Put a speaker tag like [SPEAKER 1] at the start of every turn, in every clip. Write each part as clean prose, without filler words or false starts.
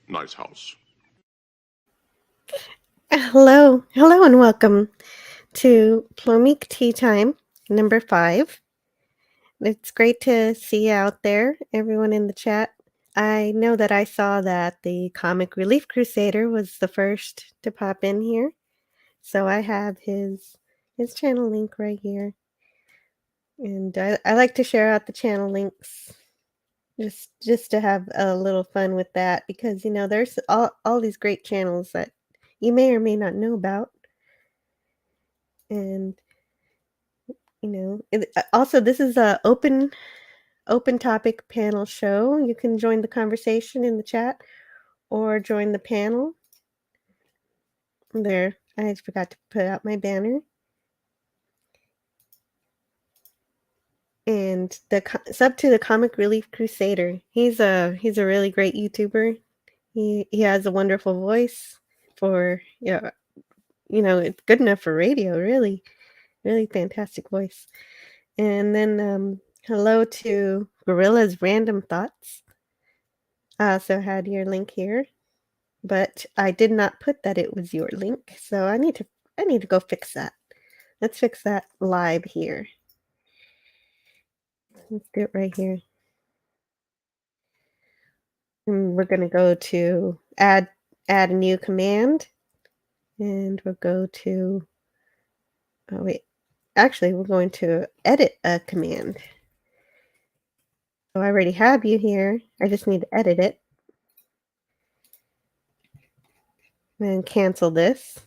[SPEAKER 1] Nice house.
[SPEAKER 2] Hello, and welcome to Plomeek Tea Time number 5. It's great to see you out there, everyone in the chat. I know that I saw that the Comic Relief Crusader was the first to pop in here, so I have his channel link right here, and I like to share out the channel links just to have a little fun with that because there's all these great channels that you may or may not know about, and also this is a open topic panel show. You can join the conversation in the chat or join the panel. There, I forgot to put out my banner. And sub to the Comic Relief Crusader. He's a really great YouTuber. He has a wonderful voice for it's good enough for radio, really. Really fantastic voice. And then hello to Gorilla's Random Thoughts. I also had your link here, but I did not put that it was your link, so I need to go fix that. Let's fix that live here. Let's do it right here. And we're gonna go to add a new command, and we'll go to actually we're going to edit a command. So I already have you here. I just need to edit it. And cancel this.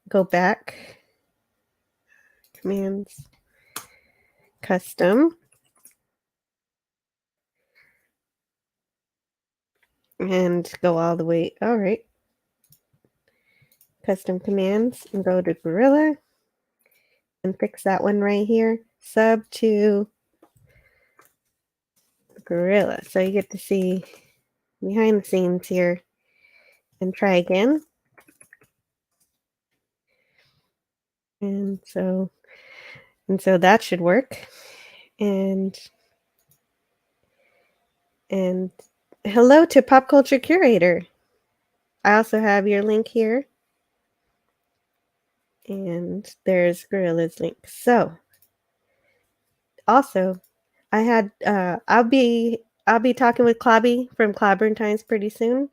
[SPEAKER 2] Go back. Commands. Custom. And go all the way. All right. Custom commands and go to Gorilla and fix that one right here. Sub to Gorilla. So you get to see behind the scenes here and try again. And so that should work. And hello to Pop Culture Curator. I also have your link here. And there's Gorilla's link. So also I had I'll be talking with Clobby from Clobberin Times pretty soon.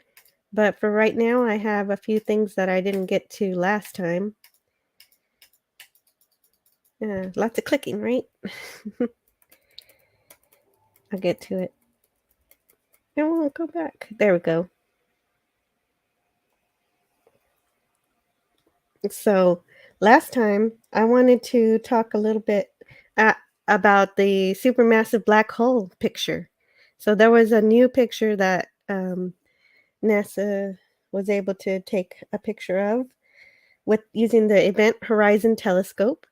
[SPEAKER 2] But for right now, I have a few things that I didn't get to last time. Lots of clicking, right? I'll get to it. And we'll go back. There we go. So last time, I wanted to talk a little bit about the supermassive black hole picture. So there was a new picture that NASA was able to take a picture of with using the Event Horizon Telescope.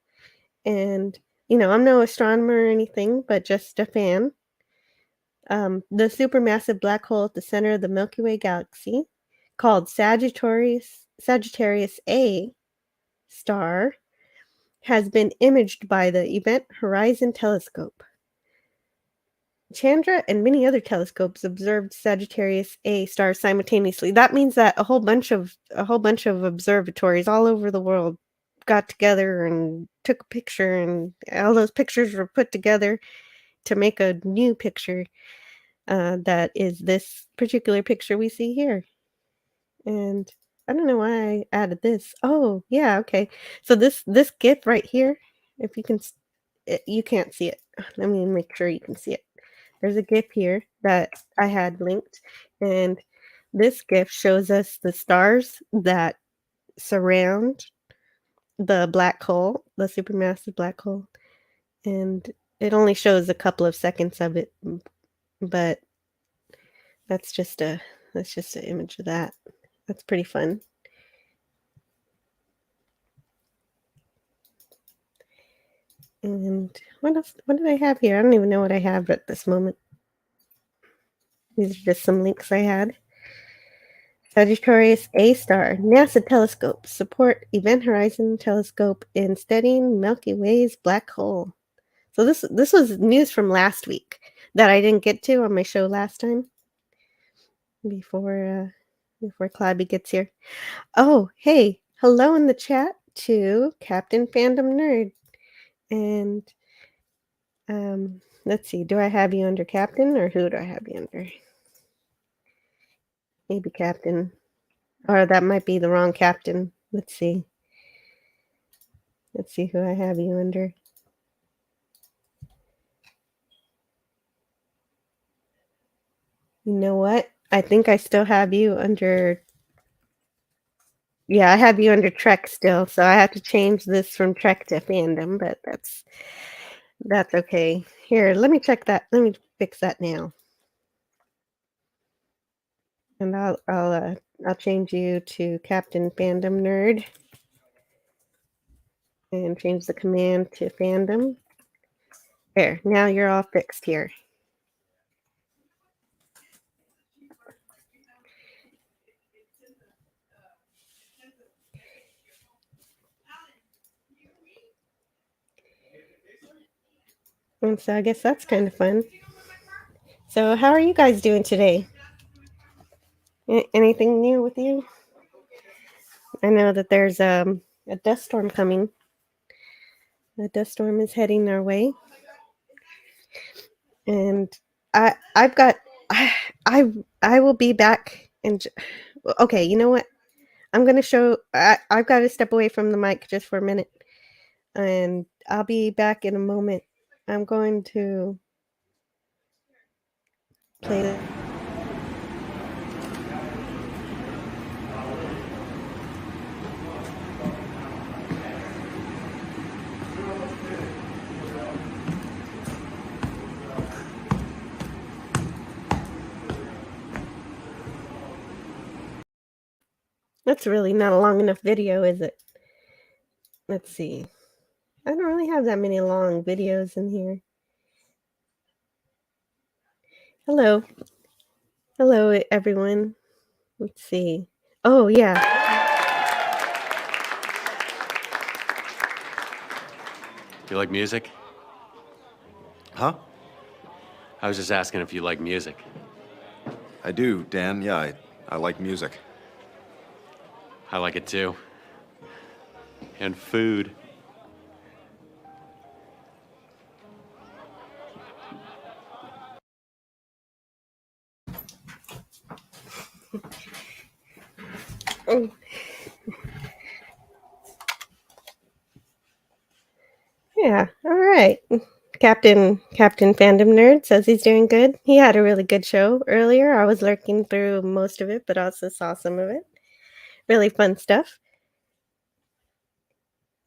[SPEAKER 2] And, I'm no astronomer or anything, but just a fan. The supermassive black hole at the center of the Milky Way galaxy, called Sagittarius A star, has been imaged by the Event Horizon Telescope. Chandra and many other telescopes observed Sagittarius A star simultaneously. That means that a whole bunch of observatories all over the world got together and took a picture, and all those pictures were put together to make a new picture that is this particular picture we see here. And I don't know why I added this. Oh, yeah, okay. So this GIF right here, if you can, you can't see it. Let me make sure you can see it. There's a GIF here that I had linked, and this GIF shows us the stars that surround the black hole, the supermassive black hole, and it only shows a couple of seconds of it, but that's just an image of that. That's pretty fun. And what else? What did I have here? I don't even know what I have at this moment. These are just some links I had. Sagittarius A star, NASA telescope, support Event Horizon Telescope in studying Milky Way's black hole. So this was news from last week that I didn't get to on my show last time before Clabby gets here. Oh, hey, hello in the chat to Captain Fandom Nerd. And let's see, do I have you under Captain or who do I have you under? Maybe Captain. Or that might be the wrong Captain. Let's see. Let's see who I have you under. You know what? I think I still have you under. Yeah, I have you under Trek still, so I have to change this from Trek to Fandom, but that's okay. Here, let me check that. Let me fix that now. And I'll change you to Captain Fandom Nerd. And change the command to Fandom. There, now you're all fixed here. And so I guess that's kind of fun. So how are you guys doing today? Anything new with you? I know that there's a dust storm coming. The dust storm is heading our way. And I've got I will be back and okay, you know what? I'm going to show I've got to step away from the mic just for a minute. And I'll be back in a moment. I'm going to play the That's really not a long enough video, is it? Let's see. I don't really have that many long videos in here. Hello. Hello, everyone. Let's see. Oh, yeah.
[SPEAKER 1] You like music?
[SPEAKER 3] Huh?
[SPEAKER 1] I was just asking if you like music.
[SPEAKER 3] I do, Dan. Yeah, I like music.
[SPEAKER 1] I like it too. And food.
[SPEAKER 2] Oh. Yeah, all right. Captain Fandom Nerd says he's doing good. He had a really good show earlier. I was lurking through most of it, but also saw some of it. Really fun stuff.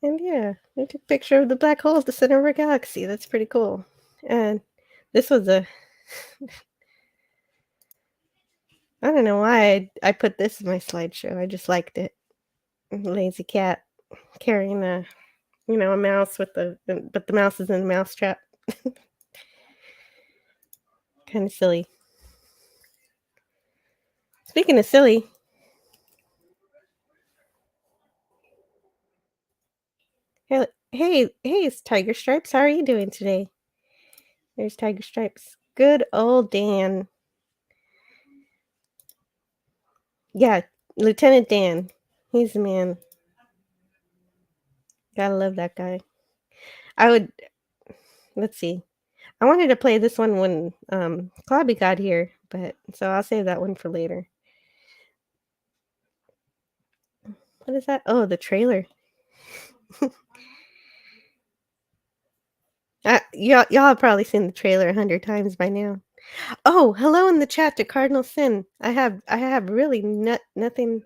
[SPEAKER 2] And yeah, I took a picture of the black hole at the center of our galaxy. That's pretty cool. And this was a I don't know why I put this in my slideshow. I just liked it. Lazy cat carrying a mouse with but the mouse is in the mouse trap. Kind of silly. Speaking of silly, hey, it's Tiger Stripes. How are you doing today? There's Tiger Stripes. Good old Dan. Yeah, Lieutenant Dan. He's the man. Gotta love that guy. Let's see. I wanted to play this one when Clobby got here, but so I'll save that one for later. What is that? Oh, the trailer. Y'all have probably seen the trailer 100 times by now. Oh, hello in the chat to Cardinal Sin. I have really nothing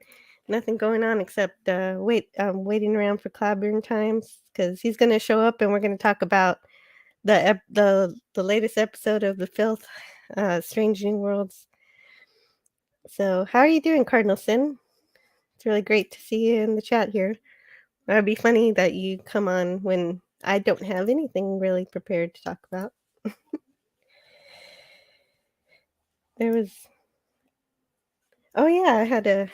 [SPEAKER 2] going on except waiting around for CLOBBERIN times because he's gonna show up and we're gonna talk about the latest episode of the Filth, Strange New Worlds. So how are you doing, Cardinal Sin? It's really great to see you in the chat here. It'd be funny that you come on when I don't have anything really prepared to talk about. There was Oh yeah, I had a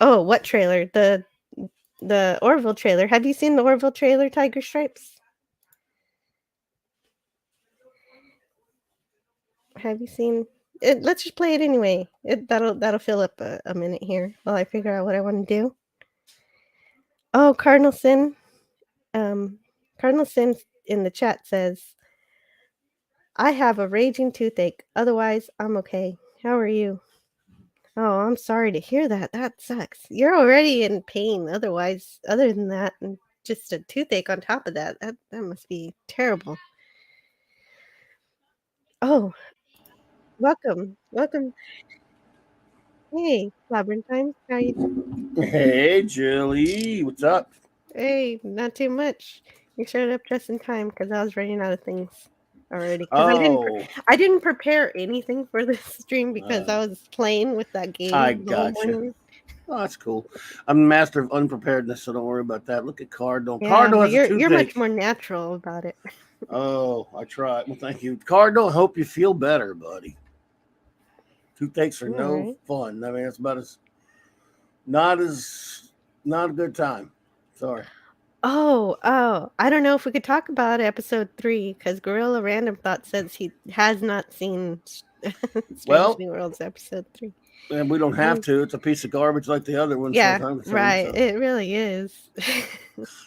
[SPEAKER 2] Oh, what trailer? The Orville trailer. Have you seen the Orville trailer, Tiger Stripes? have you seen it? Let's just play it anyway. That'll fill up a minute here while I figure out what I want to do. Oh, Cardinal Sin. Cardinal Sin in the chat says, "I have a raging toothache. Otherwise, I'm okay. How are you?" Oh, I'm sorry to hear that. That sucks. You're already in pain. Other than that, and just a toothache on top of that, that must be terrible. Oh, welcome. Hey, Clobbering Time. How you doing?
[SPEAKER 4] Hey, Jilly, what's up?
[SPEAKER 2] Hey, not too much. You showed up just in time because I was running out of things already. Because I didn't prepare anything for this stream because I was playing with that game
[SPEAKER 4] I
[SPEAKER 2] the whole
[SPEAKER 4] gotcha.
[SPEAKER 2] morning.
[SPEAKER 4] Oh, that's cool. I'm a master of unpreparedness, so don't worry about that. Look at Cardinal.
[SPEAKER 2] Yeah,
[SPEAKER 4] Cardinal
[SPEAKER 2] but
[SPEAKER 4] has a
[SPEAKER 2] you're much
[SPEAKER 4] toothache.
[SPEAKER 2] more natural about it.
[SPEAKER 4] Oh, I tried. Well, thank you, Cardinal. Hope you feel better, buddy. Toothaches are no
[SPEAKER 2] Alright.
[SPEAKER 4] fun. I mean, it's about not a good time. Sorry.
[SPEAKER 2] Oh, I don't know if we could talk about episode 3 because Gorilla Random Thought says he has not seen Strange
[SPEAKER 4] Well,
[SPEAKER 2] New Worlds episode 3.
[SPEAKER 4] and we don't have to. It's a piece of garbage like the other ones.
[SPEAKER 2] Yeah,
[SPEAKER 4] so I'm concerned,
[SPEAKER 2] right.
[SPEAKER 4] so.
[SPEAKER 2] It really is.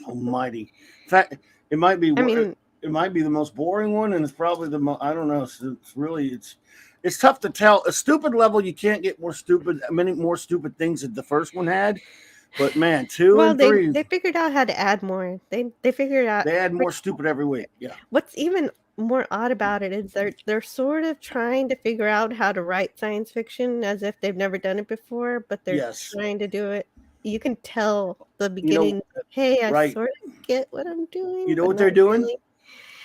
[SPEAKER 4] Almighty. In fact, it might be.
[SPEAKER 2] I mean,
[SPEAKER 4] it might be the most boring one, and it's probably the most. I don't know. It's tough to tell. A stupid level, you can't get many more stupid things that the first one had. But man, 2 and 3,
[SPEAKER 2] they figured out how to add more. They figured out
[SPEAKER 4] they add more stupid every week. Yeah.
[SPEAKER 2] What's even more odd about it is they're sort of trying to figure out how to write science fiction as if they've never done it before, but they're trying to do it. You can tell the beginning. Hey, I sort of get what I'm doing.
[SPEAKER 4] You know what they're doing? Really.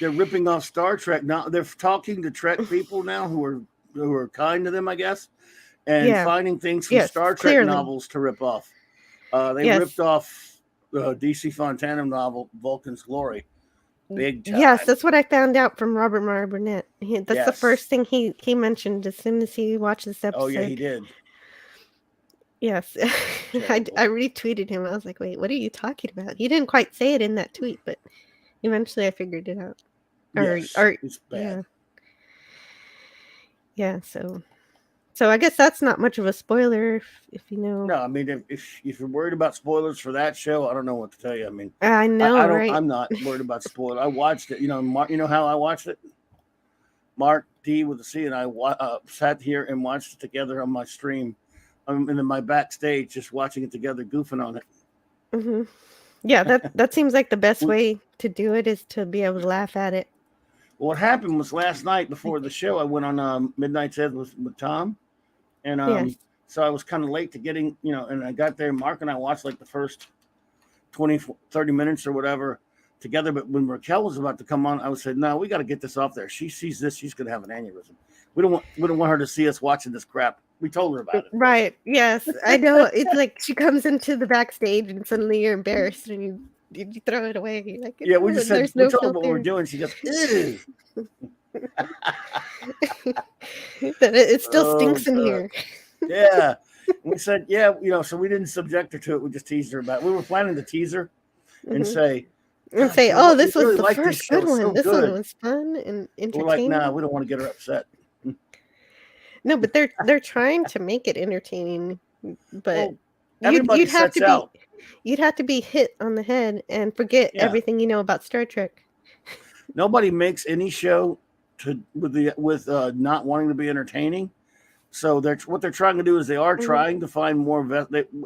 [SPEAKER 4] They're ripping off Star Trek now. They're talking to Trek people now who are kind to them, I guess, and finding things from Star Trek novels to rip off. They ripped off the DC Fontana novel Vulcan's Glory. Big time.
[SPEAKER 2] Yes, that's what I found out from Robert Mara Burnett. That's the first thing he mentioned as soon as he watched this episode.
[SPEAKER 4] Oh yeah, he did.
[SPEAKER 2] Yes. I retweeted him. I was like, wait, what are you talking about? He didn't quite say it in that tweet, but eventually I figured it out.
[SPEAKER 4] It's bad.
[SPEAKER 2] Yeah, so I guess that's not much of a spoiler if you know.
[SPEAKER 4] No, I mean, if you're worried about spoilers for that show, I don't know what to tell you. I mean,
[SPEAKER 2] I know, right?
[SPEAKER 4] I'm not worried about spoilers. I watched it. You know how I watched it? Mark D with a C and I sat here and watched it together on my stream. And in my backstage, just watching it together, goofing on it.
[SPEAKER 2] Mm-hmm. Yeah, that seems like the best way to do it is to be able to laugh at it.
[SPEAKER 4] Well, what happened was last night before the show, I went on Midnight's Ed with Tom. And so I was kind of late to getting, and I got there. Mark and I watched like the first 20, 30 minutes or whatever together. But when Raquel was about to come on, I said, no, we got to get this off there. She sees this, she's going to have an aneurysm. We don't want her to see us watching this crap. We told her about it.
[SPEAKER 2] Right. Yes, I know. It's like she comes into the backstage and suddenly you're embarrassed and you throw it away. You're like,
[SPEAKER 4] yeah, we just said, we told her what we're doing. She goes, ew.
[SPEAKER 2] It still stinks in here.
[SPEAKER 4] Yeah. We said, so we didn't subject her to it. We just teased her about it. We were planning to tease her and say,
[SPEAKER 2] oh, this was the first good one. This one was fun and entertaining.
[SPEAKER 4] We're like, nah, we don't want to get her upset.
[SPEAKER 2] No, but they're trying to make it entertaining. But
[SPEAKER 4] you'd
[SPEAKER 2] have to be hit on the head and forget everything you know about Star Trek.
[SPEAKER 4] Nobody makes any show with not wanting to be entertaining. So what they're trying to do is they are trying to find more.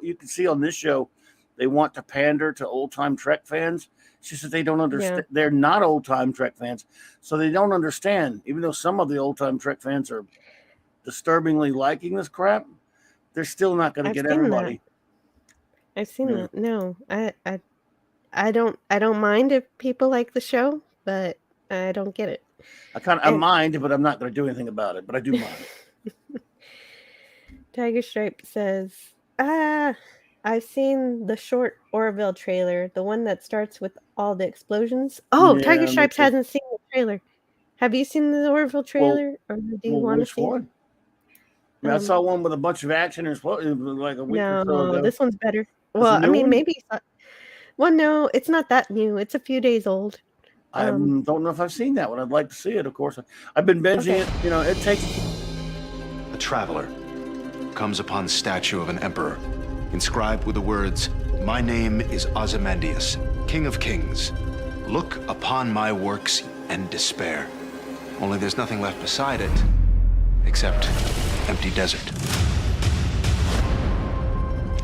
[SPEAKER 4] You can see on this show, they want to pander to old time Trek fans. She said they don't understand. Yeah. They're not old time Trek fans, so they don't understand. Even though some of the old time Trek fans are disturbingly liking this crap, they're still not going to get everybody.
[SPEAKER 2] I've seen that. No, I don't mind if people like the show, but I don't get it.
[SPEAKER 4] I mind, but I'm not going to do anything about it. But I do mind.
[SPEAKER 2] Tiger Stripe says, I've seen the short Orville trailer, the one that starts with all the explosions. Oh, Tiger Stripes hasn't seen the trailer. Have you seen the Orville trailer, or do you want to see it?
[SPEAKER 4] I mean, I saw one with a bunch of action and like a week or so ago.
[SPEAKER 2] This one's better. Well, I mean, maybe. Well, no, it's not that new. It's a few days old.
[SPEAKER 4] I don't know if I've seen that one. I'd like to see it, of course. I've been binging it. You know, it takes.
[SPEAKER 5] A traveler comes upon the statue of an emperor, inscribed with the words, "My name is Ozymandias, King of Kings. Look upon my works and despair." Only there's nothing left beside it, except empty desert.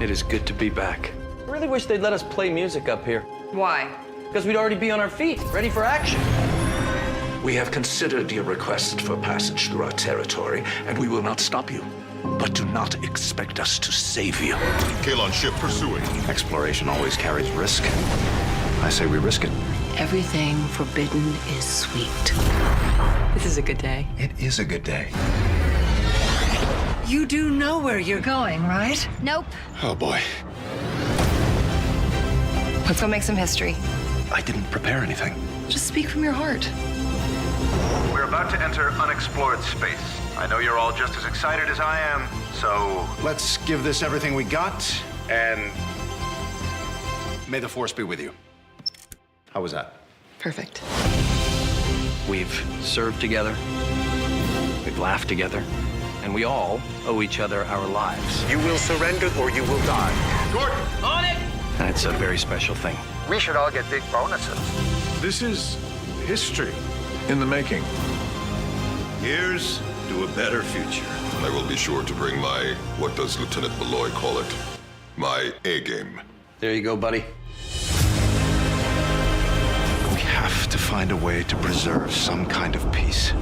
[SPEAKER 6] It is good to be back.
[SPEAKER 7] I really wish they'd let us play music up here.
[SPEAKER 8] Why?
[SPEAKER 7] Because we'd already be on our feet, ready for action.
[SPEAKER 9] We have considered your request for passage through our territory, and we will not stop you. But do not expect us to save you.
[SPEAKER 10] Kalon ship pursuing.
[SPEAKER 5] Exploration always carries risk. I say we risk it.
[SPEAKER 8] Everything forbidden is sweet. This is a good day.
[SPEAKER 5] It is a good day.
[SPEAKER 8] You do know where you're going, right?
[SPEAKER 11] Nope.
[SPEAKER 5] Oh boy.
[SPEAKER 11] Let's go make some history.
[SPEAKER 5] I didn't prepare anything.
[SPEAKER 8] Just speak from your heart.
[SPEAKER 12] We're about to enter unexplored space. I know you're all just as excited as I am, so...
[SPEAKER 5] Let's give this everything we got,
[SPEAKER 12] And...
[SPEAKER 5] may the force be with you. How was that?
[SPEAKER 8] Perfect.
[SPEAKER 7] We've served together, we've laughed together, and we all owe each other our lives.
[SPEAKER 12] You will surrender or you will die.
[SPEAKER 10] Gordon!
[SPEAKER 7] On it! And it's a very special thing.
[SPEAKER 12] We should all get big bonuses.
[SPEAKER 10] This is history in the making. Here's to a better future.
[SPEAKER 13] I will be sure to bring my, what does Lieutenant Malloy call it? My A-game.
[SPEAKER 7] There you go, buddy.
[SPEAKER 5] We have to find a way to preserve some kind of peace.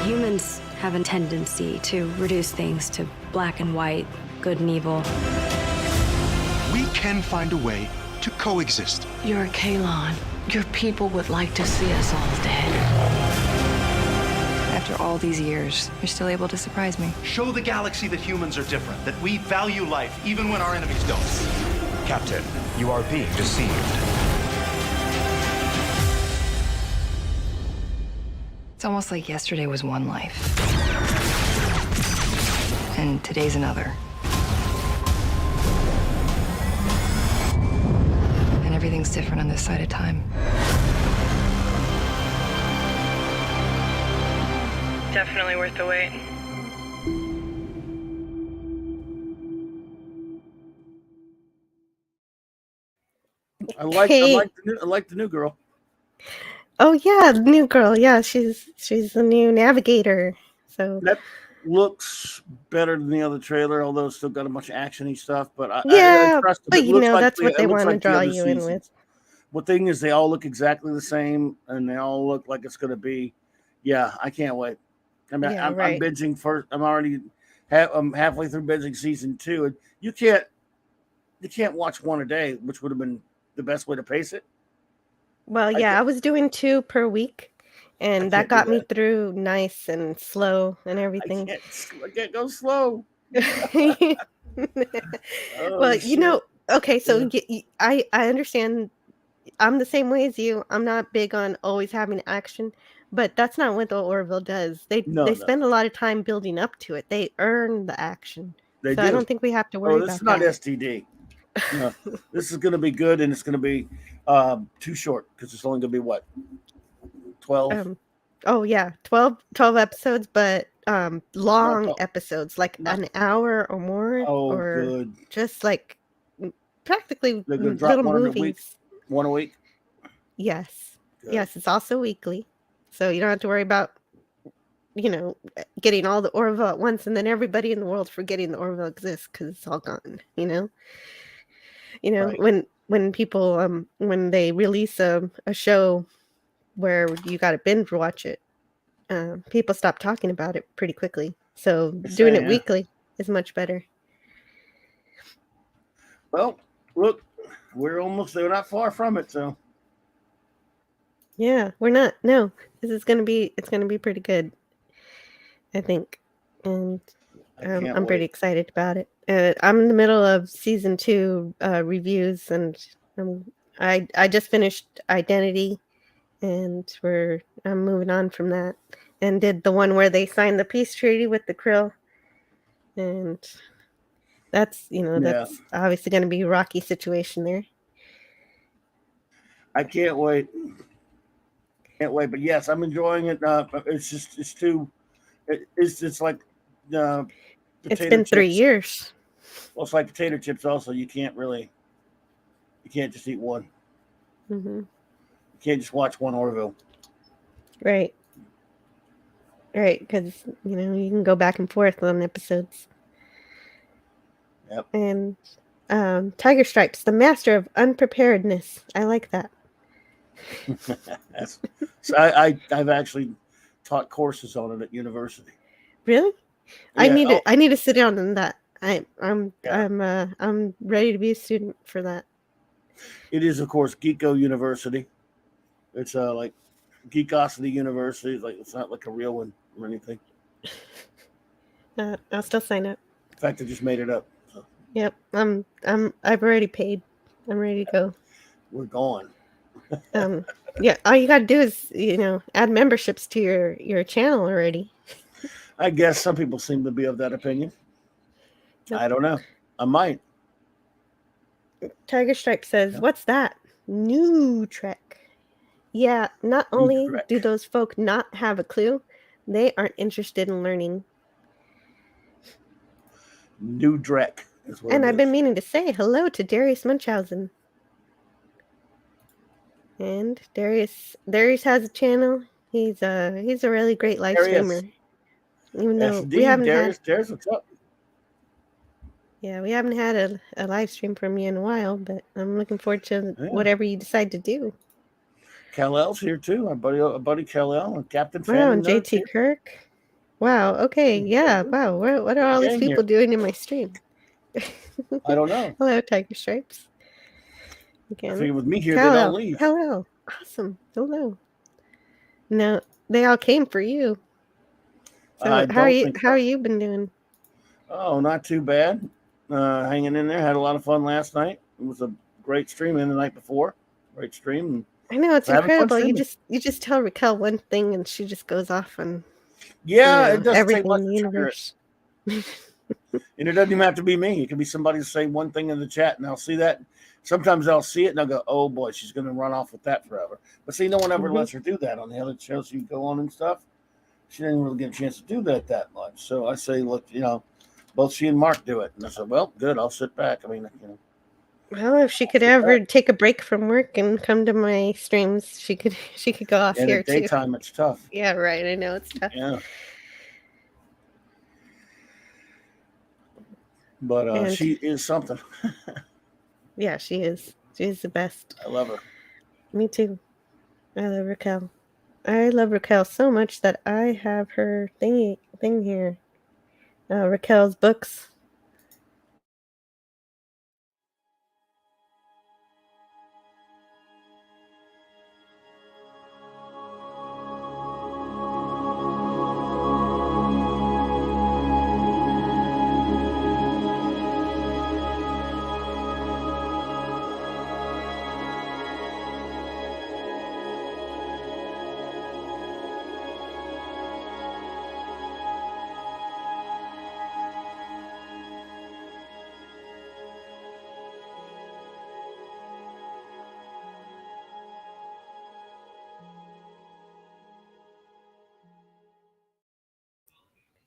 [SPEAKER 11] Humans have a tendency to reduce things to black and white, good and evil.
[SPEAKER 5] We can find a way to coexist.
[SPEAKER 8] You're a Kalon. Your people would like to see us all dead.
[SPEAKER 11] After all these years, you're still able to surprise me.
[SPEAKER 5] Show the galaxy that humans are different, that we value life even when our enemies don't.
[SPEAKER 6] Captain, you are being deceived.
[SPEAKER 11] It's almost like yesterday was one life. And today's another. And everything's different on this side of time.
[SPEAKER 14] Definitely worth the wait.
[SPEAKER 4] I like the new girl.
[SPEAKER 2] Oh yeah, the new girl. Yeah, she's the new navigator. So
[SPEAKER 4] that looks better than the other trailer, although it's still got a bunch of actiony stuff. But
[SPEAKER 2] yeah,
[SPEAKER 4] I trust
[SPEAKER 2] but you know,
[SPEAKER 4] like
[SPEAKER 2] that's what they want to draw you in with.
[SPEAKER 4] What thing is, they all look exactly the same, and they all look like it's going to be. Yeah, I can't wait. I mean,
[SPEAKER 2] Yeah,
[SPEAKER 4] I'm
[SPEAKER 2] right.
[SPEAKER 4] binging first. I'm halfway through binging season 2, and you can't watch one a day, which would have been the best way to pace it.
[SPEAKER 2] Well, yeah, I was doing 2 per week, and that got me through nice and slow and everything.
[SPEAKER 4] I can't go slow.
[SPEAKER 2] Well, you know, okay, so I understand. I'm the same way as you. I'm not big on always having action, but that's not what the Orville does. They spend a lot of time building up to it. They earn the action.
[SPEAKER 4] They
[SPEAKER 2] so
[SPEAKER 4] do.
[SPEAKER 2] I don't think we have to worry about that.
[SPEAKER 4] This is not STD. No, this is going to be good, and it's going to be too short because it's only going to be what, 12?
[SPEAKER 2] Oh yeah, 12 episodes, but long episodes, like an hour or more.
[SPEAKER 4] Oh,
[SPEAKER 2] or
[SPEAKER 4] good.
[SPEAKER 2] Just like practically
[SPEAKER 4] They're going to drop
[SPEAKER 2] little
[SPEAKER 4] one
[SPEAKER 2] movies.
[SPEAKER 4] One a week.
[SPEAKER 2] Yes.
[SPEAKER 4] Good.
[SPEAKER 2] Yes, it's also weekly, so you don't have to worry about, you know, getting all the Orville at once, and then everybody in the world forgetting the Orville exists because it's all gone. You know,
[SPEAKER 4] Right.
[SPEAKER 2] when people when they release a show where you got to binge watch it, people stop talking about it pretty quickly. So doing it weekly is much better.
[SPEAKER 4] Well, look, we're not far from it, so.
[SPEAKER 2] Yeah, we're not. No, it's gonna be pretty good, I think, and I'm pretty excited about it. I'm in the middle of season 2 reviews, and I just finished Identity, and I'm moving on from that, and did the one where they signed the peace treaty with the Krill, and that's that's obviously going to be a rocky situation there.
[SPEAKER 4] I can't wait. Can't wait. But yes, I'm enjoying it. It's too. It's like
[SPEAKER 2] It's
[SPEAKER 4] potato
[SPEAKER 2] been 3
[SPEAKER 4] chips.
[SPEAKER 2] years.
[SPEAKER 4] Well, it's like potato chips. Also, you can't just eat one.
[SPEAKER 2] Mm-hmm.
[SPEAKER 4] You can't just watch one Orville.
[SPEAKER 2] Right. Right, because you can go back and forth on episodes.
[SPEAKER 4] Yep.
[SPEAKER 2] And Tiger Stripes, the master of unpreparedness. I like that.
[SPEAKER 4] So I've actually taught courses on it at university.
[SPEAKER 2] Really?
[SPEAKER 4] Yeah,
[SPEAKER 2] I need to sit down on that. I'm ready to be a student for that.
[SPEAKER 4] It is, of course, Geeko University. It's like Geekosity University. It's not like a real one or anything.
[SPEAKER 2] I'll still sign up.
[SPEAKER 4] In fact, I just made it up. So.
[SPEAKER 2] Yep. I've already paid. I'm ready to go.
[SPEAKER 4] We're going.
[SPEAKER 2] Yeah, all you gotta do is, add memberships to your channel already.
[SPEAKER 4] I guess some people seem to be of that opinion.
[SPEAKER 2] Yep.
[SPEAKER 4] I don't know. I might.
[SPEAKER 2] Tiger Stripe says, "What's that? New Trek." Yeah, not only do those folk not have a clue, they aren't interested in learning.
[SPEAKER 4] New Drek is what
[SPEAKER 2] And
[SPEAKER 4] it
[SPEAKER 2] I've
[SPEAKER 4] is.
[SPEAKER 2] been meaning to say hello to Darius Munchausen. And Darius has a channel. He's a really great live streamer. Even though we haven't
[SPEAKER 4] Darius, what's up?
[SPEAKER 2] Yeah, we haven't had a live stream from you in a while, but I'm looking forward to whatever you decide to do.
[SPEAKER 4] Kal-El's here too. Our buddy Kal-El and Captain
[SPEAKER 2] Wow,
[SPEAKER 4] Fan
[SPEAKER 2] and JT Kirk. Wow, okay, yeah, wow. What are all these people doing in my stream?
[SPEAKER 4] I don't know.
[SPEAKER 2] Hello, Tiger Stripes. Again.
[SPEAKER 4] I figure with me here, they don't leave.
[SPEAKER 2] Hello. Awesome. Hello. No, they all came for you. So how are you been doing?
[SPEAKER 4] Oh, not too bad. Hanging in there. Had a lot of fun last night. It was a great stream and the night before. Great stream.
[SPEAKER 2] I know, it's incredible. You just tell Raquel one thing and she just goes off on
[SPEAKER 4] it doesn't
[SPEAKER 2] everything
[SPEAKER 4] take much
[SPEAKER 2] in the universe.
[SPEAKER 4] And it doesn't even have to be me. It can be somebody to say one thing in the chat and I'll see that. Sometimes I'll see it and I'll go, oh boy, she's going to run off with that forever. But see, no one ever lets her do that on the other shows you go on and stuff. She didn't really get a chance to do that much. So I say, look, both she and Mark do it. And I said, well, good. I'll sit back. I mean,
[SPEAKER 2] Well, if she could ever take a break from work and come to my streams, she could go off
[SPEAKER 4] in
[SPEAKER 2] here
[SPEAKER 4] the daytime, it's tough.
[SPEAKER 2] Yeah, right. I know it's tough.
[SPEAKER 4] Yeah. But she is something.
[SPEAKER 2] Yeah, she is. She's the best.
[SPEAKER 4] I love her.
[SPEAKER 2] Me too. I love Raquel. I love Raquel so much that I have her thing here. Raquel's books.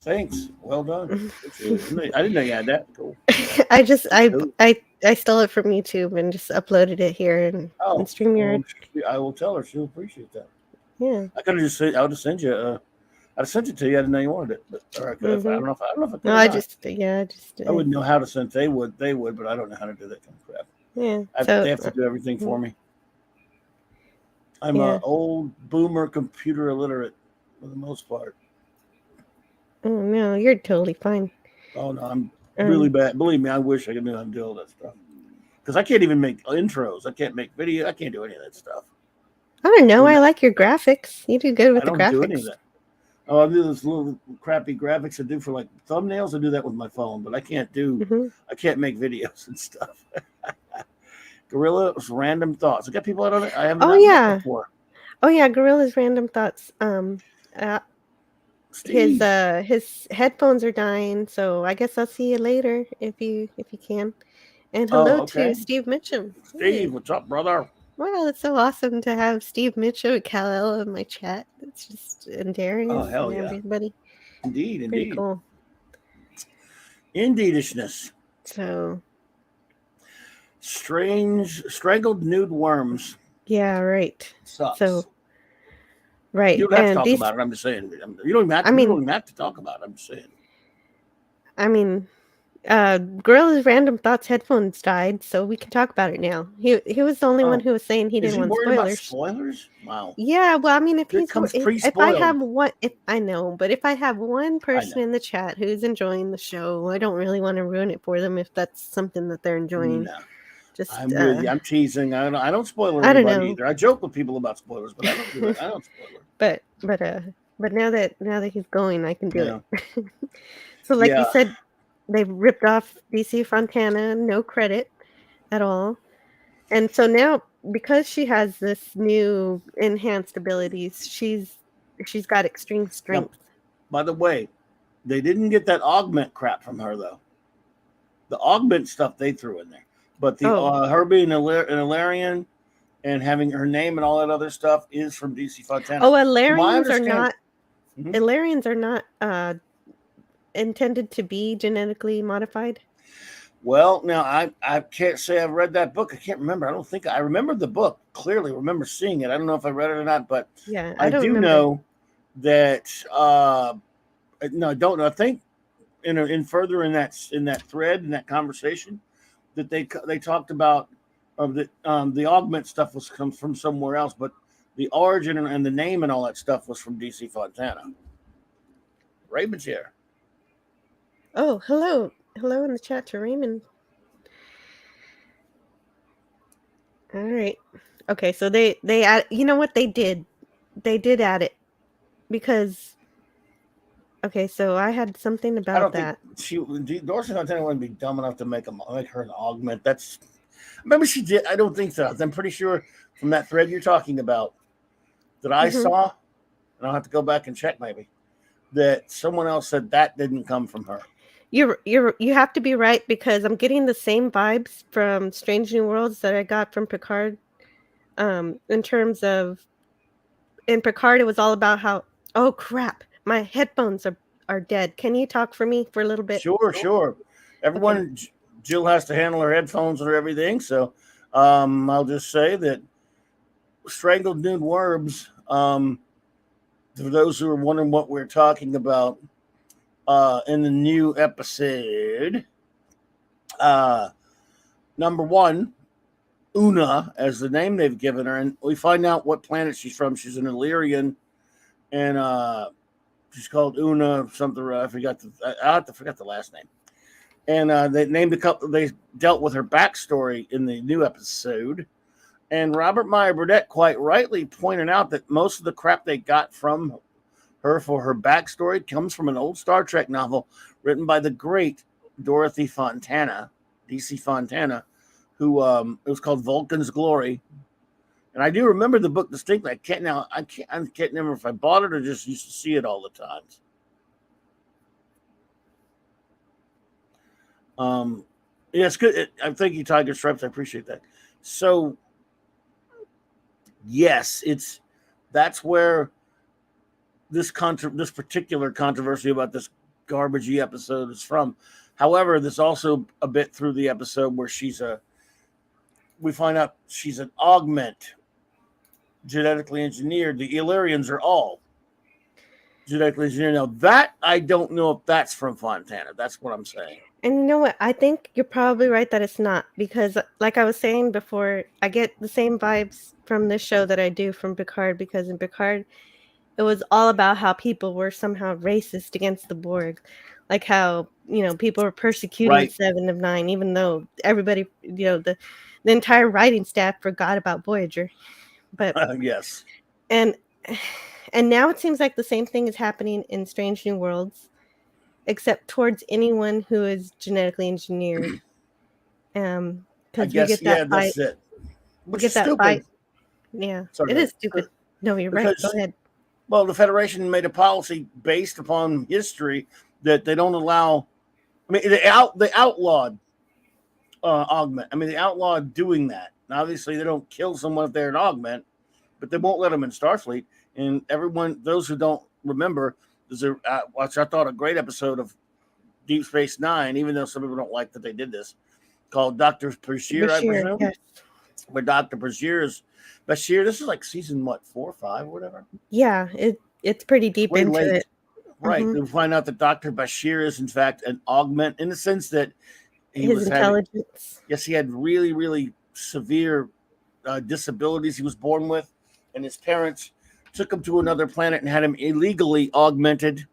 [SPEAKER 4] Thanks. Well done. I didn't know you had that. Cool.
[SPEAKER 2] I stole it from YouTube and just uploaded it here in StreamYard.
[SPEAKER 4] I will tell her. She'll appreciate that.
[SPEAKER 2] Yeah.
[SPEAKER 4] I could have just said, I would have sent you. I'd sent it to you. I didn't know you wanted it, but or I could have. I don't know if I could.
[SPEAKER 2] No, I just I
[SPEAKER 4] wouldn't know how to send. They would, but I don't know how to do that kind of crap.
[SPEAKER 2] Yeah.
[SPEAKER 4] They have to do everything for me. I'm an old boomer, computer illiterate for the most part.
[SPEAKER 2] Oh no, you're totally fine.
[SPEAKER 4] Oh no, I'm really bad. Believe me, I wish I could know how to do all that stuff. Because I can't even make intros. I can't make video. I can't do any of that stuff.
[SPEAKER 2] I don't know. I like your graphics. You do good with the graphics.
[SPEAKER 4] I don't do any of that. Oh, I do those little crappy graphics I do for like thumbnails. I do that with my phone, but I can't do. I can't make videos and stuff. Gorilla's Random Thoughts. I got people I haven't.
[SPEAKER 2] Oh yeah. Before. Oh yeah, Gorilla's Random Thoughts. Steve. His headphones are dying, so I guess I'll see you later if you can. And hello to Steve Mitchum.
[SPEAKER 4] Steve, what's up, brother?
[SPEAKER 2] Well, it's so awesome to have Steve Mitchell and Kal-El in my chat. It's just endearing
[SPEAKER 4] Oh,
[SPEAKER 2] and
[SPEAKER 4] hell yeah.
[SPEAKER 2] everybody.
[SPEAKER 4] Indeed,
[SPEAKER 2] Pretty
[SPEAKER 4] indeed.
[SPEAKER 2] cool.
[SPEAKER 4] Indeedishness.
[SPEAKER 2] So,
[SPEAKER 4] strangled nude worms.
[SPEAKER 2] yeah, right.
[SPEAKER 4] Sucks.
[SPEAKER 2] So, right.
[SPEAKER 4] You don't have to
[SPEAKER 2] And
[SPEAKER 4] talk
[SPEAKER 2] these,
[SPEAKER 4] about it. I'm just saying. You don't even have to,
[SPEAKER 2] I
[SPEAKER 4] you
[SPEAKER 2] mean,
[SPEAKER 4] don't even have to talk about it. I'm just saying.
[SPEAKER 2] I mean, Gorilla's Random Thoughts headphones died, so we can talk about it now. He was the only one who was saying he
[SPEAKER 4] Is
[SPEAKER 2] didn't
[SPEAKER 4] he
[SPEAKER 2] want
[SPEAKER 4] worried about
[SPEAKER 2] spoilers.
[SPEAKER 4] spoilers? Wow.
[SPEAKER 2] Yeah, well, I mean, if
[SPEAKER 4] It
[SPEAKER 2] he's
[SPEAKER 4] comes
[SPEAKER 2] if I
[SPEAKER 4] pre-spoiled.
[SPEAKER 2] have one, if I know, but if I have one person
[SPEAKER 4] know.
[SPEAKER 2] in the chat who's enjoying the show, I don't really want to ruin it for them if that's something that they're enjoying.
[SPEAKER 4] No.
[SPEAKER 2] Just
[SPEAKER 4] I'm with you. I'm teasing. I don't spoil
[SPEAKER 2] I don't
[SPEAKER 4] anybody
[SPEAKER 2] know.
[SPEAKER 4] either. I joke with people about spoilers, but I don't do it. I don't spoil it.
[SPEAKER 2] But now that he's going, I can do
[SPEAKER 4] Yeah.
[SPEAKER 2] it. So, like you
[SPEAKER 4] Yeah.
[SPEAKER 2] said, they ripped off DC Fontana, no credit at all. And so now, because she has this new enhanced abilities, she's got extreme strength.
[SPEAKER 4] Now, by the way, they didn't get that augment crap from her though. The augment stuff they threw in there, but the her being an Illyrian and having her name and all that other stuff is from DC Fontana.
[SPEAKER 2] Oh, Illyrians are not. Illyrians are not intended to be genetically modified.
[SPEAKER 4] Well, now I can't say I've read that book. I can't remember. I don't think I remember the book clearly. Remember seeing it. I don't know if I read it or not, but
[SPEAKER 2] yeah,
[SPEAKER 4] I do know that. No, I don't know. I think in further in that thread in that conversation that they talked about the augment stuff comes from somewhere else, but the origin and the name and all that stuff was from DC Fontana. Raymond's here.
[SPEAKER 2] Oh, hello in the chat to Raymond. All right. Okay, so they add. You know what they did? They did add it because. Okay, so I had something about
[SPEAKER 4] I don't
[SPEAKER 2] that.
[SPEAKER 4] think Dorsey Fontana wouldn't be dumb enough to make her an augment. That's maybe she did. I don't think so. I'm pretty sure from that thread you're talking about that I saw, and I'll have to go back and check maybe that someone else said that didn't come from her.
[SPEAKER 2] You have to be right because I'm getting the same vibes from Strange New Worlds that I got from Picard. In terms of in Picard, it was all about how crap, my headphones are dead. Can you talk for me for a little bit?
[SPEAKER 4] Sure. Everyone, okay. Jill has to handle her headphones and everything, so I'll just say that strangled nude worms. For those who are wondering what we're talking about in the new episode, number one, Una, as the name they've given her, and we find out what planet she's from. She's an Illyrian, and she's called Una something. I forgot the last name. And they named a couple. They dealt with her backstory in the new episode. And Robert Meyer Burdett quite rightly pointed out that most of the crap they got from her for her backstory comes from an old Star Trek novel written by the great Dorothy Fontana, DC Fontana, who it was called Vulcan's Glory. And I do remember the book distinctly. I can't remember if I bought it or just used to see it all the times. Yeah, it's good. Thank you, Tiger Stripes. I appreciate that. So, yes, that's where this particular controversy about this garbagey episode is from. However, there's also a bit through the episode where we find out she's an augment, genetically engineered. The Illyrians are all genetically engineered. Now, that I don't know if that's from Fontana. That's what I'm saying.
[SPEAKER 2] And you know what? I think you're probably right that it's not, because like I was saying before, I get the same vibes from this show that I do from Picard, because in Picard, it was all about how people were somehow racist against the Borg. Like how, people were persecuting Seven of Nine, even though everybody, the entire writing staff forgot about Voyager. But
[SPEAKER 4] yes.
[SPEAKER 2] And now it seems like the same thing is happening in Strange New Worlds, except towards anyone who is genetically engineered. Because we get that fight.
[SPEAKER 4] That's it.
[SPEAKER 2] We get that fight. Yeah, it is stupid. No, you're right. Go ahead.
[SPEAKER 4] Well, the Federation made a policy based upon history that they don't allow. I mean, they outlawed augment. I mean, they outlawed doing that Obviously, they don't kill someone if they're an augment, but they won't let them in Starfleet. And everyone, those who don't remember, there's which I thought a great episode of Deep Space Nine, even though some people don't like that they did this, called Dr. Bashir, I presume.
[SPEAKER 2] Yes.
[SPEAKER 4] Where Dr. Bashir, this is like season, 4 or 5 or whatever?
[SPEAKER 2] Yeah, it's pretty deep
[SPEAKER 4] Way
[SPEAKER 2] into
[SPEAKER 4] late.
[SPEAKER 2] it.
[SPEAKER 4] Right.
[SPEAKER 2] Mhm.
[SPEAKER 4] We find out that Dr. Bashir is, in fact, an augment in the sense that
[SPEAKER 2] His intelligence.
[SPEAKER 4] Yes, he had really, really severe disabilities he was born with, and his parents took him to another planet and had him illegally augmented.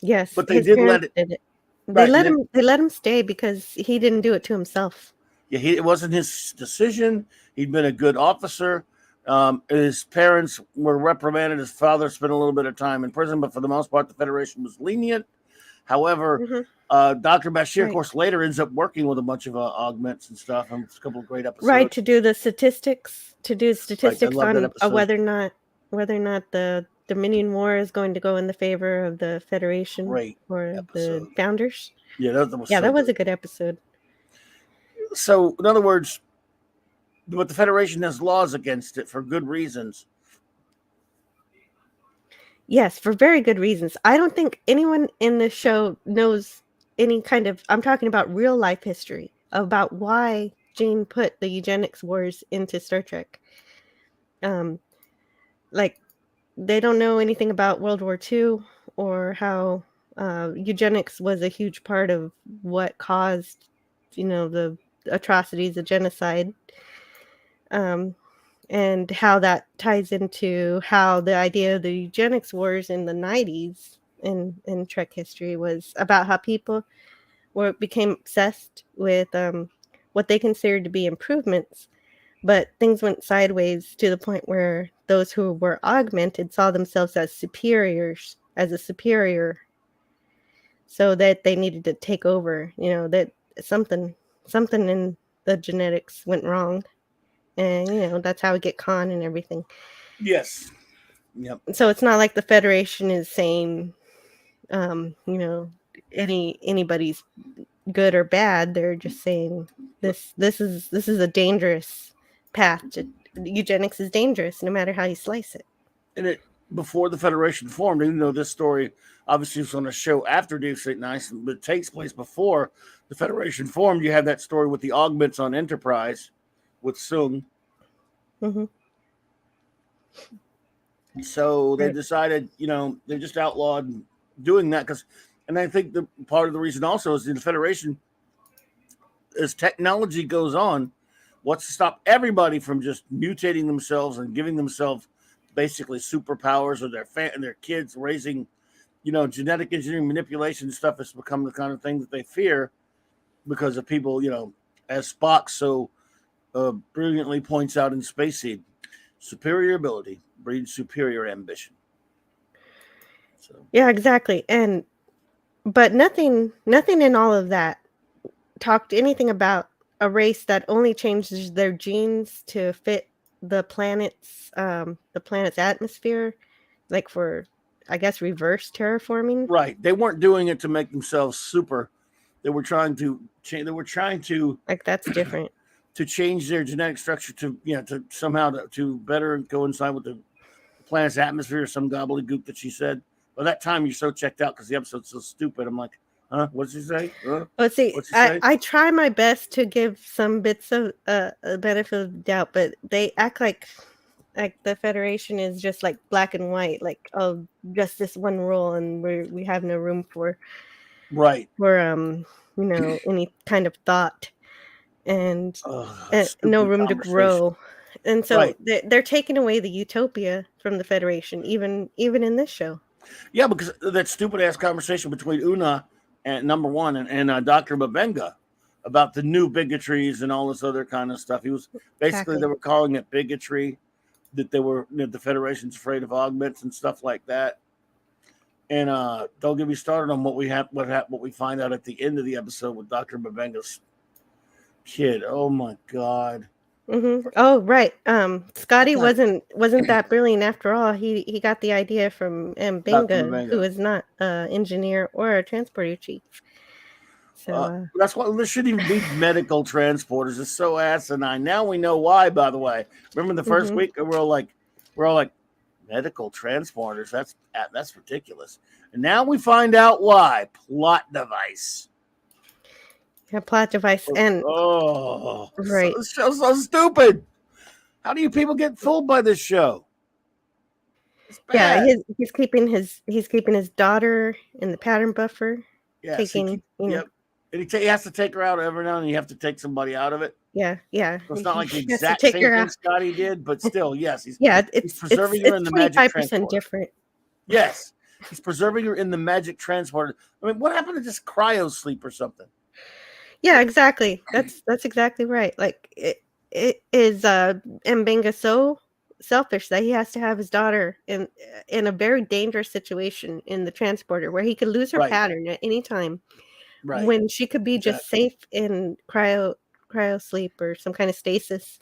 [SPEAKER 2] Yes,
[SPEAKER 4] but they
[SPEAKER 2] his
[SPEAKER 4] did let
[SPEAKER 2] parents
[SPEAKER 4] it.
[SPEAKER 2] did it.
[SPEAKER 4] Right,
[SPEAKER 2] They let him stay because he didn't do it to himself.
[SPEAKER 4] Yeah, it wasn't his decision. He'd been a good officer. His parents were reprimanded. His father spent a little bit of time in prison, but for the most part, the Federation was lenient. However, Dr. Bashir, of course, later ends up working with a bunch of augments and stuff, and it's a couple of great episodes.
[SPEAKER 2] Right, to do statistics
[SPEAKER 4] love that
[SPEAKER 2] on
[SPEAKER 4] episode.
[SPEAKER 2] whether or not the Dominion War is going to go in the favor of the Federation or the Founders.
[SPEAKER 4] Yeah, that was
[SPEAKER 2] that was a good episode.
[SPEAKER 4] So, in other words, but the Federation has laws against it for good reasons.
[SPEAKER 2] Yes, for very good reasons. I don't think anyone in this show knows any kind of, I'm talking about real life history about why Jane put the eugenics wars into Star Trek. Like, they don't know anything about World War II or how eugenics was a huge part of what caused, the atrocities of genocide. And how that ties into how the idea of the eugenics wars in the 90s in Trek history was about how people became obsessed with what they considered to be improvements, but things went sideways to the point where those who were augmented saw themselves as superiors, as a superior, so that they needed to take over, that something in the genetics went wrong. And, that's how we get Khan and everything.
[SPEAKER 4] Yes. Yep.
[SPEAKER 2] So it's not like the Federation is saying, anybody's good or bad. They're just saying this is a dangerous path. Eugenics is dangerous, no matter how you slice it.
[SPEAKER 4] And before the Federation formed, even though this story obviously was on a show after Deep Space Nine, but it takes place before the Federation formed. You have that story with the augments on Enterprise with Sung. So they decided, they just outlawed doing that and I think the part of the reason also is the Federation, as technology goes on, wants to stop everybody from just mutating themselves and giving themselves basically superpowers, or their kids raising, genetic engineering manipulation stuff has become the kind of thing that they fear because of people, as Spock so brilliantly points out in Space Seed, superior ability breeds superior ambition. So.
[SPEAKER 2] Yeah, exactly. But nothing in all of that talked anything about a race that only changes their genes to fit the planet's atmosphere, like for, I guess, reverse terraforming.
[SPEAKER 4] Right. They weren't doing it to make themselves super. They were trying to
[SPEAKER 2] like, that's different.
[SPEAKER 4] To change their genetic structure to somehow to better coincide with the planet's atmosphere, or some gobbledygook that she said. By that time, you're so checked out because the episode's so stupid. I'm like, huh? What'd she say?
[SPEAKER 2] Let's see. I try my best to give some bits of a benefit of the doubt, but they act like the Federation is just like black and white, like, oh, just this one rule, and we have no room for any kind of thought. And no room to grow, and so they're taking away the utopia from the Federation, even in this show.
[SPEAKER 4] Yeah, because that stupid ass conversation between Una and number one and Dr. Babenga about the new bigotries and all this other kind of stuff. He was basically they were calling it bigotry, that they were the Federation's afraid of augments and stuff like that. And don't get me started on what we find out at the end of the episode with Dr. Babenga's kid. Oh my God.
[SPEAKER 2] Oh right. Scotty wasn't that brilliant after all. He got the idea from Benga, who is not an engineer or a transporter chief. So
[SPEAKER 4] that's why there shouldn't even be medical transporters. It's so asinine. Now we know why. By the way, remember the first week we're all like, medical transporters. That's ridiculous. And now we find out why. Plot device.
[SPEAKER 2] Yeah, plot device. And right.
[SPEAKER 4] So stupid. How do you people get fooled by this show?
[SPEAKER 2] Yeah, he's keeping his daughter in the pattern buffer.
[SPEAKER 4] Yes,
[SPEAKER 2] And
[SPEAKER 4] he has to take her out every now and then. You have to take somebody out of it.
[SPEAKER 2] Yeah.
[SPEAKER 4] So it's not like the
[SPEAKER 2] He has to
[SPEAKER 4] exact
[SPEAKER 2] take
[SPEAKER 4] same
[SPEAKER 2] her
[SPEAKER 4] thing
[SPEAKER 2] out.
[SPEAKER 4] Scotty did, but still, yes, he's
[SPEAKER 2] it's
[SPEAKER 4] preserving her in the magic
[SPEAKER 2] 25%
[SPEAKER 4] transporter.
[SPEAKER 2] different.
[SPEAKER 4] Yes, he's preserving her in the magic transporter. I mean, what happened to just cryo sleep or something?
[SPEAKER 2] Yeah, exactly. That's exactly right. Like it is Mbenga so selfish that he has to have his daughter in a very dangerous situation in the transporter where he could lose her pattern at any time.
[SPEAKER 4] Right.
[SPEAKER 2] When she could be just safe in cryo sleep or some kind of stasis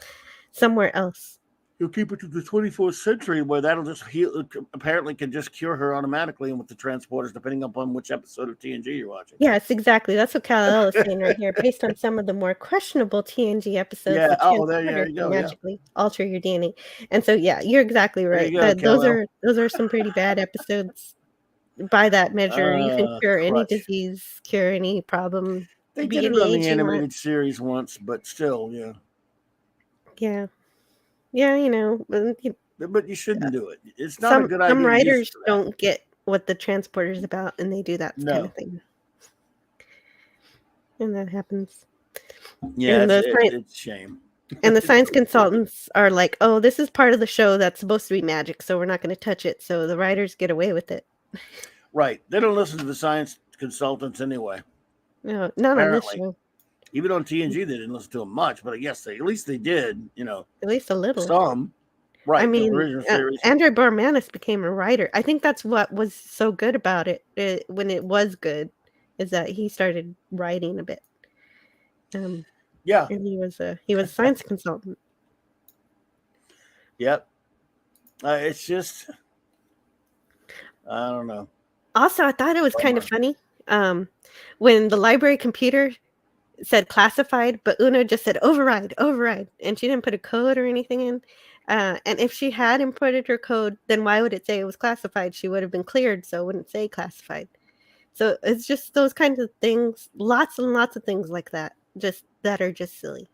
[SPEAKER 2] somewhere else.
[SPEAKER 4] You'll keep it to the 24th century where that'll just heal. Apparently, can just cure her automatically, and with the transporters, depending upon which episode of TNG you're watching.
[SPEAKER 2] Yes, exactly. That's what Kal-El is saying right here, based on some of the more questionable TNG episodes.
[SPEAKER 4] Yeah.
[SPEAKER 2] There you go. Magically alter your DNA, and so you're exactly right. Those are some pretty bad episodes. By that measure, you can cure any disease, cure any problem.
[SPEAKER 4] They did it on the animated series once, but still,
[SPEAKER 2] yeah. Yeah,
[SPEAKER 4] but you shouldn't do it. It's not a good idea.
[SPEAKER 2] Some writers don't get what the transporter is about, and they do that kind of thing. And that happens.
[SPEAKER 4] Yeah, it's a shame.
[SPEAKER 2] And the science consultants are like, oh, this is part of the show that's supposed to be magic, so we're not going to touch it. So the writers get away with it.
[SPEAKER 4] Right. They don't listen to the science consultants anyway.
[SPEAKER 2] No, not on this show.
[SPEAKER 4] Even on TNG, they didn't listen to them much, but yes, at least they did,
[SPEAKER 2] At least a little.
[SPEAKER 4] Some. Right.
[SPEAKER 2] I mean, Andrew Bormanis became a writer. I think that's what was so good about it when it was good, is that he started writing a bit.
[SPEAKER 4] Yeah.
[SPEAKER 2] And he was a science consultant.
[SPEAKER 4] Yep. It's just, I don't know.
[SPEAKER 2] Also, I thought it was kind of funny when the library computer said classified, but Una just said override, and she didn't put a code or anything in. And if she had inputted her code, then why would it say it was classified? She would have been cleared, so it wouldn't say classified. So it's just those kinds of things, lots and lots of things like that, that are just silly.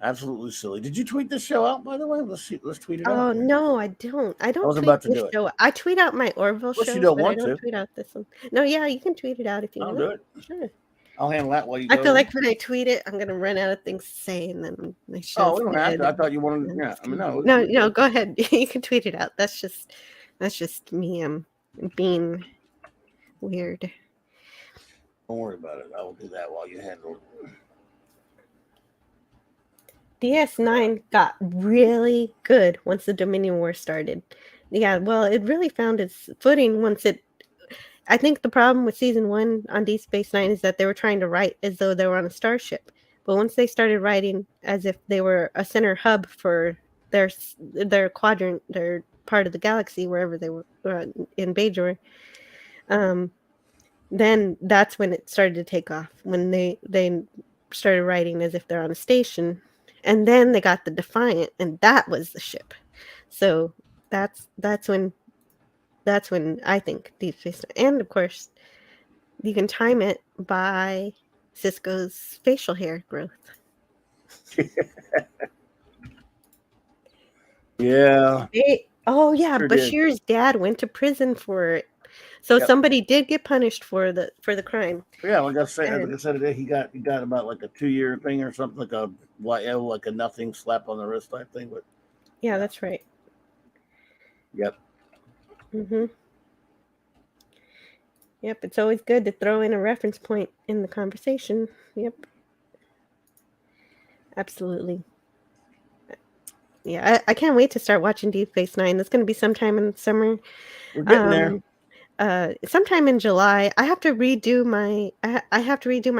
[SPEAKER 4] Absolutely silly. Did you tweet this show out, by the way? Let's tweet it out.
[SPEAKER 2] Oh no, I don't. I
[SPEAKER 4] was about to do it.
[SPEAKER 2] Show. I tweet out my Orville show.
[SPEAKER 4] You don't
[SPEAKER 2] but
[SPEAKER 4] want
[SPEAKER 2] I don't
[SPEAKER 4] to.
[SPEAKER 2] tweet out this one. No, yeah, you can tweet it out if you want.
[SPEAKER 4] I'll do it.
[SPEAKER 2] Sure.
[SPEAKER 4] I'll handle that while you go.
[SPEAKER 2] I feel like when I tweet it, I'm gonna run out of things to say, and then my show.
[SPEAKER 4] Oh, we don't have to. I thought you wanted. Yeah, I mean, no.
[SPEAKER 2] No, go ahead. You can tweet it out. That's just me. I'm being weird.
[SPEAKER 4] Don't worry about it. I will do that while you handle it.
[SPEAKER 2] DS9 got really good once the Dominion War started. Yeah, well, it really found its footing once it. I think the problem with season 1 on Deep Space Nine is that they were trying to write as though they were on a starship, but once they started writing as if they were a center hub for their quadrant, their part of the galaxy, wherever they were in Bajor, then that's when it started to take off. When they started writing as if they're on a station. And then they got the Defiant, and that was the ship. So that's when I think Deep Space Nine. And of course, you can time it by Sisko's facial hair growth.
[SPEAKER 4] Yeah.
[SPEAKER 2] Bashir's dad went to prison for it. So somebody did get punished for the crime.
[SPEAKER 4] Yeah, like I said today, he got about like a 2-year thing or something, like a nothing slap on the wrist type thing. But
[SPEAKER 2] yeah, that's right.
[SPEAKER 4] Yep.
[SPEAKER 2] Yep, it's always good to throw in a reference point in the conversation. Yep. Absolutely. Yeah, I can't wait to start watching Deep Space Nine. That's going to be sometime in the summer.
[SPEAKER 4] We're getting there.
[SPEAKER 2] Sometime in July. I have to redo my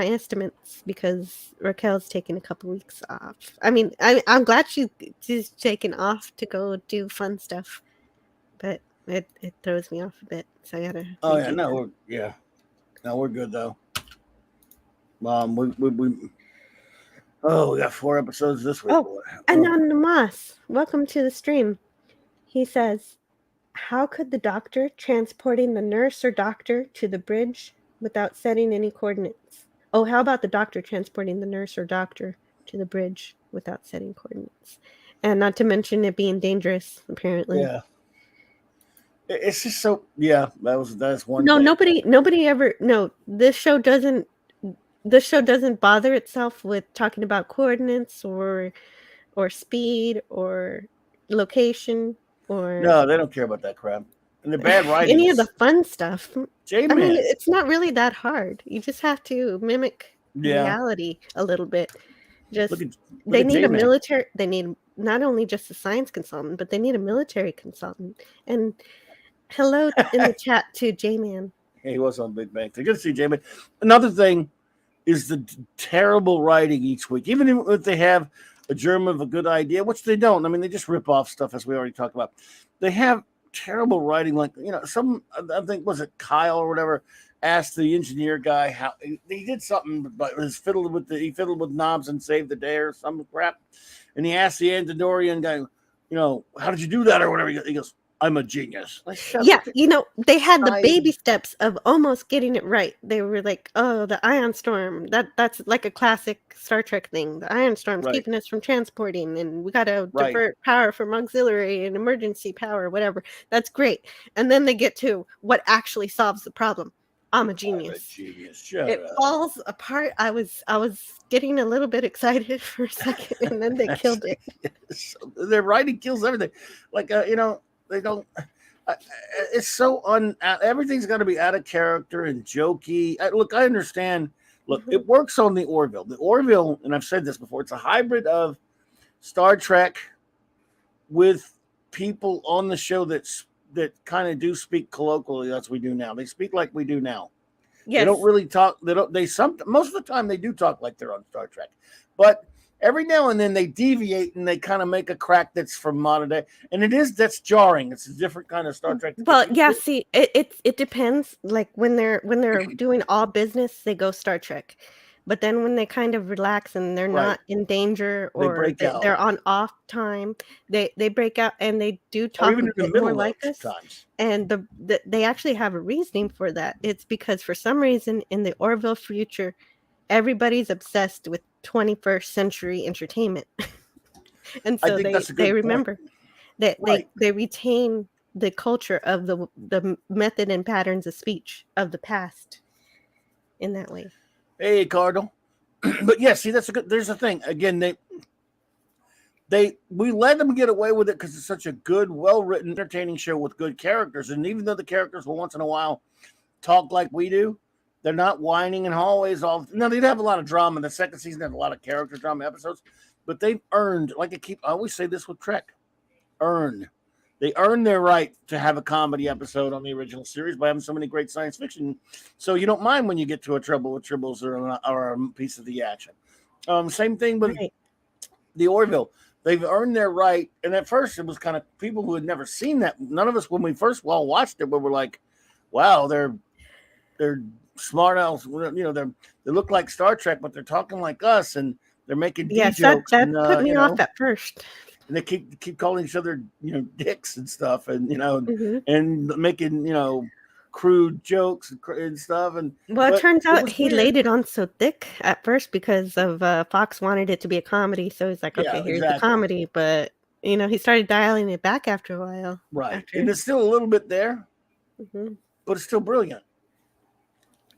[SPEAKER 2] estimates because Raquel's taking a couple weeks off. I mean, I'm glad she's taken off to go do fun stuff, but it throws me off a bit. So I gotta.
[SPEAKER 4] Oh yeah, no, we're good though. We got 4 episodes this week.
[SPEAKER 2] Oh, Anonymous, welcome to the stream. He says, how could the doctor transporting the nurse or doctor to the bridge without setting any coordinates? Oh, how about the doctor transporting the nurse or doctor to the bridge without setting coordinates? And not to mention it being dangerous, apparently.
[SPEAKER 4] Yeah. It's just so, that's one
[SPEAKER 2] No,
[SPEAKER 4] thing.
[SPEAKER 2] nobody ever, no, this show doesn't bother itself with talking about coordinates or speed or location or
[SPEAKER 4] No, they don't care about that crap. And the bad writing.
[SPEAKER 2] any of the fun stuff.
[SPEAKER 4] J-Man.
[SPEAKER 2] I mean, it's not really that hard. You just have to mimic reality a little bit. They need a military. They need not only just a science consultant, but they need a military consultant. And hello in the chat to J-Man.
[SPEAKER 4] Yeah, he was on Big Bang. Good to see J-Man. Another thing is the terrible writing each week. Even if they have a germ of a good idea, which they don't. I mean, they just rip off stuff, as we already talked about. They have terrible writing, like, I think, was it Kyle or whatever, asked the engineer guy how he did something, but he fiddled with knobs and saved the day or some crap. And he asked the Andorian guy, how did you do that or whatever? He goes, I'm a genius. Like,
[SPEAKER 2] yeah, they had the baby steps of almost getting it right. They were like, oh, the ion storm. That's like a classic Star Trek thing. The ion storm's keeping us from transporting, and we got to divert power from auxiliary and emergency power, whatever. That's great. And then they get to what actually solves the problem. I'm a genius. It falls apart. I was getting a little bit excited for a second, and then they killed it.
[SPEAKER 4] Their writing kills everything. Like, they don't. It's so everything's got to be out of character and jokey. Look, I understand. Look, it works on the Orville. The Orville, and I've said this before, it's a hybrid of Star Trek with people on the show that kind of do speak colloquially as we do now. They speak like we do now. Yes. They don't really talk. Most of the time they do talk like they're on Star Trek, but every now and then they deviate and they kind of make a crack that's from modern day, and that's jarring. It's a different kind of Star Trek.
[SPEAKER 2] Well, yeah. See, it depends. Like when they're doing all business, they go Star Trek, but then when they kind of relax and they're not in danger or they're on off time, they break out and they do talk a bit more like us. And they actually have a reasoning for that. It's because for some reason in the Orville future, everybody's obsessed with 21st century entertainment. And so they remember that they retain the culture of the method and patterns of speech of the past in that way.
[SPEAKER 4] Hey, Cardinal. But yeah, see, there's a thing. Again, we let them get away with it because it's such a good, well-written, entertaining show with good characters. And even though the characters will once in a while talk like we do, they're not whining in hallways No, they'd have a lot of drama. The second season had a lot of character drama episodes, but they've earned, I always say this with Trek, they earned their right to have a comedy episode on the original series by having so many great science fiction. So you don't mind when you get to a Trouble with Tribbles or a piece of the action. Same thing with the Orville. They've earned their right. And at first it was kind of people who had never seen that. None of us, when we first watched it, but we're like, wow, they're smart else. They look like Star Trek, but they're talking like us, and they're making jokes.
[SPEAKER 2] That put me off at first.
[SPEAKER 4] And they keep calling each other, dicks and stuff, and and making crude jokes and stuff. And
[SPEAKER 2] it turns out he laid it on so thick at first because of Fox wanted it to be a comedy, so he's like, okay, here's the comedy, but he started dialing it back after a while.
[SPEAKER 4] Right, and it's still a little bit there, but it's still brilliant.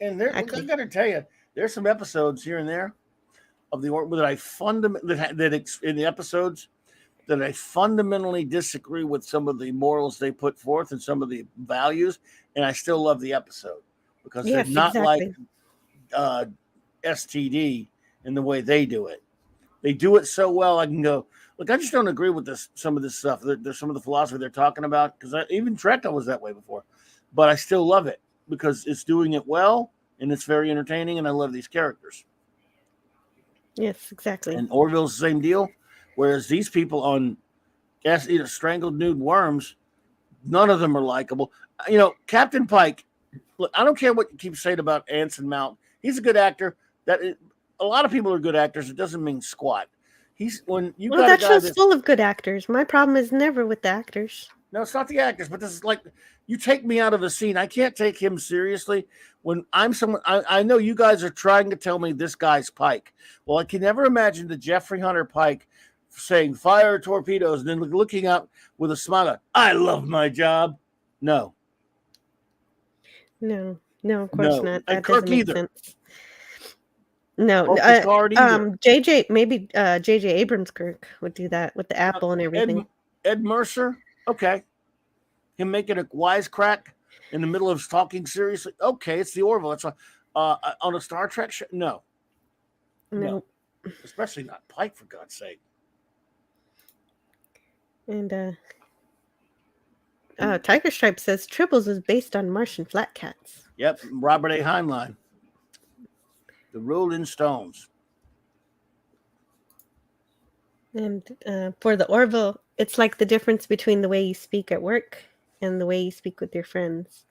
[SPEAKER 4] And I got to tell you, there's some episodes here and there of the Orville that I in the episodes that I fundamentally disagree with some of the morals they put forth and some of the values, and I still love the episode because they're not like STD in the way they do it. They do it so well. I can go, look, I just don't agree with some of this stuff. There's some of the philosophy they're talking about because even Trek, I was that way before, but I still love it because it's doing it well and it's very entertaining, and I love these characters.
[SPEAKER 2] Yes, exactly.
[SPEAKER 4] And Orville's the same deal. Whereas these people on Strangled Nude Worms, none of them are likable. Captain Pike, look, I don't care what you keep saying about Anson Mount. He's a good actor, A lot of people are good actors. It doesn't mean squat. When you
[SPEAKER 2] Well,
[SPEAKER 4] got
[SPEAKER 2] that
[SPEAKER 4] a guy
[SPEAKER 2] show's
[SPEAKER 4] that's
[SPEAKER 2] full of good actors. My problem is never with the actors.
[SPEAKER 4] no, it's not the actors, but this is like you take me out of a scene. I can't take him seriously when I'm someone. I know you guys are trying to tell me this guy's Pike. Well, I can never imagine the Jeffrey Hunter Pike saying fire torpedoes and then looking up with a smile. I love my job. No,
[SPEAKER 2] No, of course
[SPEAKER 4] no,
[SPEAKER 2] not.
[SPEAKER 4] and
[SPEAKER 2] That
[SPEAKER 4] Kirk
[SPEAKER 2] doesn't make
[SPEAKER 4] either.
[SPEAKER 2] sense. No,
[SPEAKER 4] Or Picard either.
[SPEAKER 2] JJ Abrams Kirk would do that with the apple and everything.
[SPEAKER 4] Ed Mercer, okay. Him making a wisecrack in the middle of talking seriously. Okay, it's the Orville. It's on a Star Trek show. No, especially not Pike, for God's sake.
[SPEAKER 2] And Tiger Stripe says Tribbles is based on Martian flat cats.
[SPEAKER 4] Yep, Robert A. Heinlein. The Rolling Stones.
[SPEAKER 2] And for the Orville, it's like the difference between the way you speak at work and the way you speak with your friends.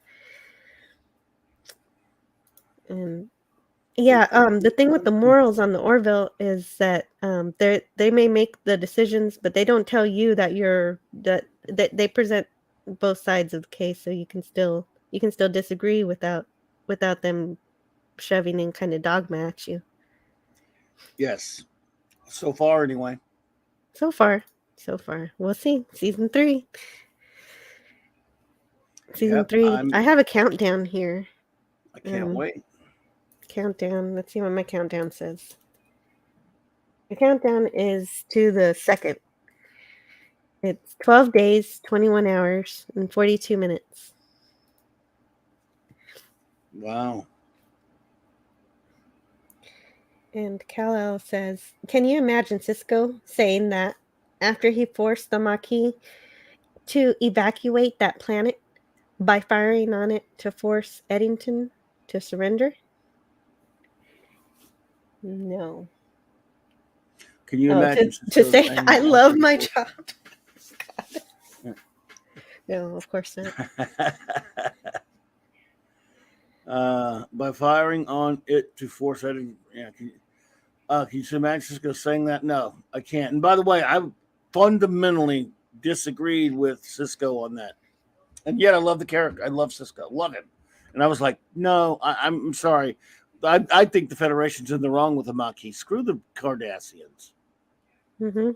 [SPEAKER 2] And the thing with the morals on the Orville is that they may make the decisions, but they don't tell you that they present both sides of the case, so you can still disagree without them shoving in kind of dogma at you.
[SPEAKER 4] Yes. So far, anyway.
[SPEAKER 2] So far. We'll see. Season 3. Season 3. I have a countdown here.
[SPEAKER 4] I can't wait.
[SPEAKER 2] Countdown. Let's see what my countdown says. The countdown is to the 2nd. It's 12 days, 21 hours, and 42 minutes.
[SPEAKER 4] Wow.
[SPEAKER 2] And Kal-El says, can you imagine Cisco saying that after he forced the Maquis to evacuate that planet by firing on it to force Eddington to surrender? No.
[SPEAKER 4] Can you imagine
[SPEAKER 2] to say I love my job? God. No, of course
[SPEAKER 4] not. By firing on it to force Eddington. Yeah. Can you imagine Cisco saying that? No, I can't. And by the way, I fundamentally disagreed with Cisco on that. And yet I love the character. I love Cisco. Love him. And I was like, no, I'm sorry. I think the Federation's in the wrong with the Maquis. Screw the Cardassians.
[SPEAKER 2] Mm-hmm.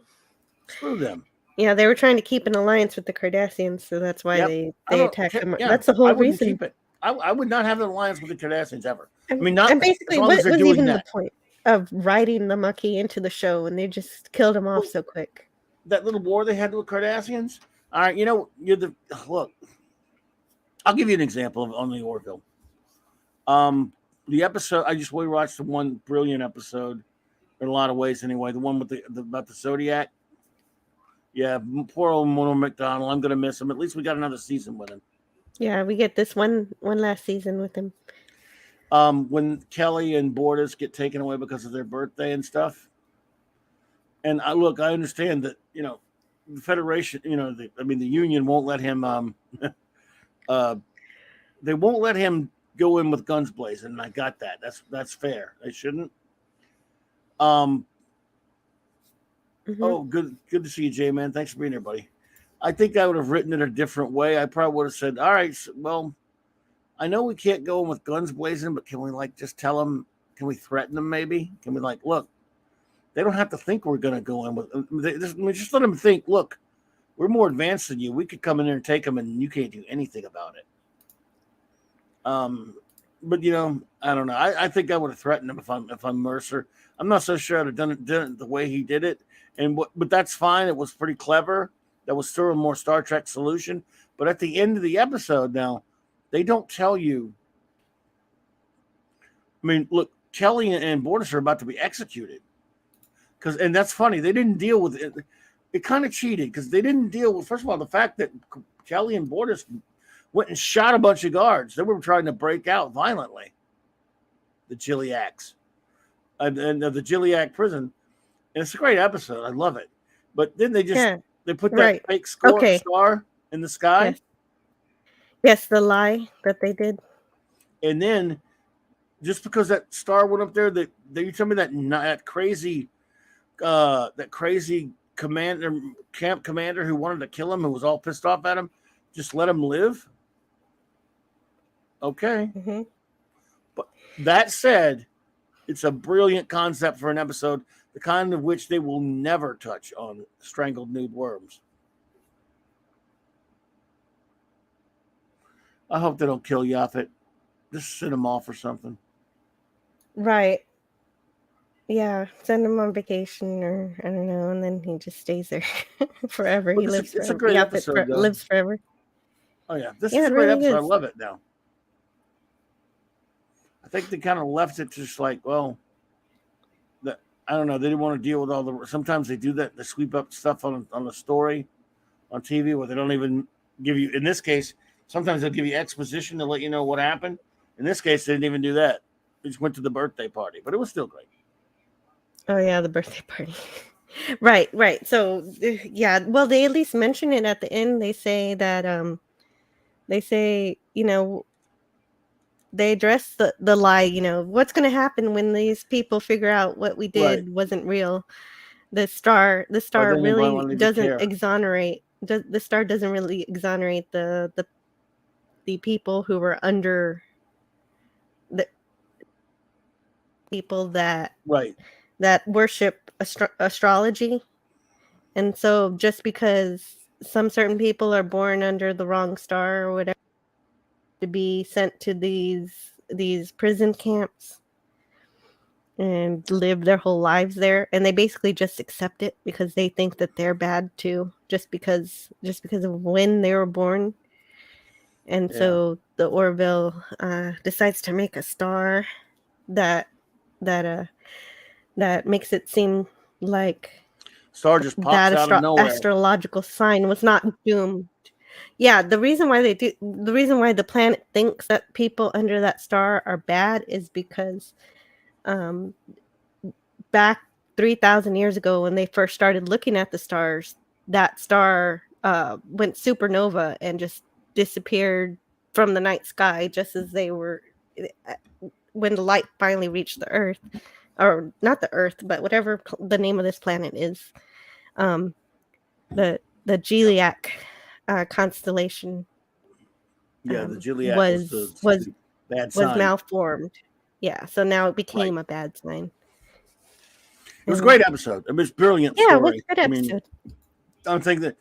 [SPEAKER 4] Screw them.
[SPEAKER 2] Yeah, they were trying to keep an alliance with the Cardassians, so that's why they attacked them.
[SPEAKER 4] Yeah,
[SPEAKER 2] that's the whole reason.
[SPEAKER 4] Keep it. I would not have an alliance with the Cardassians ever.
[SPEAKER 2] I mean, not. And basically, what was even the point of writing the Maquis into the show, and they just killed them off so quick?
[SPEAKER 4] That little war they had with Cardassians. All right, look. I'll give you an example on the Orville. The episode we watched the one brilliant episode, in a lot of ways anyway. The one with about the Zodiac. Yeah, poor old Mono McDonald. I'm gonna miss him. At least we got another season with him.
[SPEAKER 2] Yeah, we get this one last season with him.
[SPEAKER 4] When Kelly and Bordas get taken away because of their birthday and stuff. And I understand that the Federation, the Union won't let him. They won't let him go in with guns blazing, and I got that. That's fair. They shouldn't. Oh, good to see you, Jay, man. Thanks for being here, buddy. I think I would have written it a different way. I probably would have said, all right, well, I know we can't go in with guns blazing, but can we just tell them, can we threaten them maybe? Can we look, they don't have to think we're going to go in with, just let them think, look, we're more advanced than you. We could come in there and take them and you can't do anything about it. But I don't know. I think I would have threatened him if I'm Mercer. I'm not so sure I'd have done it the way he did it. But that's fine. It was pretty clever. That was still a more Star Trek solution. But at the end of the episode now, they don't tell you. I mean, look, Kelly and Bordas are about to be executed. And that's funny. They didn't deal with it. It kind of cheated because they didn't deal with, first of all, the fact that Kelly and Bordas went and shot a bunch of guards. They were trying to break out violently. The Gilliacs. And the Gilliac prison. And it's a great episode. I love it. But then they put that fake star in the sky.
[SPEAKER 2] Yes, the lie that they did.
[SPEAKER 4] And then just because that star went up there, that you tell me that crazy camp commander who wanted to kill him, who was all pissed off at him, just let him live? Okay. But that said, it's a brilliant concept for an episode, the kind of which they will never touch on strangled nude worms. I hope they don't kill Yaphet. Just send him off or something.
[SPEAKER 2] Right. Yeah, send him on vacation or I don't know, and then he just stays there forever. He lives
[SPEAKER 4] It's
[SPEAKER 2] forever.
[SPEAKER 4] a great
[SPEAKER 2] Yaphet
[SPEAKER 4] episode, though.
[SPEAKER 2] lives forever.
[SPEAKER 4] Oh yeah, this
[SPEAKER 2] Yeah,
[SPEAKER 4] is a
[SPEAKER 2] it
[SPEAKER 4] great
[SPEAKER 2] really
[SPEAKER 4] episode.
[SPEAKER 2] is.
[SPEAKER 4] I love it now. I think they kind of left it just like, well, I don't know. They didn't want to deal with all the. Sometimes they do that. They sweep up stuff on the story on TV where they don't even give you. In this case, sometimes they'll give you exposition to let you know what happened. In this case, they didn't even do that. They just went to the birthday party, but it was still great.
[SPEAKER 2] Oh yeah, the birthday party. Right. So yeah, well, they at least mention it at the end. They say that they address the lie. What's going to happen when these people figure out what we did wasn't real. The star really doesn't exonerate. The star doesn't really exonerate the people who were under the people that worship astrology. And so just because some certain people are born under the wrong star or whatever, to be sent to these prison camps and live their whole lives there, and they basically just accept it because they think that they're bad too, just because of when they were born. And so the Orville decides to make a star that makes it seem like
[SPEAKER 4] star just pops out of nowhere.
[SPEAKER 2] Astrological sign was not doomed. Yeah, the reason why the planet thinks that people under that star are bad is because back 3,000 years ago when they first started looking at the stars, that star went supernova and just disappeared from the night sky just as they were when the light finally reached the Earth, or not the Earth, but whatever the name of this planet is. The Gilead constellation.
[SPEAKER 4] Yeah, the Gilead
[SPEAKER 2] was
[SPEAKER 4] bad sign.
[SPEAKER 2] malformed. Yeah, so now it became a bad sign.
[SPEAKER 4] It was a great episode. It was brilliant.
[SPEAKER 2] Yeah,
[SPEAKER 4] story.
[SPEAKER 2] it was a good episode.
[SPEAKER 4] I don't think that.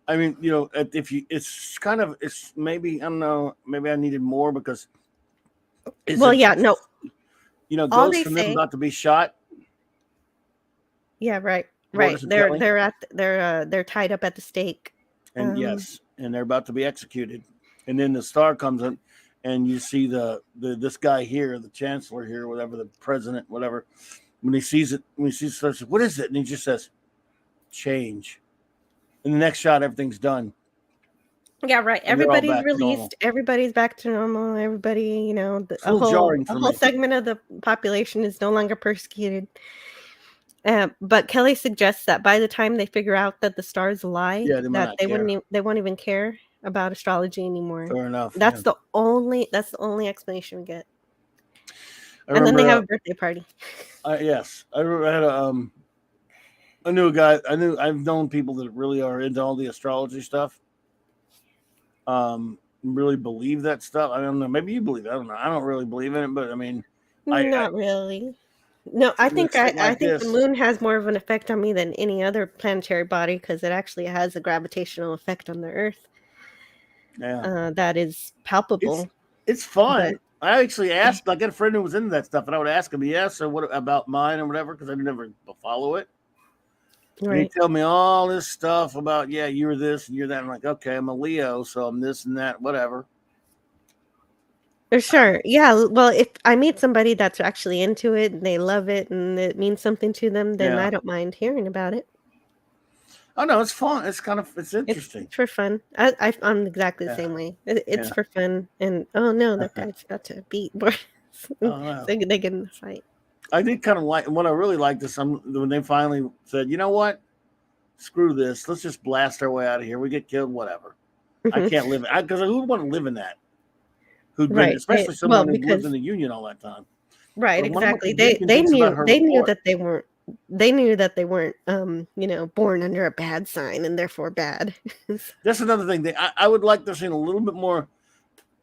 [SPEAKER 4] I mean, it's maybe I don't know. Maybe I needed more because.
[SPEAKER 2] No.
[SPEAKER 4] Ghosts from them about to be shot.
[SPEAKER 2] Yeah, right. They're tied up at the stake.
[SPEAKER 4] And and they're about to be executed. And then the star comes in, and you see this guy here, the chancellor here, whatever, the president, whatever. When he sees it, says, "What is it?" And he just says, "Change." In the next shot, everything's done.
[SPEAKER 2] Yeah, right. Everybody's released. Everybody's back to normal. Everybody, a whole segment of the population is no longer persecuted. But Kelly suggests that by the time they figure out that the star's a lie, that they won't even care about astrology anymore.
[SPEAKER 4] Fair enough.
[SPEAKER 2] That's the only explanation we get. And then they have a birthday party.
[SPEAKER 4] Yes, I had I knew a guy. I've known people that really are into all the astrology stuff. Really believe that stuff. I don't know. Maybe you believe it. I don't know. I don't really believe in it, but I mean,
[SPEAKER 2] not really. No, I think the moon has more of an effect on me than any other planetary body because it actually has a gravitational effect on the Earth.
[SPEAKER 4] Yeah,
[SPEAKER 2] that is palpable.
[SPEAKER 4] It's fun. I actually asked. I got a friend who was into that stuff, and I would ask him, "Yeah, so what about mine and whatever?" Because I never follow it. Right. And he'd tell me all this stuff about, you're this and you're that. I'm like, okay, I'm a Leo, so I'm this and that, whatever.
[SPEAKER 2] Sure. Yeah. Well, if I meet somebody that's actually into it and they love it and it means something to them, then I don't mind hearing about it.
[SPEAKER 4] Oh no, it's fun. It's interesting.
[SPEAKER 2] It's for fun. I'm exactly the same way. It's for fun. And that guy's got to beat Boris. They get in the fight.
[SPEAKER 4] I did kind of like what I really liked is when they finally said, "You know what? Screw this. Let's just blast our way out of here. We get killed, whatever. I can't live it because who would want to live in that? Especially someone who lived in the Union all that time.
[SPEAKER 2] Right,
[SPEAKER 4] But I wonder what
[SPEAKER 2] exactly.
[SPEAKER 4] the Vulcan thinks about her
[SPEAKER 2] They knew
[SPEAKER 4] report.
[SPEAKER 2] that they weren't born under a bad sign and therefore bad.
[SPEAKER 4] That's another thing. I would like to see a little bit more.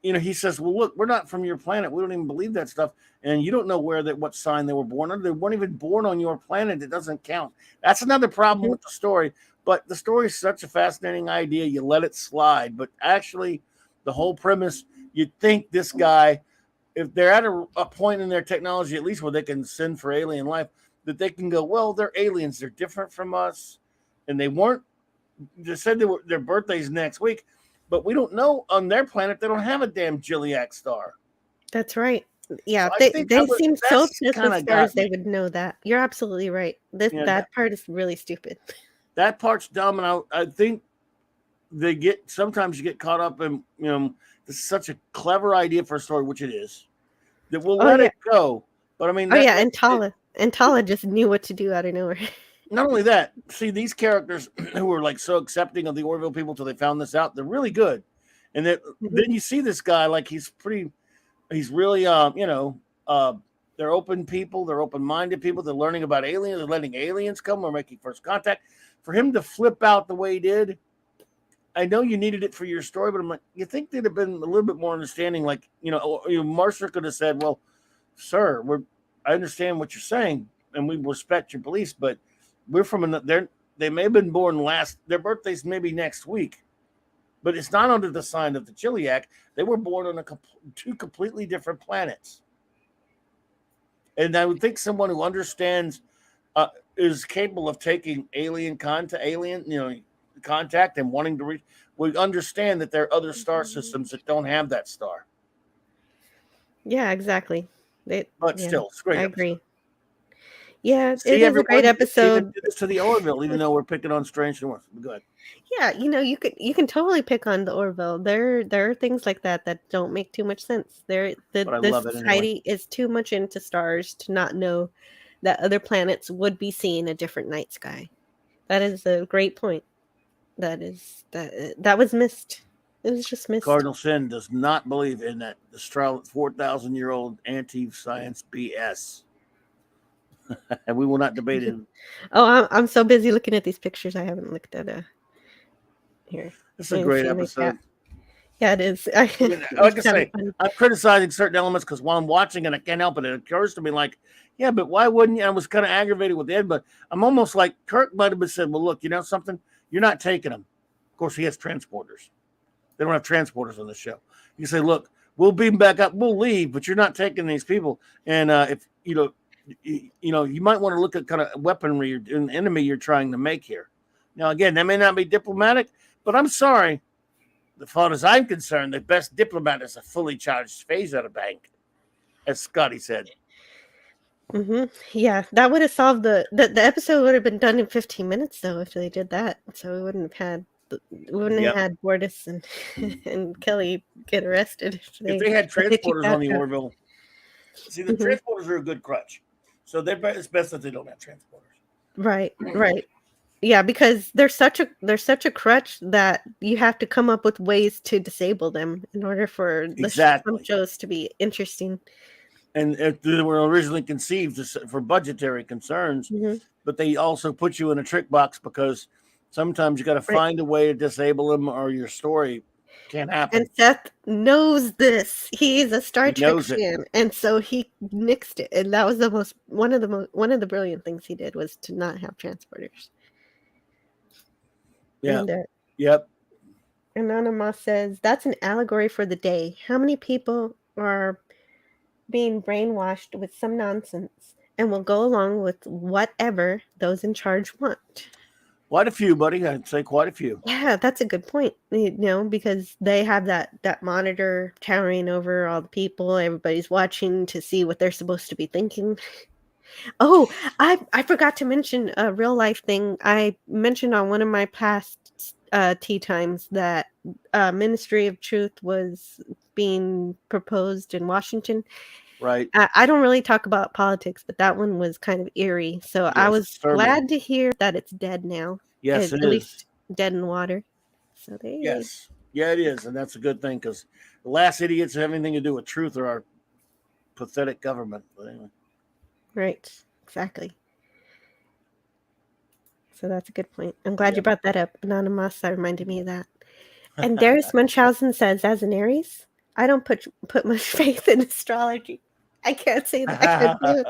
[SPEAKER 4] He says, "Well, look, we're not from your planet. We don't even believe that stuff, and you don't know what sign they were born under. They weren't even born on your planet. It doesn't count." That's another problem with the story. But the story is such a fascinating idea. You let it slide, but actually, the whole premise. You'd think this guy, if they're at a point in their technology, at least where they can send for alien life, that they can go, well, they're aliens. They're different from us, and they weren't. They said their birthday's next week. But we don't know on their planet they don't have a damn Gilliac star.
[SPEAKER 2] That's right. Yeah,
[SPEAKER 4] So
[SPEAKER 2] they seem so obsessed with
[SPEAKER 4] kinda
[SPEAKER 2] stars
[SPEAKER 4] got
[SPEAKER 2] they
[SPEAKER 4] me.
[SPEAKER 2] would know that. You're absolutely right.
[SPEAKER 4] Yeah,
[SPEAKER 2] That part is really stupid.
[SPEAKER 4] that part's dumb, and I think sometimes you get caught up in this is such a clever idea for a story, which it is, that we'll let it go. But I mean,
[SPEAKER 2] and Tala just knew what to do out of nowhere.
[SPEAKER 4] not only that, see these characters who were like so accepting of the Orville people till they found this out, they're really good. And then you see this guy like he's really they're open people, they're open-minded people, they're learning about aliens, they're letting aliens come, we're making first contact. For him to flip out the way he did, I know you needed it for your story, but I'm like, you think they'd have been a little bit more understanding, like Mercer could have said, well, sir, I understand what you're saying, and we respect your beliefs, but we're from they may have been born their birthday's maybe next week, but it's not under the sign of the Chiliac. They were born on two completely different planets. And I would think someone who understands is capable of taking alien contact and wanting to reach would understand that there are other star systems that don't have that star.
[SPEAKER 2] Yeah, exactly.
[SPEAKER 4] Still, it's great.
[SPEAKER 2] I agree. Yeah,
[SPEAKER 4] See,
[SPEAKER 2] it is a great episode.
[SPEAKER 4] Do this to the Orville, even though we're picking on Strange New Ones. Good.
[SPEAKER 2] Yeah, you can totally pick on the Orville. There are things like that don't make too much sense. The society is too much into stars to not know that other planets would be seeing a different night sky. That is a great point. That was missed. It was just missed.
[SPEAKER 4] Cardinal Sin does not believe in that 4,000-year-old anti-science BS. And we will not debate it.
[SPEAKER 2] Oh, I'm so busy looking at these pictures. I haven't looked at here.
[SPEAKER 4] It's a great episode.
[SPEAKER 2] Yeah, it is.
[SPEAKER 4] Like I say, I'm criticizing certain elements because while I'm watching it, I can't help it. It occurs to me like, yeah, but why wouldn't you? I was kind of aggravated with Ed, but I'm almost like Kirk might have said, well, look, you know something? You're not taking them. Of course, he has transporters. They don't have transporters on the show. You say, look, we'll beam back up. We'll leave, but you're not taking these people. And if you might want to look at kind of weaponry and enemy you're trying to make here. Now, again, that may not be diplomatic, but I'm sorry. As far as I'm concerned, the best diplomat is a fully charged phase at a bank, as Scotty said.
[SPEAKER 2] Yeah, that would have solved the episode would have been done in 15 minutes though if they did that. So we wouldn't have had Bortus and Kelly get arrested
[SPEAKER 4] if they had transporters on the Orville. See, the transporters are a good crutch, so it's best that they don't have transporters.
[SPEAKER 2] Right. Yeah, because they're such a crutch that you have to come up with ways to disable them in order for some shows to be interesting.
[SPEAKER 4] And if they were originally conceived for budgetary concerns, but they also put you in a trick box because sometimes you got to find a way to disable them or your story can't happen.
[SPEAKER 2] And Seth knows this. He's a Star Trek fan, and so he nixed it. And that was one of the brilliant things he did was to not have transporters.
[SPEAKER 4] Yeah.
[SPEAKER 2] And,
[SPEAKER 4] yep.
[SPEAKER 2] Anonymous says that's an allegory for the day. How many people are being brainwashed with some nonsense and will go along with whatever those in charge want?
[SPEAKER 4] Quite a few, buddy. I'd say quite a few.
[SPEAKER 2] Yeah, that's a good point. Because they have that monitor towering over all the people. Everybody's watching to see what they're supposed to be thinking. Oh, I forgot to mention a real life thing. I mentioned on one of my past tea times that Ministry of Truth was being proposed in Washington.
[SPEAKER 4] Right.
[SPEAKER 2] I don't really talk about politics, but that one was kind of eerie. So yes, I was glad to hear that it's dead now.
[SPEAKER 4] Yes,
[SPEAKER 2] at least dead in water. So there you go.
[SPEAKER 4] Yeah, it is, and that's a good thing because the last idiots that have anything to do with truth are our pathetic government. But anyway.
[SPEAKER 2] Right. Exactly. So that's a good point. I'm glad you brought that up. Anonymous, that reminded me of that. And Darius Munchausen says, as an Aries, I don't put much faith in astrology. I can't say that. I can't do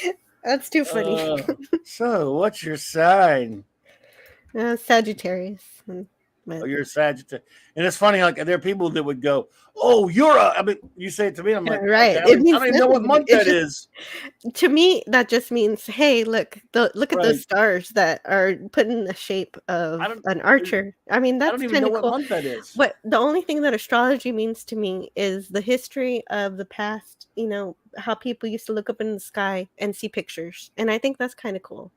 [SPEAKER 2] it. That's too funny.
[SPEAKER 4] So, what's your sign?
[SPEAKER 2] Sagittarius.
[SPEAKER 4] Oh, you're a Sagittarius. And it's funny, like, there are people that would go, oh, you're a, I mean, you say it to me, I'm like,
[SPEAKER 2] right.
[SPEAKER 4] Okay, I don't even know what month that is.
[SPEAKER 2] To me, that just means, hey, look at those stars that are put in the shape of an archer. I mean, that's kind of cool. I don't even know what month
[SPEAKER 4] that is.
[SPEAKER 2] But the only thing that astrology means to me is the history of the past, how people used to look up in the sky and see pictures. And I think that's kind of cool.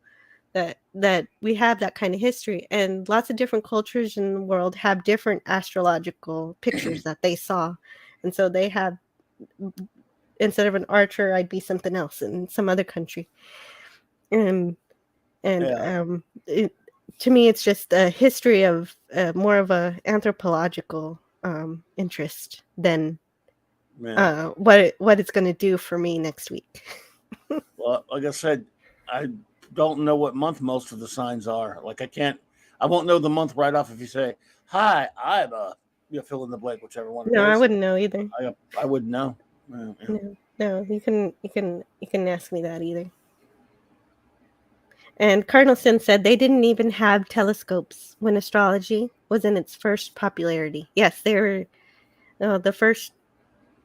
[SPEAKER 2] That we have that kind of history, and lots of different cultures in the world have different astrological pictures that they saw, and so they have, instead of an archer, I'd be something else in some other country, to me, it's just a history of more of a anthropological interest than what it's going to do for me next week.
[SPEAKER 4] Well, like I said, I don't know what month most of the signs are. Like I won't know the month right off if you say, hi, I'm fill in the blank, whichever one.
[SPEAKER 2] No, I wouldn't know either.
[SPEAKER 4] I wouldn't know.
[SPEAKER 2] No, you can ask me that either. And Cardinal Sin said they didn't even have telescopes when astrology was in its first popularity. Yes, they were the first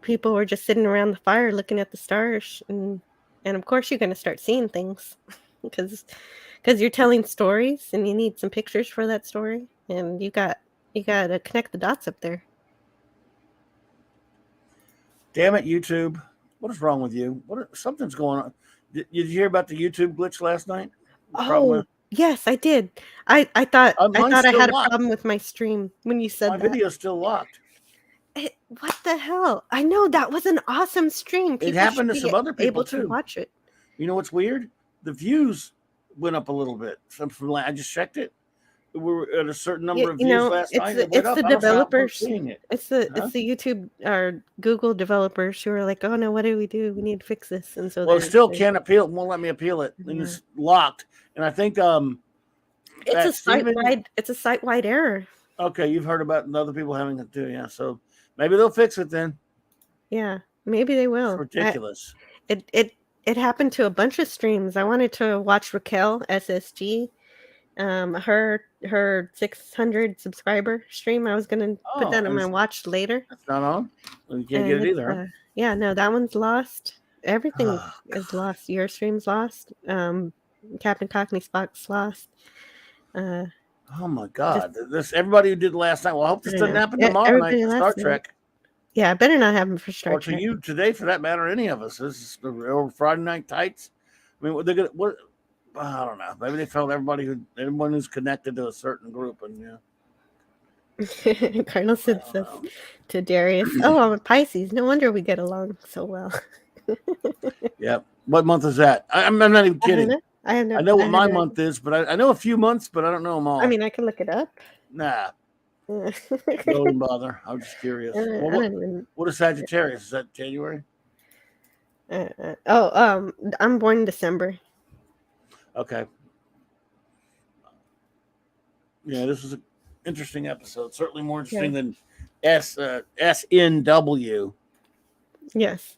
[SPEAKER 2] people were just sitting around the fire looking at the stars, and of course you're going to start seeing things. Because you're telling stories and you need some pictures for that story, and you got to connect the dots up there.
[SPEAKER 4] Damn it, YouTube! What is wrong with you? Something's going on. Did you hear about the YouTube glitch last night?
[SPEAKER 2] Oh, yes, I did. I thought I had a problem with my stream when you said
[SPEAKER 4] my
[SPEAKER 2] that.
[SPEAKER 4] video's still locked.
[SPEAKER 2] What the hell? I know that was an awesome stream.
[SPEAKER 4] It happened to some other people
[SPEAKER 2] able
[SPEAKER 4] too.
[SPEAKER 2] To watch it.
[SPEAKER 4] You know what's weird? The views went up a little bit. I just checked it. We were at a certain number of views last night.
[SPEAKER 2] It's the developers. It's the YouTube or Google developers who are like, oh no, what do? We need to fix this. And so
[SPEAKER 4] it still can't appeal. It won't let me appeal it. And it's locked. And I think
[SPEAKER 2] it's a site-wide error.
[SPEAKER 4] Okay, you've heard about other people having it too, yeah. So maybe they'll fix it then.
[SPEAKER 2] Yeah, maybe they will.
[SPEAKER 4] It's ridiculous.
[SPEAKER 2] It happened to a bunch of streams. I wanted to watch Raquel SSG, her 600 subscriber stream. I was gonna put that on my watch later.
[SPEAKER 4] That's not on. You can't get it either. Huh?
[SPEAKER 2] Yeah, no, that one's lost. Everything is lost. Your stream's lost. Captain Cockney Spock's lost.
[SPEAKER 4] Oh my God! Everybody who did last night. Well, I hope this doesn't happen tomorrow night for Star Trek.
[SPEAKER 2] Yeah, it better not happen for Star Trek.
[SPEAKER 4] Or to you today, for that matter, any of us. This is the Friday Night Tights. I mean, they're gonna. What? I don't know. Maybe they felt everyone who's connected to a certain group, and yeah.
[SPEAKER 2] Cardinal Sid says to Darius, "Oh, I'm a Pisces. No wonder we get along so well."
[SPEAKER 4] Yeah. What month is that? I'm not even kidding.
[SPEAKER 2] I
[SPEAKER 4] know what my month is, but I know a few months, but I don't know them all.
[SPEAKER 2] I mean, I can look it up.
[SPEAKER 4] Nah. Don't bother. I'm just curious. What is Sagittarius? Is that January?
[SPEAKER 2] I'm born in December.
[SPEAKER 4] Okay. Yeah, this is an interesting episode. Certainly more interesting than SNW.
[SPEAKER 2] Yes.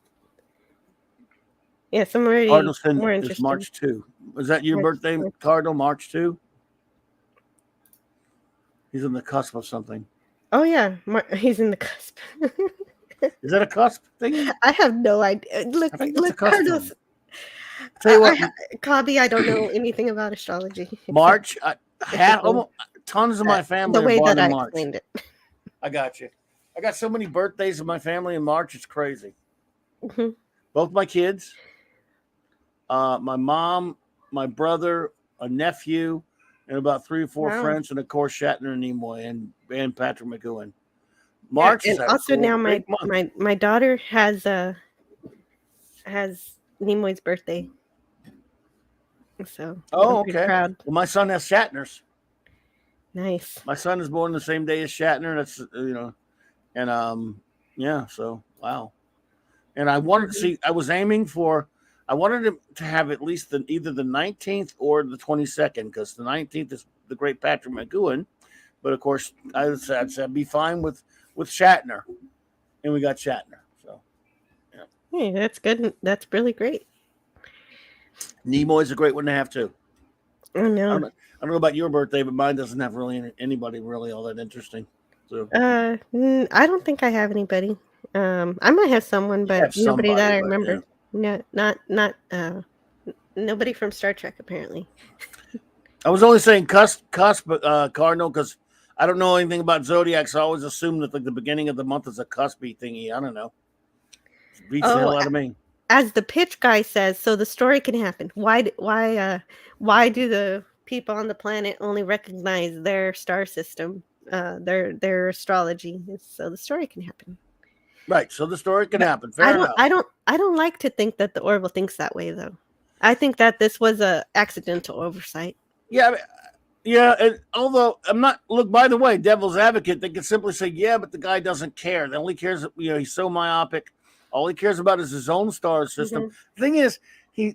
[SPEAKER 2] Yes, I'm already
[SPEAKER 4] Cardinal
[SPEAKER 2] more
[SPEAKER 4] interested. Is March 2. Is that your birthday, Cardinal? March 2? He's on the cusp of something.
[SPEAKER 2] Oh yeah, he's in the cusp.
[SPEAKER 4] Is that a cusp thing?
[SPEAKER 2] I have no idea. Look, Cardinal.
[SPEAKER 4] Tell you what,
[SPEAKER 2] Cobby, I don't know anything about astrology.
[SPEAKER 4] March, tons of my family
[SPEAKER 2] the way
[SPEAKER 4] are born
[SPEAKER 2] that
[SPEAKER 4] in
[SPEAKER 2] I
[SPEAKER 4] March.
[SPEAKER 2] explained it.
[SPEAKER 4] I got you. I got so many birthdays of my family in March. It's crazy.
[SPEAKER 2] Mm-hmm.
[SPEAKER 4] Both my kids, my mom, my brother, a nephew, and about 3 or 4 friends, and of course Shatner and Nimoy and Patrick McGowan. March is
[SPEAKER 2] also
[SPEAKER 4] cool,
[SPEAKER 2] now my daughter has Nimoy's birthday. So
[SPEAKER 4] okay.
[SPEAKER 2] Proud.
[SPEAKER 4] Well, my son has Shatner's.
[SPEAKER 2] Nice.
[SPEAKER 4] My son is born the same day as Shatner. That's and yeah. So wow. And I wanted to see. I was aiming for. I wanted to have at least either the 19th or the 22nd, because the 19th is the great Patrick McGowan. But of course, I said I'd be fine with Shatner, and we got Shatner. So, yeah.
[SPEAKER 2] Hey, that's good. That's really great.
[SPEAKER 4] Nimoy's a great one to have too.
[SPEAKER 2] I know.
[SPEAKER 4] I don't know about your birthday, but mine doesn't have really anybody really all that interesting. So,
[SPEAKER 2] I don't think I have anybody. I might have someone, but
[SPEAKER 4] have
[SPEAKER 2] nobody that I
[SPEAKER 4] somebody, but,
[SPEAKER 2] remember. No, not nobody from Star Trek apparently.
[SPEAKER 4] I was only saying cusp Cardinal because I don't know anything about Zodiac, so I always assume that like the beginning of the month is a cuspy thingy. I don't know. It beats the hell out of me.
[SPEAKER 2] As the pitch guy says, so the story can happen. Why do the people on the planet only recognize their star system, their astrology, so the story can happen.
[SPEAKER 4] Right, so the story can happen. Fair enough.
[SPEAKER 2] I don't like to think that the Orville thinks that way, though. I think that this was a accidental oversight.
[SPEAKER 4] Yeah, yeah. And although I'm not, look, by the way, devil's advocate, they could simply say, yeah, but the guy doesn't care. He only cares, he's so myopic. All he cares about is his own star system.
[SPEAKER 2] Mm-hmm.
[SPEAKER 4] The thing is,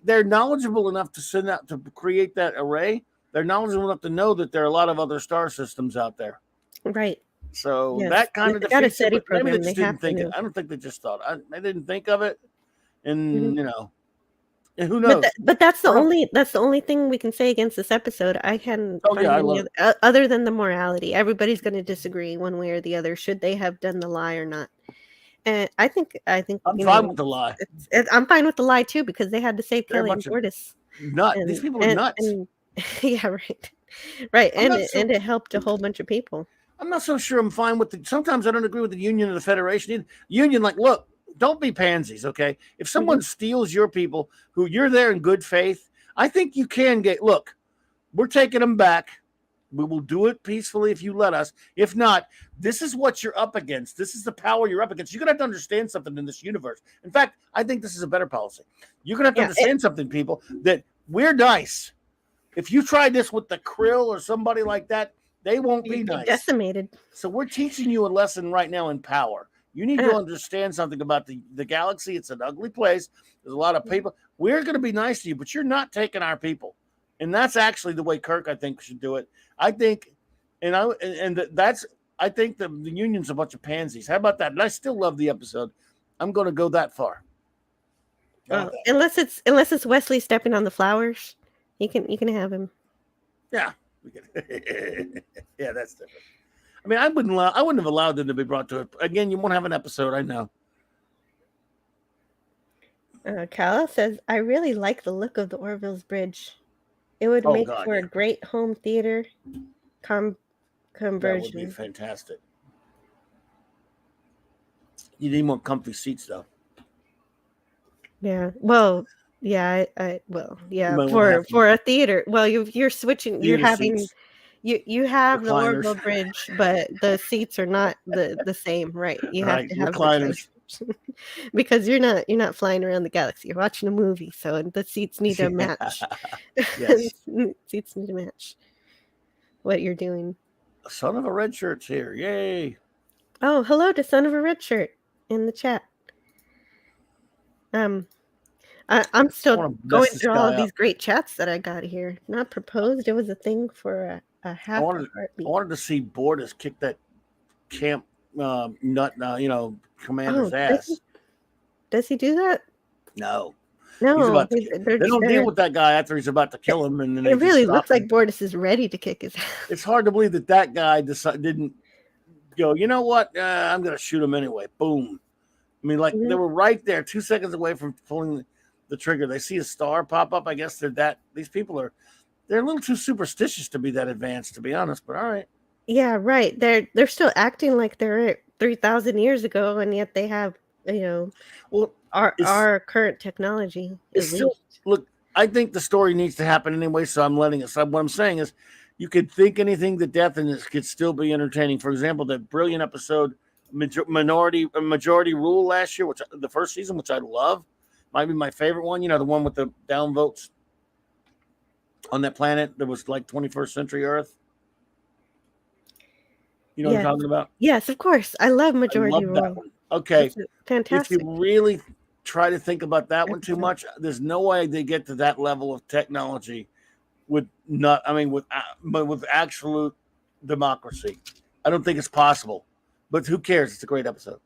[SPEAKER 4] they're knowledgeable enough to send out to create that array. They're knowledgeable enough to know that there are a lot of other star systems out there.
[SPEAKER 2] right.
[SPEAKER 4] So
[SPEAKER 2] Yes.
[SPEAKER 4] that kind of
[SPEAKER 2] They got a
[SPEAKER 4] defeats it,
[SPEAKER 2] SETI
[SPEAKER 4] but maybe
[SPEAKER 2] program.
[SPEAKER 4] they
[SPEAKER 2] They
[SPEAKER 4] just didn't
[SPEAKER 2] have
[SPEAKER 4] think
[SPEAKER 2] to.
[SPEAKER 4] it. I don't think they just thought. They didn't think of it, and
[SPEAKER 2] Mhm.
[SPEAKER 4] and who knows?
[SPEAKER 2] But that's the
[SPEAKER 4] Well-
[SPEAKER 2] only thing we can say against this episode. I hadn't
[SPEAKER 4] Oh,
[SPEAKER 2] find
[SPEAKER 4] yeah, I
[SPEAKER 2] any
[SPEAKER 4] love
[SPEAKER 2] other than the morality. Everybody's going to disagree one way or the other. Should they have done the lie or not? And I think
[SPEAKER 4] I'm
[SPEAKER 2] you
[SPEAKER 4] fine
[SPEAKER 2] know,
[SPEAKER 4] with the lie.
[SPEAKER 2] I'm fine with the lie too, because they had to save
[SPEAKER 4] They're a
[SPEAKER 2] Kelly and
[SPEAKER 4] bunch of
[SPEAKER 2] Fortis.
[SPEAKER 4] Nuts. These people are nuts.
[SPEAKER 2] And yeah, right, right,
[SPEAKER 4] I'm not
[SPEAKER 2] and it helped a whole bunch of people.
[SPEAKER 4] I'm not so sure I'm fine with sometimes I don't agree with the union or the federation. Union, like, look, don't be pansies, okay? If someone steals your people who you're there in good faith, I think you can look, we're taking them back. We will do it peacefully if you let us. If not, this is what you're up against. This is the power you're up against. You're going to have to understand something in this universe. In fact, I think this is a better policy. You're going to have to understand something, people, that we're nice. If you try this with the Krill or somebody like that, they won't be nice.
[SPEAKER 2] Decimated.
[SPEAKER 4] So we're teaching you a lesson right now in power. You need to understand something about the galaxy. It's an ugly place. There's a lot of people. We're going to be nice to you, but you're not taking our people. And that's actually the way Kirk, I think, should do it. I think, I think the union's a bunch of pansies. How about that? And I still love the episode. I'm going to go that far.
[SPEAKER 2] Unless it's Wesley stepping on the flowers, you can have him.
[SPEAKER 4] Yeah. Yeah, that's different. I mean, I wouldn't have allowed them to be brought to it. Again, you won't have an episode, I know.
[SPEAKER 2] Kala says, I really like the look of the Orville's bridge. It would make for a great home theater conversion.
[SPEAKER 4] That would be fantastic. You need more comfy seats, though.
[SPEAKER 2] Yeah. Well, yeah.
[SPEAKER 4] might
[SPEAKER 2] For a theater. Well, you're switching. You're
[SPEAKER 4] Theater
[SPEAKER 2] having.
[SPEAKER 4] seats.
[SPEAKER 2] You have the
[SPEAKER 4] Recliners.
[SPEAKER 2] Orville bridge, but the seats are not the same, right? You have
[SPEAKER 4] Right,
[SPEAKER 2] to have
[SPEAKER 4] recliners.
[SPEAKER 2] because you're not flying around the galaxy. You're watching a movie, so the seats need to match.
[SPEAKER 4] Yes.
[SPEAKER 2] Seats need to match what you're doing.
[SPEAKER 4] Son of a red shirt's here. Yay.
[SPEAKER 2] Oh, hello to Son of a Red Shirt in the chat. I'm still
[SPEAKER 4] wanna mess
[SPEAKER 2] going
[SPEAKER 4] this
[SPEAKER 2] through all of
[SPEAKER 4] guy
[SPEAKER 2] these great chats that I got here. Not proposed. It was a thing for a half
[SPEAKER 4] I wanted
[SPEAKER 2] heartbeat.
[SPEAKER 4] to see Bortus kick that camp commander's
[SPEAKER 2] Oh,
[SPEAKER 4] ass.
[SPEAKER 2] Does he do that?
[SPEAKER 4] No.
[SPEAKER 2] No,
[SPEAKER 4] He's about to
[SPEAKER 2] they're
[SPEAKER 4] they don't
[SPEAKER 2] there.
[SPEAKER 4] deal with that guy after he's about to kill him. And then they
[SPEAKER 2] It
[SPEAKER 4] just
[SPEAKER 2] really
[SPEAKER 4] stop
[SPEAKER 2] looks
[SPEAKER 4] him.
[SPEAKER 2] like Bortus is ready to kick his ass.
[SPEAKER 4] It's hard to believe that guy didn't go, you know what? I'm going to shoot him anyway. Boom. I mean, like, they were right there 2 seconds away from pulling the trigger. They see a star pop up. I guess these people they're a little too superstitious to be that advanced, to be honest, but all right.
[SPEAKER 2] Yeah, right. They're still acting like they're 3,000 years ago, and yet they have, our current technology.
[SPEAKER 4] It's still, look, I think the story needs to happen anyway, so I'm letting it. So what I'm saying is, you could think anything to death, and it could still be entertaining. For example, that brilliant episode, Majority Rule last year, which the first season, which I love, might be my favorite one. You know, the one with the downvotes on that planet that was like 21st century Earth. You know what I'm talking about?
[SPEAKER 2] Yes, of course. I love
[SPEAKER 4] I
[SPEAKER 2] Majority
[SPEAKER 4] love that
[SPEAKER 2] Rule.
[SPEAKER 4] one. Okay,
[SPEAKER 2] It's fantastic.
[SPEAKER 4] if you really try to think about that one too much. There's no way they get to that level of technology with absolute democracy. I don't think it's possible. But who cares? It's a great episode.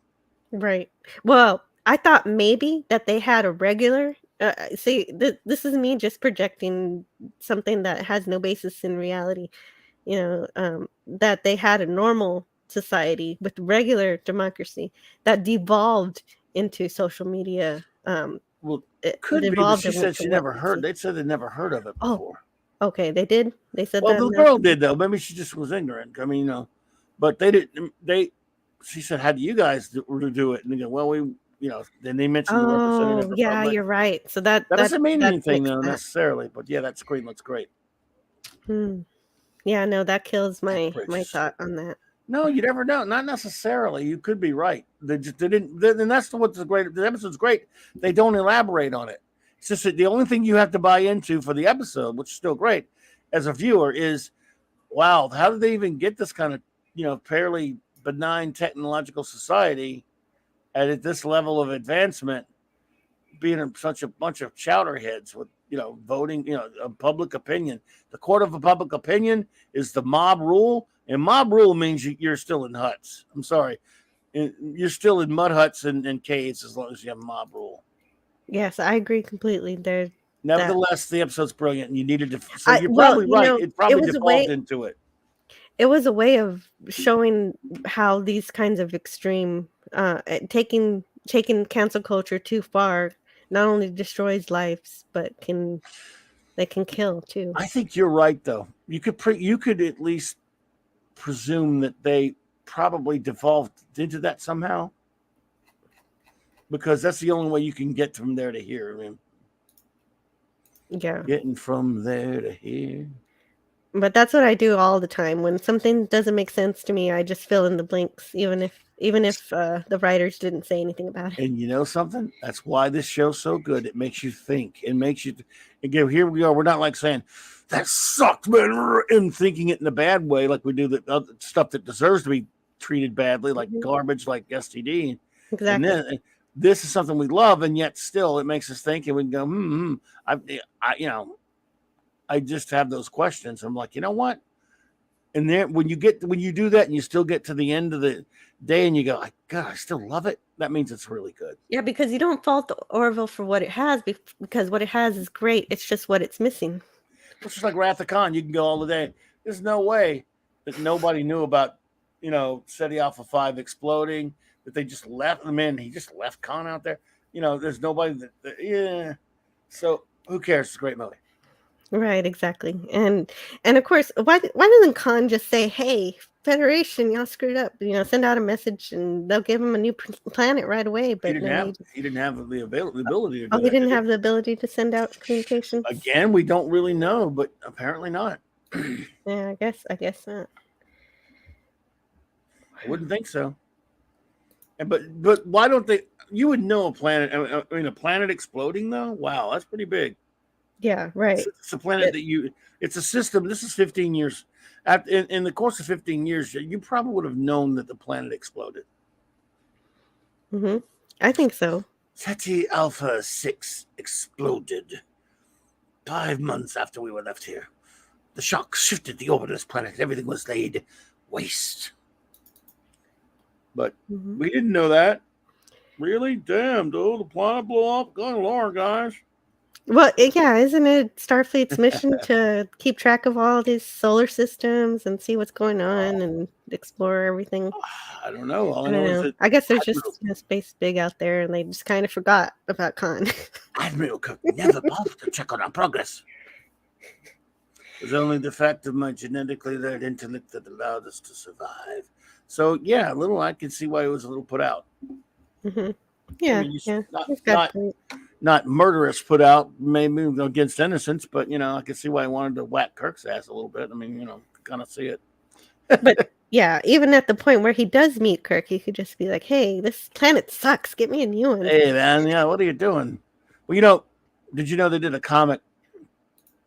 [SPEAKER 2] Right. Well, I thought maybe that they had a regular. This is me just projecting something that has no basis in reality. That they had a normal society with regular democracy that devolved into social media.
[SPEAKER 4] Well, it could be, but she said she never heard. They said they never heard of it before.
[SPEAKER 2] Okay, they did. They said
[SPEAKER 4] well,
[SPEAKER 2] that.
[SPEAKER 4] Well, the girl did though. Maybe she just was ignorant. I mean, but they didn't. She said, "How do you guys do it?" And they go, "Well, Then they mentioned the representative.
[SPEAKER 2] Yeah, you're right. So that
[SPEAKER 4] doesn't mean anything though necessarily. But yeah, that screen looks great.
[SPEAKER 2] Yeah, no, that kills my thought on that.
[SPEAKER 4] No, you never know. Not necessarily. You could be right. They didn't. And that's what's great. The episode's great. They don't elaborate on it. It's just that the only thing you have to buy into for the episode, which is still great, as a viewer, is, wow, how did they even get this kind of fairly benign technological society at this level of advancement, being such a bunch of chowderheads with voting, public opinion. The court of public opinion is the mob rule, and mob rule means you're still in huts. I'm sorry, you're still in mud huts and caves as long as you have mob rule.
[SPEAKER 2] Yes, I agree completely.
[SPEAKER 4] Nevertheless, the episode's brilliant, and you needed to. So you're probably right. It probably devolved into it.
[SPEAKER 2] It was a way of showing how these kinds of extreme, taking cancel culture too far, not only destroys lives, but they can kill too.
[SPEAKER 4] I think you're right, though. You could at least presume that they probably devolved into that somehow, because that's the only way you can get from there to here. I mean,
[SPEAKER 2] yeah,
[SPEAKER 4] getting from there to here.
[SPEAKER 2] But that's what I do all the time. When something doesn't make sense to me, I just fill in the blanks, even if the writers didn't say anything about it.
[SPEAKER 4] And you know something? That's why this show's so good. It makes you think. It makes you. Again, here we are. We're not like saying that sucked, man, and thinking it in a bad way, like we do the other stuff that deserves to be treated badly, like garbage, like STD.
[SPEAKER 2] Exactly.
[SPEAKER 4] And then this is something we love, and yet still it makes us think, and we can go, I just have those questions. I'm like, you know what? And then when you do that and you still get to the end of the day and you go, God, I still love it. That means it's really good.
[SPEAKER 2] Yeah, because you don't fault Orville for what it has, because what it has is great. It's just what it's missing.
[SPEAKER 4] It's just like Wrath of Khan. You can go all the day. There's no way that nobody knew about, SETI Alpha 5 exploding, that they just left him in. He just left Khan out there. There's nobody yeah. So who cares? It's a great movie.
[SPEAKER 2] Right, exactly. And of course, why doesn't Khan just say, "Hey, Federation, y'all screwed up. Send out a message and they'll give him a new planet right away." But
[SPEAKER 4] he didn't have the ability to do that.
[SPEAKER 2] He didn't have the ability to send out communications.
[SPEAKER 4] Again, we don't really know, but apparently not.
[SPEAKER 2] Yeah, I guess not.
[SPEAKER 4] I wouldn't think so. But why don't they? You would know a planet. I mean, a planet exploding though. Wow, that's pretty big.
[SPEAKER 2] Yeah, right.
[SPEAKER 4] It's a planet it's a system. This is 15 years. In the course of 15 years, you probably would have known that the planet exploded.
[SPEAKER 2] Mm-hmm. I think so.
[SPEAKER 4] SETI Alpha 6 exploded 5 months after we were left here. The shock shifted the orbit of this planet. Everything was laid waste. But we didn't know that. Really? Damn, dude. The planet blew up. Good Lord, guys.
[SPEAKER 2] Well, yeah, isn't it Starfleet's mission to keep track of all these solar systems and see what's going on and explore everything?
[SPEAKER 4] I don't know.
[SPEAKER 2] I don't know. I guess there's just space big out there, and they just kind of forgot about Khan.
[SPEAKER 4] Admiral Kirk never bothered to check on our progress. It was only the fact of my genetically learned intellect that allowed us to survive. So, yeah, I can see why it was a little put out.
[SPEAKER 2] Mm-hmm. Yeah,
[SPEAKER 4] not murderous put out, maybe against innocence, but I can see why he wanted to whack Kirk's ass a little bit. I mean, kind of see it.
[SPEAKER 2] But yeah, even at the point where he does meet Kirk, he could just be like, "Hey, this planet sucks. Get me a new one."
[SPEAKER 4] Hey, man, yeah, what are you doing? Well, did you know they did a comic,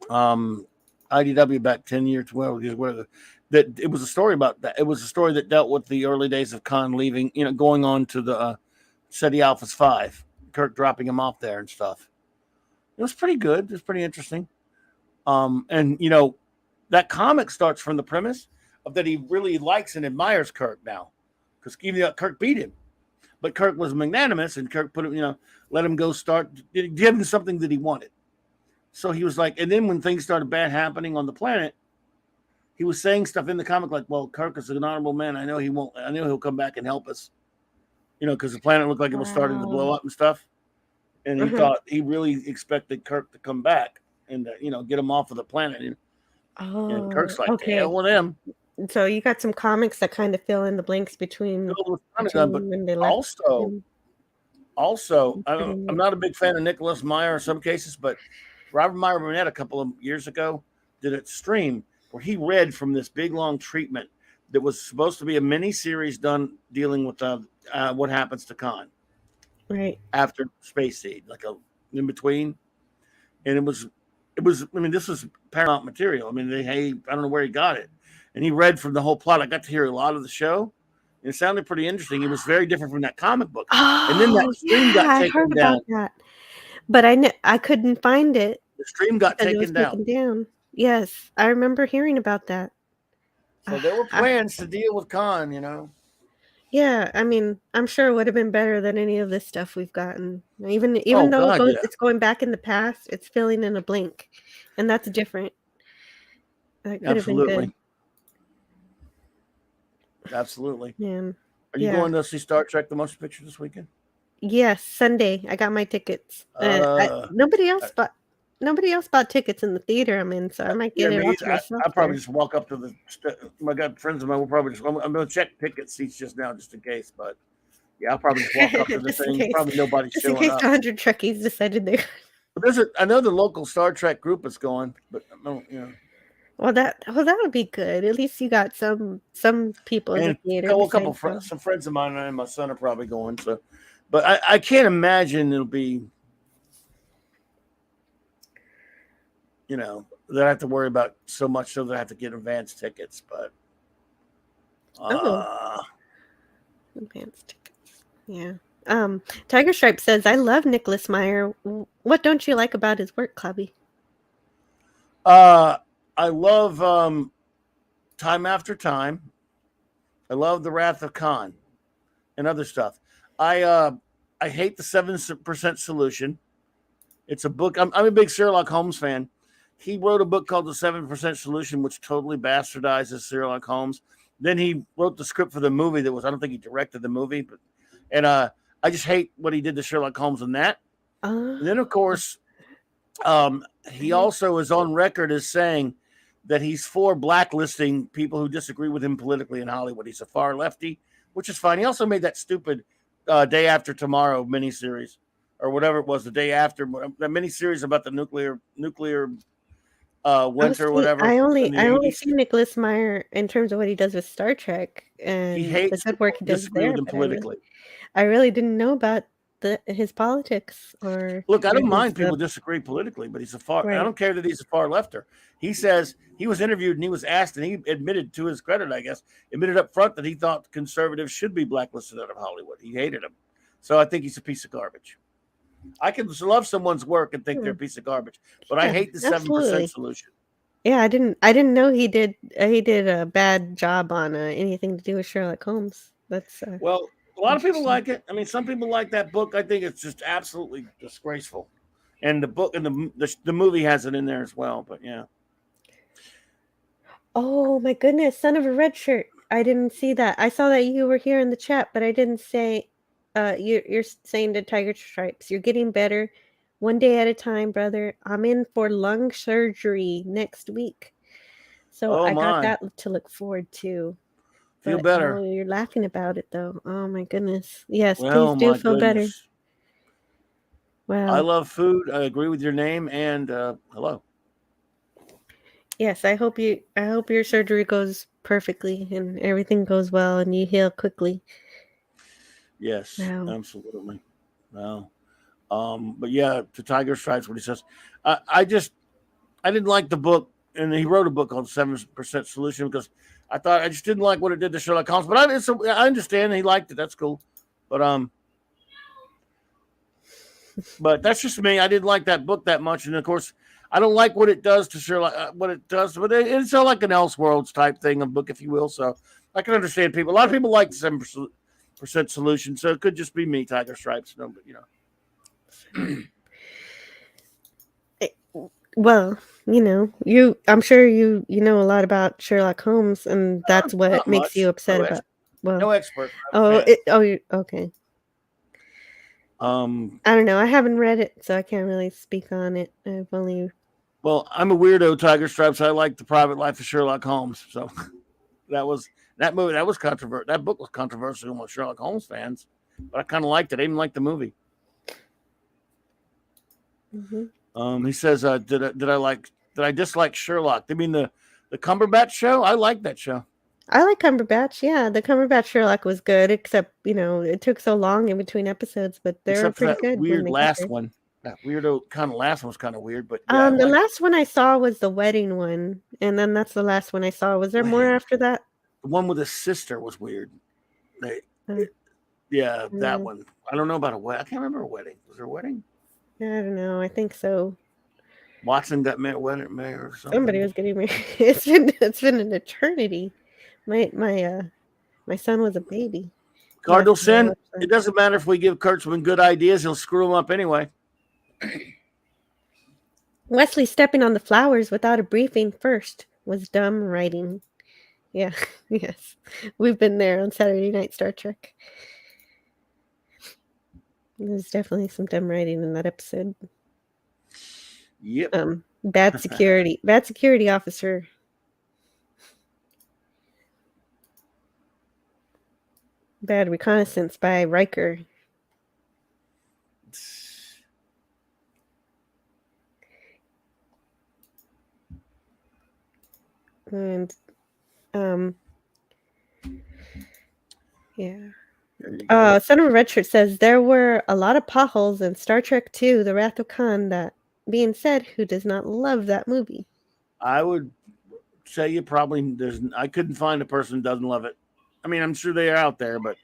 [SPEAKER 4] IDW back 10 years, that it was a story about that. It was a story that dealt with the early days of Khan leaving, going on to the SETI Alpha 5. Kirk dropping him off there and stuff. It was pretty good. It was pretty interesting. And you know, that comic starts from the premise of that he really likes and admires Kirk now, because even though Kirk beat him, but Kirk was magnanimous and Kirk put him, you know, let him go start, give him something that he wanted. So he was like, and then when things started bad happening on the planet, he was saying stuff in the comic like, "Well, Kirk is an honorable man. I know he won't. I know he'll come back and help us." You know, because the planet looked like it was starting to blow up and stuff. And he thought he really expected Kirk to come back and you know, get him off of the planet. And Kirk's like,
[SPEAKER 2] okay.
[SPEAKER 4] hell with him.
[SPEAKER 2] So you got some comics that kind of fill in the blanks between
[SPEAKER 4] But
[SPEAKER 2] when they left.
[SPEAKER 4] also, I'm not a big fan of Nicholas Meyer in some cases, but Robert Meyer Burnett a couple of years ago did a stream where he read from this big long treatment that was supposed to be a mini series done dealing with what happens to Khan
[SPEAKER 2] right
[SPEAKER 4] after Space Seed, like a in between. And it was. I mean, this was Paramount material. I mean, I don't know where he got it, and he read from the whole plot. I got to hear a lot of the show. And it sounded pretty interesting. It was very different from that comic book. And then that stream got taken down.
[SPEAKER 2] About that. But I couldn't find it.
[SPEAKER 4] The stream got taken down.
[SPEAKER 2] Yes, I remember hearing about that.
[SPEAKER 4] So there were plans to deal with Khan, you know.
[SPEAKER 2] Yeah, I mean, I'm sure it would have been better than any of this stuff we've gotten. Even though it's going back in the past, it's filling in a blank, and that's different. That could have been good.
[SPEAKER 4] Absolutely.
[SPEAKER 2] Man.
[SPEAKER 4] Are you going to see Star Trek: The Motion Picture this weekend?
[SPEAKER 2] Yes, Sunday. I got my tickets. Nobody else bought tickets in the theater I'm in, so I might get it off myself.
[SPEAKER 4] I'll probably just walk up to the. I got friends of mine. We'll probably just. I'm going to check ticket seats just now, just in case. But yeah, I'll probably just walk up to the thing. Probably nobody's showing up.
[SPEAKER 2] Just in case 100 Trekkies decided they.
[SPEAKER 4] But I know the local Star Trek group is going, but you know.
[SPEAKER 2] Well, that would be good. At least you got some people in the theater.
[SPEAKER 4] Some friends of mine and my son are probably going. So, but I can't imagine it'll be. You know, they have to worry about so much, so they have to get advance tickets. But
[SPEAKER 2] advance tickets, yeah. Tiger Stripe says, "I love Nicholas Meyer. What don't you like about his work, Clobby?"
[SPEAKER 4] I love Time After Time. I love The Wrath of Khan and other stuff. I hate the 7% Solution. It's a book. I'm a big Sherlock Holmes fan. He wrote a book called The 7% Solution, which totally bastardizes Sherlock Holmes. Then he wrote the script for the movie I don't think he directed the movie, and I just hate what he did to Sherlock Holmes in that. And then, of course, he also is on record as saying that he's for blacklisting people who disagree with him politically in Hollywood. He's a far lefty, which is fine. He also made that stupid Day After Tomorrow miniseries, or whatever it was, the day after, that miniseries about the nuclear winter, whatever.
[SPEAKER 2] I only see Nicholas Meyer in terms of what he does with Star Trek and
[SPEAKER 4] he hates
[SPEAKER 2] the good work he does
[SPEAKER 4] disagree
[SPEAKER 2] there.
[SPEAKER 4] with him politically.
[SPEAKER 2] I really didn't know about his politics or.
[SPEAKER 4] Look, I don't mind people disagree politically, but he's a far. Right. I don't care that he's a far lefter. He says he was interviewed and he was asked, and he admitted, to his credit, I guess, admitted up front that he thought conservatives should be blacklisted out of Hollywood. He hated them, so I think he's a piece of garbage. I can love someone's work and think they're a piece of garbage, but I hate the 7% Solution.
[SPEAKER 2] Yeah, I didn't know he did a bad job on anything to do with Sherlock Holmes. That's
[SPEAKER 4] well, a lot of people like it. I mean, some people like that book. I think it's just absolutely disgraceful, and the book and the movie has it in there as well. But yeah.
[SPEAKER 2] Oh my goodness, Son of a Red Shirt! I didn't see that. I saw that you were here in the chat, but I didn't say. You're saying to Tiger Stripes, you're getting better, one day at a time, brother. I'm in for lung surgery next week, so I got that to look forward to.
[SPEAKER 4] Feel better.
[SPEAKER 2] Oh, you're laughing about it though. Oh my goodness. Yes, please do feel better. Wow.
[SPEAKER 4] I love food. I agree with your name and hello.
[SPEAKER 2] Yes, I hope your surgery goes perfectly and everything goes well and you heal quickly.
[SPEAKER 4] Yes, absolutely. Wow. But yeah, to Tiger Stripes, what he says. I didn't like the book, and he wrote a book called 7% Solution because I just didn't like what it did to Sherlock Holmes. But I understand he liked it. That's cool. But But that's just me. I didn't like that book that much, and of course, I don't like what it does to Sherlock. What it does, but it's like an Elseworlds type thing, a book, if you will. So I can understand people. A lot of people like the 7% solution, so it could just be me, Tiger Stripes. No, but
[SPEAKER 2] Well, I'm sure you know a lot about Sherlock Holmes, and that's what
[SPEAKER 4] not
[SPEAKER 2] makes
[SPEAKER 4] much.
[SPEAKER 2] you upset
[SPEAKER 4] No
[SPEAKER 2] about. Well,
[SPEAKER 4] no expert.
[SPEAKER 2] Okay.
[SPEAKER 4] Um,
[SPEAKER 2] I don't know. I haven't read it, so I can't really speak on it. I've only.
[SPEAKER 4] Well, I'm a weirdo, Tiger Stripes. I like The Private Life of Sherlock Holmes. So that movie. That was controversial. That book was controversial among Sherlock Holmes fans, but I kind of liked it. I even liked the movie.
[SPEAKER 2] Mm-hmm.
[SPEAKER 4] He says, "Did I dislike Sherlock? I mean the Cumberbatch show? I like that show.
[SPEAKER 2] I like Cumberbatch. Yeah, the Cumberbatch Sherlock was good, except it took so long in between episodes, but they were
[SPEAKER 4] Except for
[SPEAKER 2] pretty
[SPEAKER 4] that
[SPEAKER 2] good when
[SPEAKER 4] weird
[SPEAKER 2] they got
[SPEAKER 4] last
[SPEAKER 2] there.
[SPEAKER 4] one. That weirdo kind of last one was kind of weird, but yeah,
[SPEAKER 2] The last one I saw was the wedding one, and then that's the last one I saw. Was there more after that?
[SPEAKER 4] the one with his sister was weird. That
[SPEAKER 2] Yeah.
[SPEAKER 4] one. I don't know about a wedding. I can't remember a wedding. Was there a wedding?
[SPEAKER 2] I don't know. I think so.
[SPEAKER 4] Watson got married or something.
[SPEAKER 2] Somebody was getting married. It's been an eternity. My son was a baby.
[SPEAKER 4] Cardinal Sin. It doesn't matter if we give Kurtzman good ideas; he'll screw them up anyway.
[SPEAKER 2] Wesley stepping on the flowers without a briefing first was dumb writing. Yeah, yes. We've been there on Saturday Night Star Trek. There's definitely some dumb writing in that episode.
[SPEAKER 4] Yep.
[SPEAKER 2] Bad security officer. Bad reconnaissance by Riker. And yeah. Son of a Red Shirt says there were a lot of potholes in Star Trek II, The Wrath of Khan. That being said, who does not love that movie?
[SPEAKER 4] I would say you probably I couldn't find a person who doesn't love it. I mean, I'm sure they are out there, but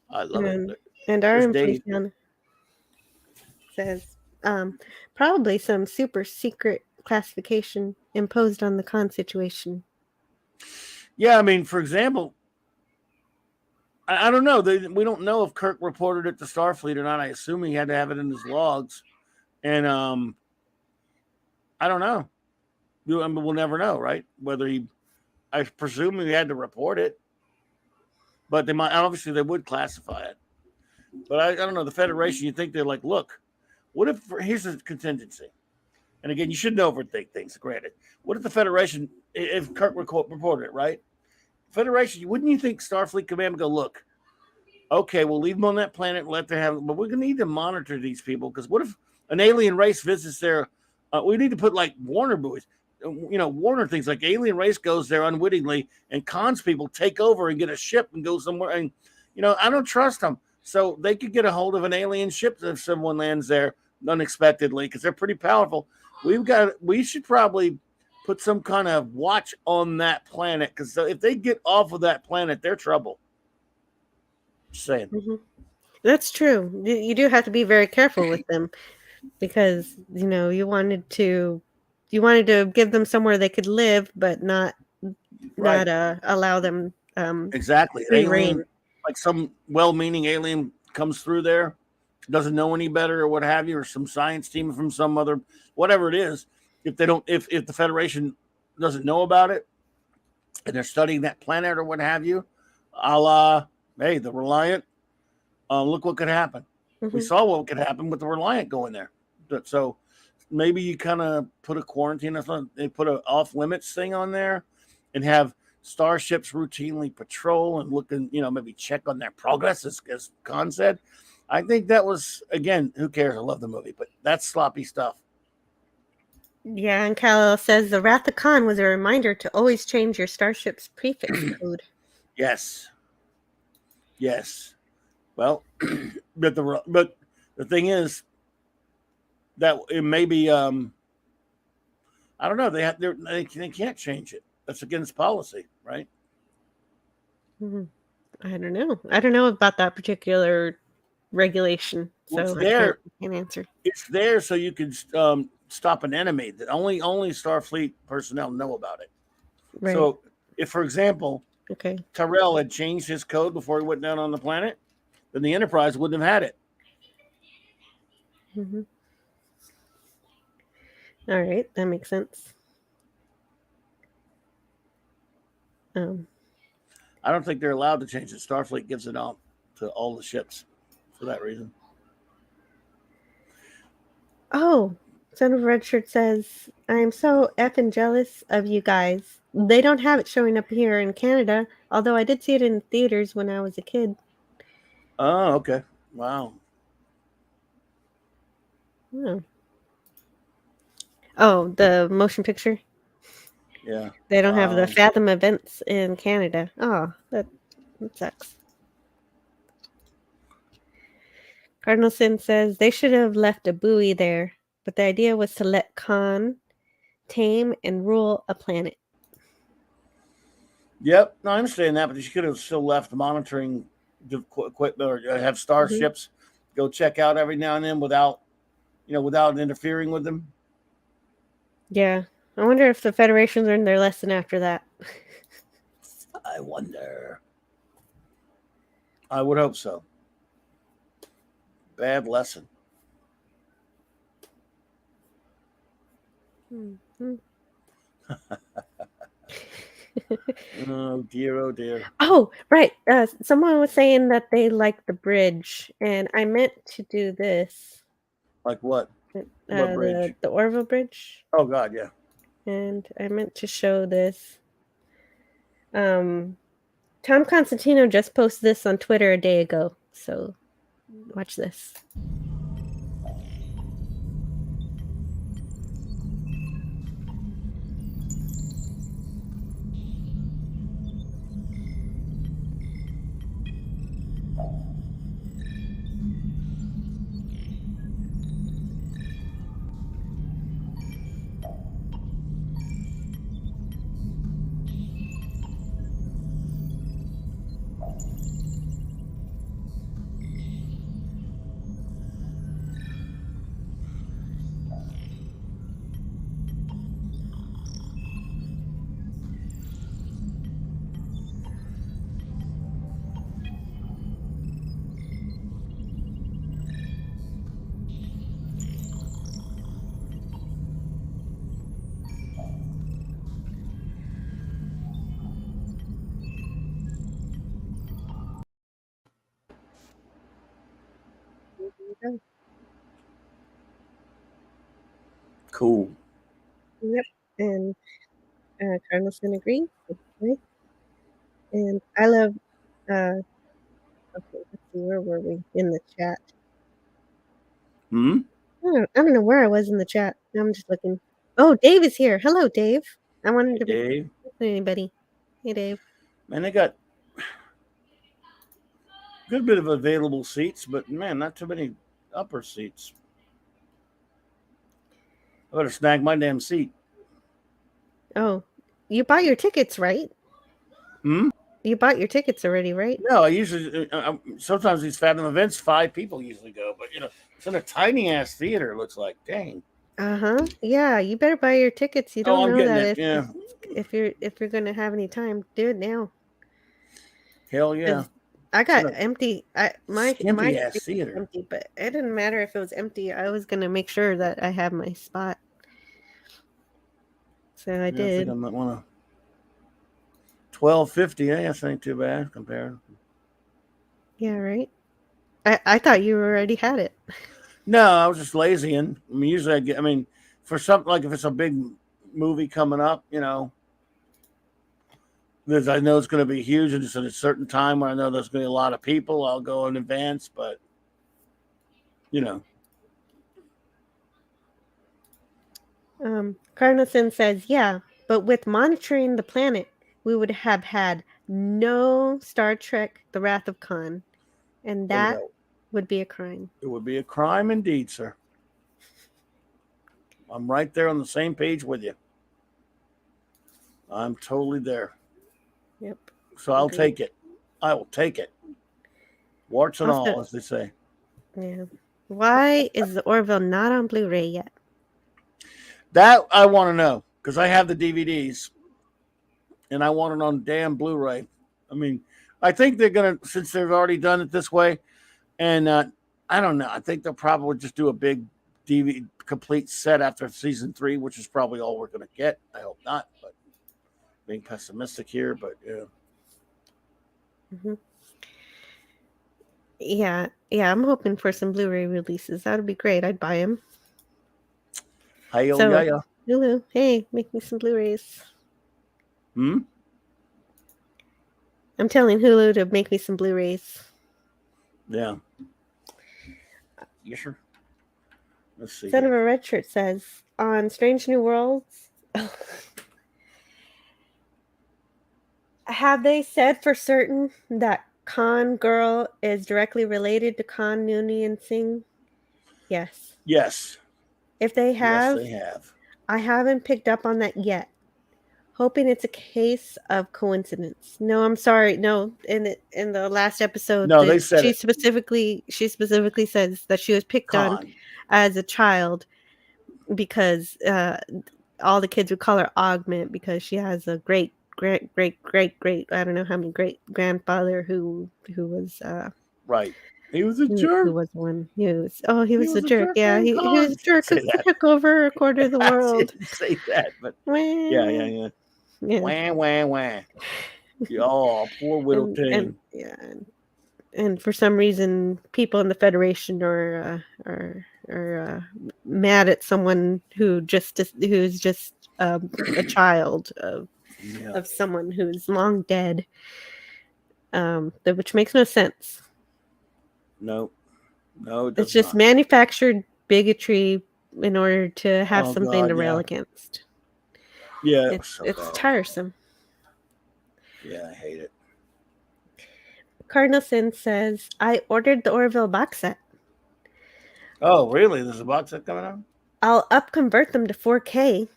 [SPEAKER 4] I love it.
[SPEAKER 2] And our information says probably some super secret classification imposed on the Khan situation.
[SPEAKER 4] Yeah, I mean, for example, I don't know. We don't know if Kirk reported it to Starfleet or not. I assume he had to have it in his logs, and I don't know. We'll never know, right? I presume he had to report it, but they might. Obviously, they would classify it. But I don't know. The Federation, you think they're like, look, what if here's a contingency? And again, you shouldn't overthink things. Granted, what if the Federation, if Kirk reported it, right? Federation, wouldn't you think Starfleet Command would go, look, okay, we'll leave them on that planet and let them have it, but we're going to need to monitor these people because what if an alien race visits there? We need to put like Warner buoys, Warner things like alien race goes there unwittingly and Khan's people take over and get a ship and go somewhere. And, I don't trust them. So they could get a hold of an alien ship if someone lands there unexpectedly because they're pretty powerful. We should probably put some kind of watch on that planet because if they get off of that planet, they're trouble. Just saying.
[SPEAKER 2] Mm-hmm. That's true. You do have to be very careful with them because you wanted to give them somewhere they could live, but not allow them
[SPEAKER 4] exactly
[SPEAKER 2] free reign.
[SPEAKER 4] Like some well-meaning alien comes through there, doesn't know any better or what have you, or some science team from some other whatever it is. If the Federation doesn't know about it and they're studying that planet or what have you, a la, hey, the Reliant, look what could happen. Mm-hmm. We saw what could happen with the Reliant going there. So maybe you kind of put a quarantine or something, they put an off-limits thing on there and have starships routinely patrol and look and, maybe check on their progress, as Khan said. I think that was, again, who cares? I love the movie, but that's sloppy stuff.
[SPEAKER 2] Yeah, and Kal-El says the Wrath of Khan was a reminder to always change your starship's prefix code.
[SPEAKER 4] Yes. Well, but the thing is that it may be I don't know. They can't change it. That's against policy, right?
[SPEAKER 2] Mm-hmm. I don't know. I don't know about that particular regulation.
[SPEAKER 4] Well, it's
[SPEAKER 2] So
[SPEAKER 4] there.
[SPEAKER 2] can't answer.
[SPEAKER 4] It's there so you can stop an enemy. That only Starfleet personnel know about it.
[SPEAKER 2] Right.
[SPEAKER 4] So, if, for example,
[SPEAKER 2] Okay.
[SPEAKER 4] Tyrell had changed his code before he went down on the planet, then the Enterprise wouldn't have had it.
[SPEAKER 2] Mm-hmm. All right, that makes sense.
[SPEAKER 4] I don't think they're allowed to change it. Starfleet gives it out to all the ships for that reason.
[SPEAKER 2] Oh, Son of Red Shirt says, I'm so effing jealous of you guys. They don't have it showing up here in Canada, although I did see it in theaters when I was a kid.
[SPEAKER 4] Oh, okay. Wow.
[SPEAKER 2] Oh, the motion picture?
[SPEAKER 4] Yeah.
[SPEAKER 2] They don't have the Fathom events in Canada. Oh, that sucks. Cardinal Sin says they should have left a buoy there, but the idea was to let Khan tame and rule a planet.
[SPEAKER 4] Yep. No, I understand that, but you could have still left monitoring the equipment or have starships go check out every now and then without interfering with them.
[SPEAKER 2] Yeah. I wonder if the Federation learned their lesson after that.
[SPEAKER 4] I wonder. I would hope so. Bad lesson.
[SPEAKER 2] Mm-hmm.
[SPEAKER 4] Oh dear, oh dear.
[SPEAKER 2] Oh, right. Someone was saying that they like the bridge, and I meant to do this.
[SPEAKER 4] Like what? What bridge?
[SPEAKER 2] The Orville Bridge.
[SPEAKER 4] Oh God, yeah.
[SPEAKER 2] And I meant to show this. Tom Constantino just posted this on Twitter a day ago, so watch this.
[SPEAKER 4] Cool.
[SPEAKER 2] Yep, and Carlson agrees. Okay. And I love. Okay, let's see, where were we in the chat? I don't know where I was in the chat. I'm just looking. Oh, Dave is here. Hello, Dave. I wanted to
[SPEAKER 4] Dave.
[SPEAKER 2] Anybody? Hey, Dave.
[SPEAKER 4] Man, they got good bit of available seats, but man, not too many upper seats. I better snag my damn seat.
[SPEAKER 2] Oh, you bought your tickets, right? You bought your tickets already, right?
[SPEAKER 4] No, I usually sometimes these Fathom events 5 people usually go, but it's in a tiny ass theater. It looks like, dang.
[SPEAKER 2] Yeah, you better buy your tickets. You don't know that
[SPEAKER 4] if
[SPEAKER 2] you're gonna have any time, do it now.
[SPEAKER 4] Hell yeah.
[SPEAKER 2] I got empty. My
[SPEAKER 4] ass theater.
[SPEAKER 2] Empty, but it didn't matter if it was empty. I was gonna make sure that I have my spot. So I did.
[SPEAKER 4] I think I might want to. $12.50. That's ain't too bad compared.
[SPEAKER 2] Yeah, right. I thought you already had it.
[SPEAKER 4] No, I was just lazy, and usually for something like if it's a big movie coming up, because I know it's going to be huge, and it's at a certain time where I know there's going to be a lot of people, I'll go in advance. But
[SPEAKER 2] Carnelson says, yeah, but with monitoring the planet, we would have had no Star Trek: The Wrath of Khan, and that would be a crime.
[SPEAKER 4] It would be a crime indeed, sir. I'm right there on the same page with you. I'm totally there.
[SPEAKER 2] Yep.
[SPEAKER 4] So I'll take it. I will take it. Warts and all, as they say.
[SPEAKER 2] Yeah. Why is the Orville not on Blu-ray yet?
[SPEAKER 4] That I want to know because I have the DVDs and I want it on damn Blu-ray. I mean, I think they're gonna, since they've already done it this way, and I don't know. I think they'll probably just do a big DVD complete set after season 3, which is probably all we're gonna get. I hope not, but being pessimistic here, but yeah.
[SPEAKER 2] Mm-hmm. Yeah, I'm hoping for some Blu-ray releases. That would be great. I'd buy them.
[SPEAKER 4] Hey,
[SPEAKER 2] So,
[SPEAKER 4] yeah.
[SPEAKER 2] Hulu, hey, make me some Blu-rays. I'm telling Hulu to make me some Blu-rays.
[SPEAKER 4] Yeah. Yes, sir. Let's see.
[SPEAKER 2] Son of a Red Shirt says, on Strange New Worlds, have they said for certain that Khan Girl is directly related to Khan Noonien Singh? Yes.
[SPEAKER 4] Yes.
[SPEAKER 2] If they have,
[SPEAKER 4] yes, they have.
[SPEAKER 2] I haven't picked up on that yet. Hoping it's a case of coincidence. No, I'm sorry. No, in the last episode,
[SPEAKER 4] No, they said
[SPEAKER 2] she specifically says that she was picked on as a child because all the kids would call her Augment because she has a great I don't know how many great grandfather who was
[SPEAKER 4] right. He was a jerk.
[SPEAKER 2] Who was one? He was a jerk. Yeah, he was a jerk who took over a quarter of the
[SPEAKER 4] I
[SPEAKER 2] world.
[SPEAKER 4] didn't say that, but yeah. Wah. Oh, poor Widow Tane.
[SPEAKER 2] And for some reason, people in the Federation are mad at someone who's just a child of someone who's long dead, which makes no sense.
[SPEAKER 4] No,
[SPEAKER 2] it's just manufactured bigotry in order to have something to rail against.
[SPEAKER 4] Yeah,
[SPEAKER 2] it's tiresome.
[SPEAKER 4] Yeah, I hate it.
[SPEAKER 2] Cardinal Sin says, I ordered the Orville box set.
[SPEAKER 4] Oh, really? There's a box set coming out?
[SPEAKER 2] I'll convert them to 4K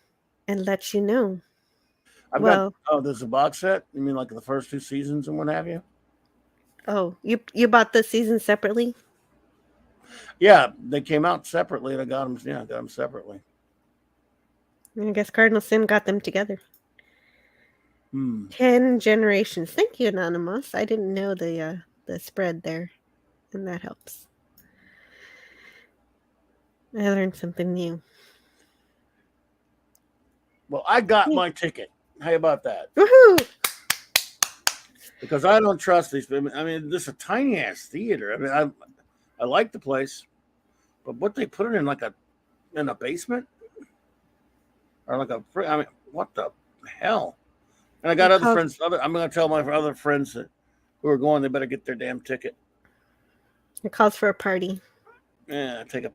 [SPEAKER 2] and let you know.
[SPEAKER 4] There's a box set? You mean like the first 2 seasons and what have you?
[SPEAKER 2] Oh, you bought the season separately?
[SPEAKER 4] Yeah, they came out separately and I got them. Yeah, I got them separately.
[SPEAKER 2] I guess Cardinal Sin got them together. 10 generations. Thank you, Anonymous. I didn't know the spread there, and that helps. I learned something new.
[SPEAKER 4] Well, I got my ticket. How about that?
[SPEAKER 2] Woohoo!
[SPEAKER 4] Because I don't trust these. I mean, this is a tiny ass theater. I mean, I like the place, but what they put it in in a basement or I mean, what the hell? And I got other friends. I'm going to tell my other friends who are going, they better get their damn ticket.
[SPEAKER 2] It calls for a party.
[SPEAKER 4] Yeah, take a.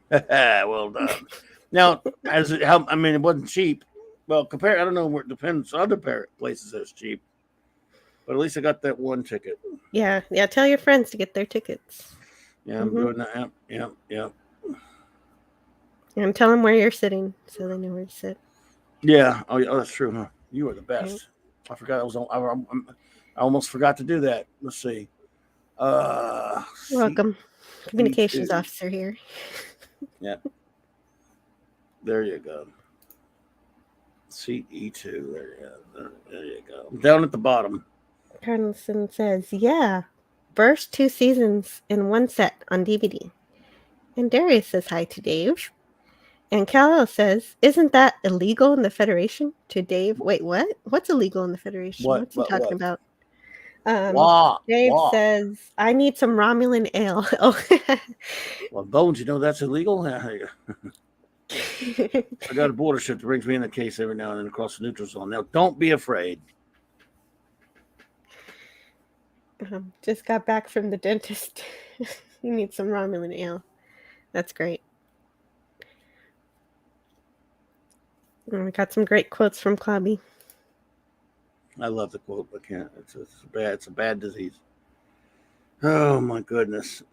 [SPEAKER 4] Well done. Now, I mean, it wasn't cheap. Well, I don't know where it depends. Other places it's cheap, but at least I got that one ticket.
[SPEAKER 2] Yeah. Tell your friends to get their tickets.
[SPEAKER 4] Yeah, I'm doing that. Yeah.
[SPEAKER 2] And tell them where you're sitting so they know where to sit.
[SPEAKER 4] Yeah. Oh, that's true. Huh? You are the best. I forgot. I almost forgot to do that. Let's see.
[SPEAKER 2] You're welcome. Communications officer here.
[SPEAKER 4] Yeah. There you go. Seat E2. There you go. Down at the bottom.
[SPEAKER 2] Carlson says, yeah. First 2 seasons in one set on DVD. And Darius says hi to Dave. And Kal-El says, isn't that illegal in the Federation? To Dave. Wait, what? What's illegal in the Federation? What's he talking about? Dave says, I need some Romulan ale.
[SPEAKER 4] Well, Bones, you know that's illegal? I got a border ship that brings me in a case every now and then across the neutral zone. Now, don't be afraid.
[SPEAKER 2] Just got back from the dentist. You need some Romulan ale. That's great. And we got some great quotes from Clobby.
[SPEAKER 4] I love the quote. I can't. It's a bad disease. Oh my goodness.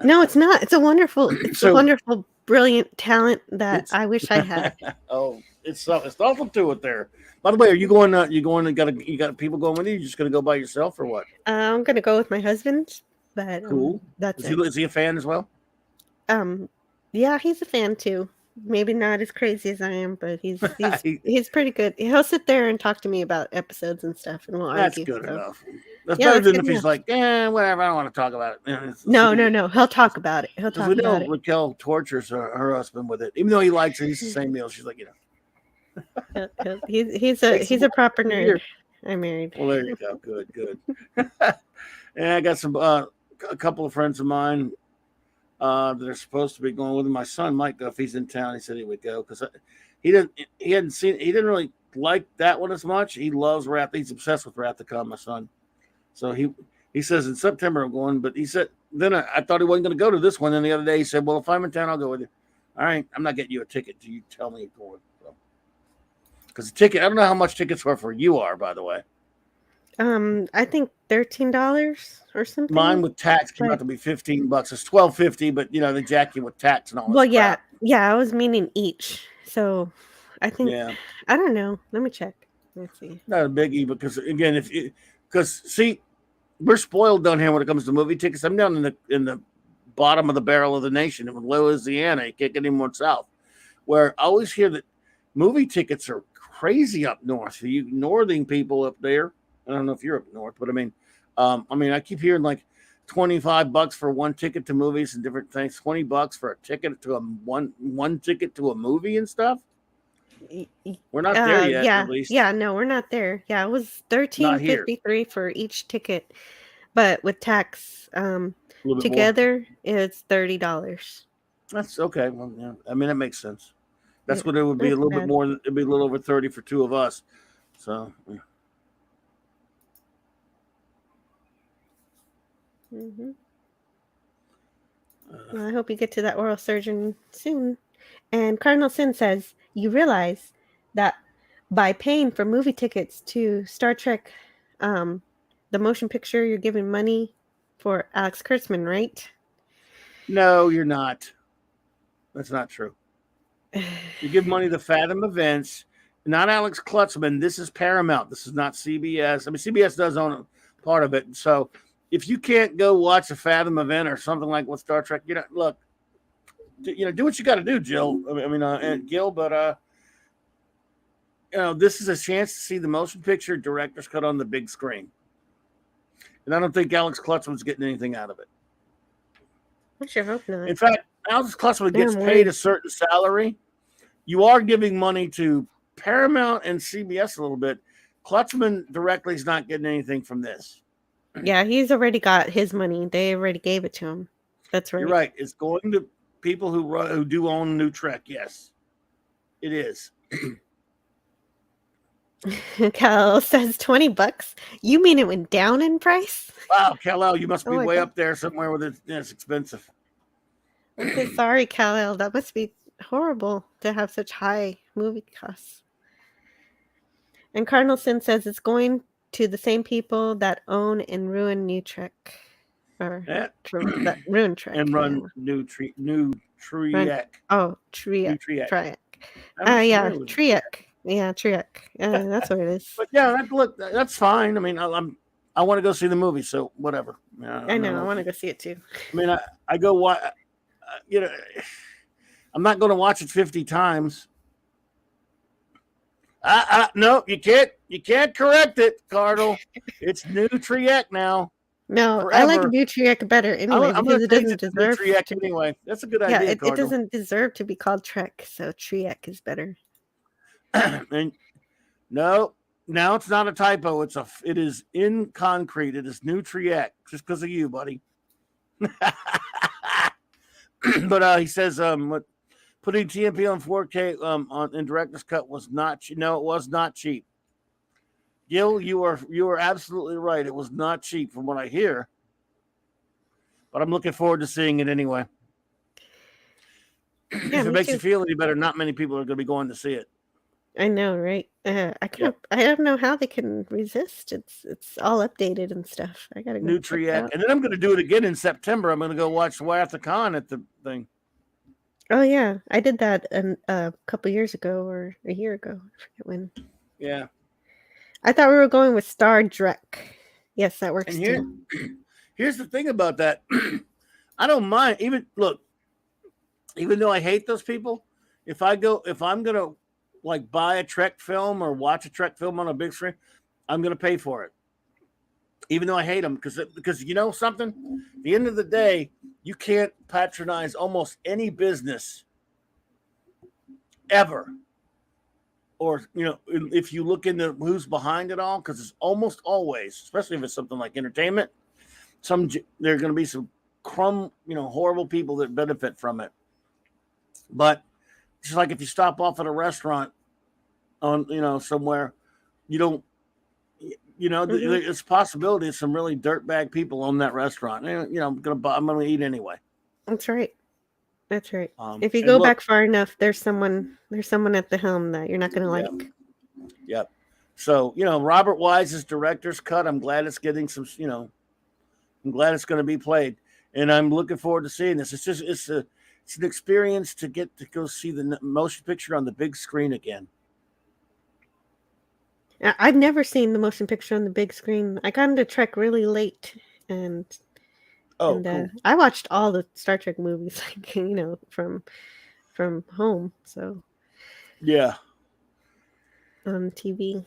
[SPEAKER 2] No, it's not. It's a wonderful. It's a wonderful brilliant talent that I wish I had.
[SPEAKER 4] Oh, it's awful to it there. By the way, are you going? You going? You got people going with you? You just going to go by yourself or what?
[SPEAKER 2] I'm gonna go with my husband, but
[SPEAKER 4] Cool.
[SPEAKER 2] That's
[SPEAKER 4] Is he a fan as well?
[SPEAKER 2] Yeah, he's a fan too. Maybe not as crazy as I am, but he's pretty good. He'll sit there and talk to me about episodes and stuff, and we'll
[SPEAKER 4] That's
[SPEAKER 2] argue.
[SPEAKER 4] good
[SPEAKER 2] So.
[SPEAKER 4] enough. That's
[SPEAKER 2] Yeah,
[SPEAKER 4] better
[SPEAKER 2] that's
[SPEAKER 4] than
[SPEAKER 2] good
[SPEAKER 4] if he's
[SPEAKER 2] enough.
[SPEAKER 4] like, whatever, I don't want to talk about it.
[SPEAKER 2] No. He'll talk about it. He'll
[SPEAKER 4] Because
[SPEAKER 2] talk
[SPEAKER 4] we know
[SPEAKER 2] about it.
[SPEAKER 4] Raquel tortures her husband with it, even though he likes it. He's the same meal. She's like,
[SPEAKER 2] He's a proper nerd. I'm married.
[SPEAKER 4] Well, there you go. Good. And I got some a couple of friends of mine that are supposed to be going with him. My son might go if he's in town. He said he would go because he didn't really like that one as much. He loves Wrath. He's obsessed with Wrath to Come, my son. So he says in September I'm going, but he said then I thought he wasn't going to go to this one. Then the other day he said, well, if I'm in town, I'll go with you. All right, I'm not getting you a ticket till you tell me you're going. Because the ticket, I don't know how much tickets were for you are, by the way.
[SPEAKER 2] I think $13 or something.
[SPEAKER 4] Mine with tax came out to be $15. It's $12.50, but they jack you with tax and all that.
[SPEAKER 2] Well, yeah. I was meaning each. So I think I don't know. Let me check. Let's see.
[SPEAKER 4] Not a biggie because again, see, we're spoiled down here when it comes to movie tickets. I'm down in the bottom of the barrel of the nation in Louisiana. You can't get any more south. Where I always hear that movie tickets are crazy up north. You northern people up there. I don't know if you're up north, but I mean, I keep hearing like $25 for one ticket to movies and different things. $20 for a ticket to one ticket to a movie and stuff. We're not there yet.
[SPEAKER 2] Yeah,
[SPEAKER 4] at least.
[SPEAKER 2] yeah, no, we're not there. Yeah, it was $13.53 for each ticket, but with tax, together it's $30.
[SPEAKER 4] That's okay. Well, yeah, I mean that makes sense. That's what it would be a little bit more. It'd be a little over 30 for two of us. So. Yeah.
[SPEAKER 2] Well, I hope you get to that oral surgeon soon. And Cardinal Sin says, you realize that by paying for movie tickets to Star Trek, the motion picture, you're giving money for Alex Kurtzman, right?
[SPEAKER 4] No, you're not. That's not true. You give money to Fathom Events, not Alex Kurtzman. This is Paramount. This is not CBS. I mean, CBS does own part of it. So if you can't go watch a Fathom event or something like with Star Trek, look, do what you got to do, Jill. And Gil, but this is a chance to see the motion picture director's cut on the big screen. And I don't think Alex Kurtzman's getting anything out of it.
[SPEAKER 2] I sure hope not.
[SPEAKER 4] In fact, Alex Kurtzman gets paid a certain salary. You are giving money to Paramount and CBS a little bit. Kurtzman directly is not getting anything from this.
[SPEAKER 2] Yeah, he's already got his money. They already gave it to him. That's right.
[SPEAKER 4] You're right. It's going to people who do own New Trek. Yes, it is.
[SPEAKER 2] Cal says $20. You mean it went down in price?
[SPEAKER 4] Wow, Kal-El, you must be way up there somewhere with it's expensive.
[SPEAKER 2] Okay, sorry, Kal-El. That must be horrible to have such high movie costs. And Cardinal Sin says it's going to the same people that own and ruin New Trek. Or that ruin Trek.
[SPEAKER 4] And run New Trek.
[SPEAKER 2] Oh, Triek.
[SPEAKER 4] Triek.
[SPEAKER 2] Triek. Yeah, Triek. That's what it is.
[SPEAKER 4] But yeah, that's fine. I mean, I want to go see the movie, so whatever.
[SPEAKER 2] I know. I want to go see it too.
[SPEAKER 4] I mean, I go watch. I'm not going to watch it 50 times. No, you can't correct it, Cardinal. It's New Triek now.
[SPEAKER 2] No,
[SPEAKER 4] forever.
[SPEAKER 2] I like New Triek better anyway because it doesn't deserve
[SPEAKER 4] Triek anyway. That's a good idea.
[SPEAKER 2] Yeah, it doesn't deserve to be called Trek, so Triek is better.
[SPEAKER 4] And no, now it's not a typo. It is in concrete. It is New Triek, just because of you, buddy. But he says putting TMP on 4K in director's cut was not cheap. No, it was not cheap. Gil, you are absolutely right. It was not cheap from what I hear. But I'm looking forward to seeing it anyway.
[SPEAKER 2] Yeah,
[SPEAKER 4] if it makes you feel any better, not many people are going to be going to see it.
[SPEAKER 2] I know, right? I don't know how they can resist. It's all updated and stuff. I gotta go
[SPEAKER 4] New Triek, and then I'm going to do it again in September. I'm going to go watch Wrath of Khan at the thing.
[SPEAKER 2] Oh yeah, I did that a couple years ago or a year ago. I forget when.
[SPEAKER 4] Yeah.
[SPEAKER 2] I thought we were going with Star Trek. Yes, that works
[SPEAKER 4] And
[SPEAKER 2] too.
[SPEAKER 4] here's the thing about that. I don't mind. Even though I hate those people, if I'm gonna like buy a Trek film or watch a Trek film on a big screen, I'm gonna pay for it. Even though I hate them, because you know something, at the end of the day, you can't patronize almost any business ever. Or if you look into who's behind it all, because it's almost always, especially if it's something like entertainment, there are going to be some horrible people that benefit from it. But just like if you stop off at a restaurant on somewhere, you don't it's a possibility of some really dirtbag people on that restaurant. I'm gonna eat anyway.
[SPEAKER 2] That's right. That's right. If you
[SPEAKER 4] and
[SPEAKER 2] go
[SPEAKER 4] look-
[SPEAKER 2] back far enough, there's someone at the helm that you're not going to like.
[SPEAKER 4] Yep. So Robert Wise's director's cut. I'm glad it's getting some. I'm glad it's going to be played, and I'm looking forward to seeing this. It's an experience to get to go see the motion picture on the big screen again.
[SPEAKER 2] I've never seen the motion picture on the big screen. I got into Trek really late, and
[SPEAKER 4] cool.
[SPEAKER 2] I watched all the Star Trek movies, from home. So
[SPEAKER 4] yeah,
[SPEAKER 2] on TV.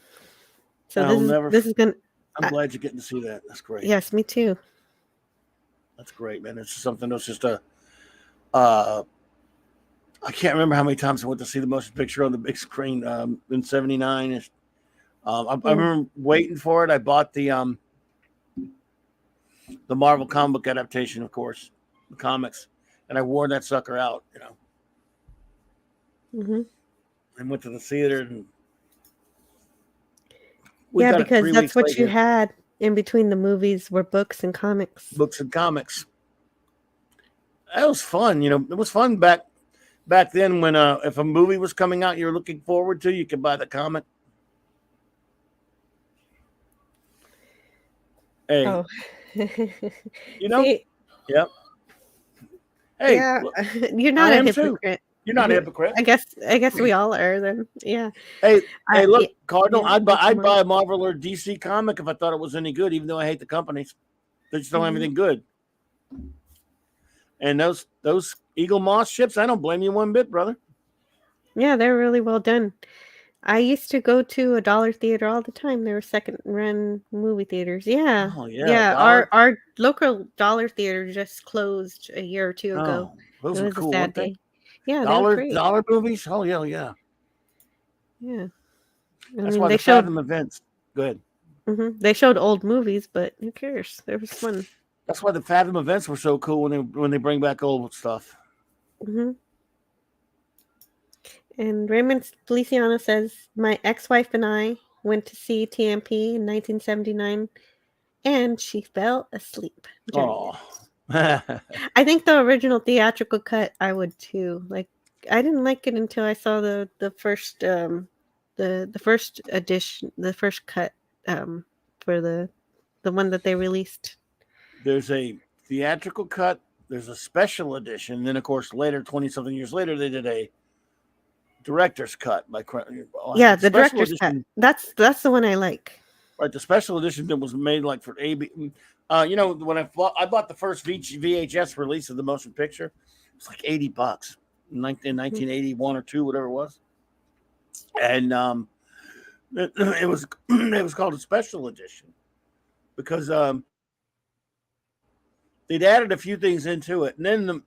[SPEAKER 2] So this is gonna.
[SPEAKER 4] I'm glad you're getting to see that. That's great.
[SPEAKER 2] Yes, me too.
[SPEAKER 4] That's great, man. It's something that's just I can't remember how many times I went to see the motion picture on the big screen in '79. I remember waiting for it. I bought the Marvel comic book adaptation, of course, the comics, and I wore that sucker out,
[SPEAKER 2] Mm-hmm.
[SPEAKER 4] and went to the theater. And
[SPEAKER 2] yeah, because that's what you had in between the movies were books and comics.
[SPEAKER 4] Books and comics. That was fun. It was fun back then when if a movie was coming out you were looking forward to, you could buy the comic. Hey.
[SPEAKER 2] Oh.
[SPEAKER 4] See? Yep. Hey,
[SPEAKER 2] yeah, you're not a hypocrite.
[SPEAKER 4] Too. You're not a hypocrite.
[SPEAKER 2] I guess we all are then. Yeah.
[SPEAKER 4] Hey, look, Cardinal,
[SPEAKER 2] yeah,
[SPEAKER 4] I'd buy a Marvel or DC comic if I thought it was any good, even though I hate the companies. They just don't have anything good. And those Eagle Moss ships, I don't blame you one bit, brother.
[SPEAKER 2] Yeah, they're really well done. I used to go to a dollar theater all the time. There were second-run movie theaters. Yeah.
[SPEAKER 4] Oh, yeah.
[SPEAKER 2] Yeah, our local dollar theater just closed a year or two ago.
[SPEAKER 4] Those
[SPEAKER 2] it
[SPEAKER 4] were
[SPEAKER 2] was
[SPEAKER 4] cool,
[SPEAKER 2] a sad
[SPEAKER 4] weren't they?
[SPEAKER 2] day. Yeah, they were great.
[SPEAKER 4] Dollar movies? Oh, yeah.
[SPEAKER 2] Yeah.
[SPEAKER 4] That's why they showed them events. Good.
[SPEAKER 2] Mm-hmm. They showed old movies, but who cares? It was fun.
[SPEAKER 4] That's why the Fathom events were so cool when they bring back old stuff.
[SPEAKER 2] Mm-hmm. And Raymond Feliciano says, my ex-wife and I went to see TMP in 1979, and she fell asleep.
[SPEAKER 4] Oh.
[SPEAKER 2] I think the original theatrical cut, I would too. Like, I didn't like it until I saw the first the first edition, the first cut for the one that they released.
[SPEAKER 4] There's a theatrical cut. There's a special edition. Then, of course, later, 20-something years later, they did a director's cut by
[SPEAKER 2] the director's cut. That's the one I like.
[SPEAKER 4] Right, the special edition that was made like for AB. When I bought the first VHS release of the motion picture, it was like $80 in 1981 or 2, whatever it was, and it was called a special edition because they'd added a few things into it, and then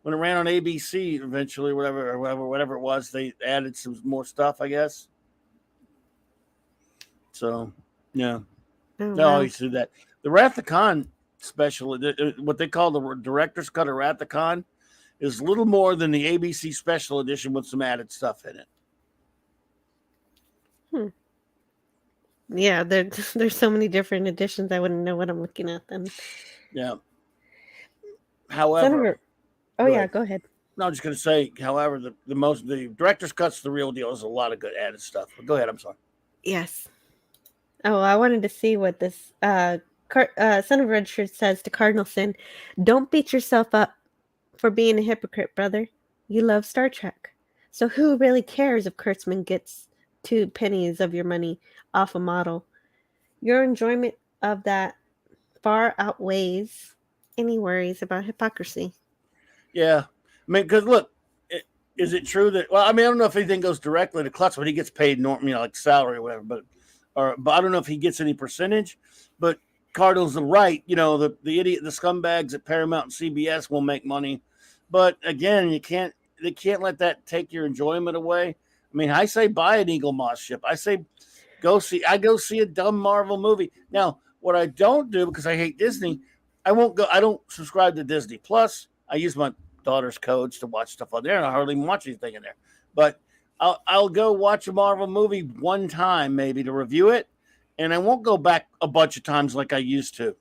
[SPEAKER 4] when it ran on ABC eventually, whatever it was, they added some more stuff, I guess. So, yeah. They always do that. The Wrath of Khan special, what they call the director's cut of Wrath of Khan, is little more than the ABC special edition with some added stuff in it.
[SPEAKER 2] Yeah, there's so many different editions. I wouldn't know what I'm looking at then.
[SPEAKER 4] Yeah. However,
[SPEAKER 2] go ahead.
[SPEAKER 4] No, I'm just going to say, however, the director's cut's the real deal. There's a lot of good added stuff. But go ahead. I'm sorry.
[SPEAKER 2] Yes. Oh, I wanted to see what this Son of Redshirt says to Cardinal Sin. Don't beat yourself up for being a hypocrite, brother. You love Star Trek. So who really cares if Kurtzman gets 2 pennies of your money off a model? Your enjoyment of that far outweighs any worries about hypocrisy.
[SPEAKER 4] Yeah. I mean, because look, is it true that, well, I mean, I don't know if anything goes directly to Klutz, but he gets paid like salary or whatever, but I don't know if he gets any percentage, but Cardinals are right. The idiot, the scumbags at Paramount and CBS will make money. But again, they can't let that take your enjoyment away. I mean, I say buy an Eagle Moss ship. I say go see a dumb Marvel movie. Now, what I don't do, because I hate Disney, I don't subscribe to Disney Plus. I use my daughter's codes to watch stuff on there, and I hardly even watch anything in there. But I'll go watch a Marvel movie one time maybe to review it, and I won't go back a bunch of times like I used to.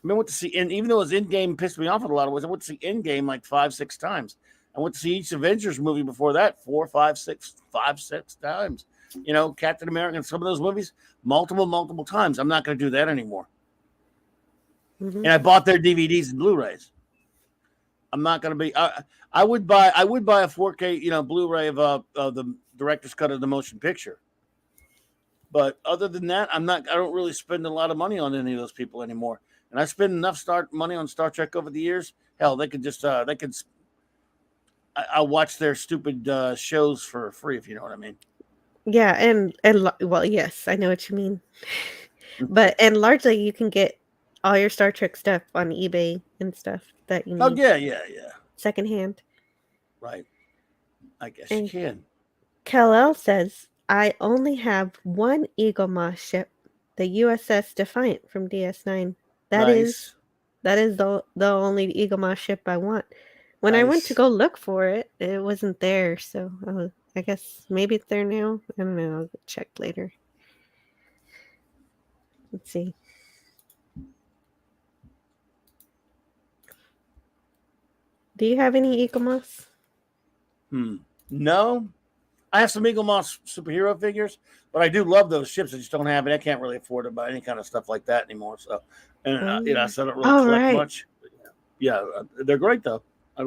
[SPEAKER 4] I went to see, and even though it was Endgame pissed me off in a lot of ways, I went to see Endgame like 5-6 times. I went to see each Avengers movie before that 4, 5, 6 times. Captain America and some of those movies multiple times. I'm not going to do that anymore.
[SPEAKER 2] Mm-hmm.
[SPEAKER 4] And I bought their DVDs and Blu-rays. I'm not going to be. I would buy a 4K Blu-ray of the director's cut of the motion picture. But other than that, I don't really spend a lot of money on any of those people anymore. And I spend enough money on Star Trek over the years. Hell, they could just I'll watch their stupid shows for free, if you know what I mean.
[SPEAKER 2] Yeah, and well, yes, I know what you mean. But largely you can get all your Star Trek stuff on eBay and stuff that you need.
[SPEAKER 4] Oh yeah.
[SPEAKER 2] Secondhand.
[SPEAKER 4] Right. I guess
[SPEAKER 2] And
[SPEAKER 4] you can.
[SPEAKER 2] Kal-El says, I only have one Eagle Moss ship, the USS Defiant from DS9. That is the only Eagle Moss ship I want. When I went to go look for it, it wasn't there. So I guess maybe it's there now. I don't know. I'll check later. Let's see. Do you have any Eagle Moss?
[SPEAKER 4] No. I have some Eagle Moss superhero figures, but I do love those ships. I just don't have it. I can't really afford to buy any kind of stuff like that anymore. So, and so I don't really collect much. Yeah, they're great though. I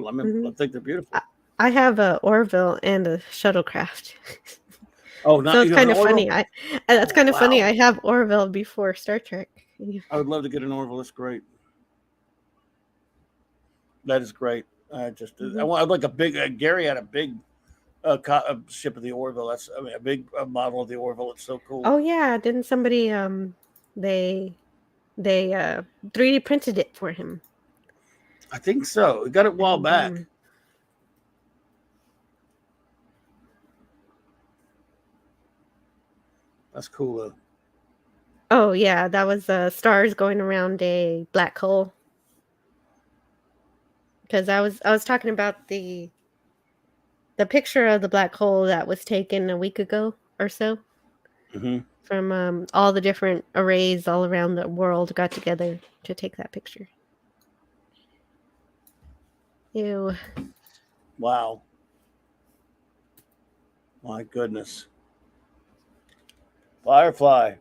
[SPEAKER 4] think they're beautiful.
[SPEAKER 2] I have a Orville and a shuttlecraft.
[SPEAKER 4] Oh,
[SPEAKER 2] so it's kind of funny. That's kind of funny. I have Orville before Star Trek.
[SPEAKER 4] I would love to get an Orville. It's great. That is great. I'd like a big. Gary had a big ship of the Orville. A big model of the Orville. It's so cool.
[SPEAKER 2] Oh yeah, didn't somebody they 3D printed it for him?
[SPEAKER 4] I think so. We got it a while back. That's cool though.
[SPEAKER 2] Oh yeah, that was stars going around a black hole. Because I was talking about the picture of the black hole that was taken a week ago or so.
[SPEAKER 4] Mm-hmm.
[SPEAKER 2] From all the different arrays all around the world got together to take that picture. Ew.
[SPEAKER 4] Wow. My goodness. Firefly.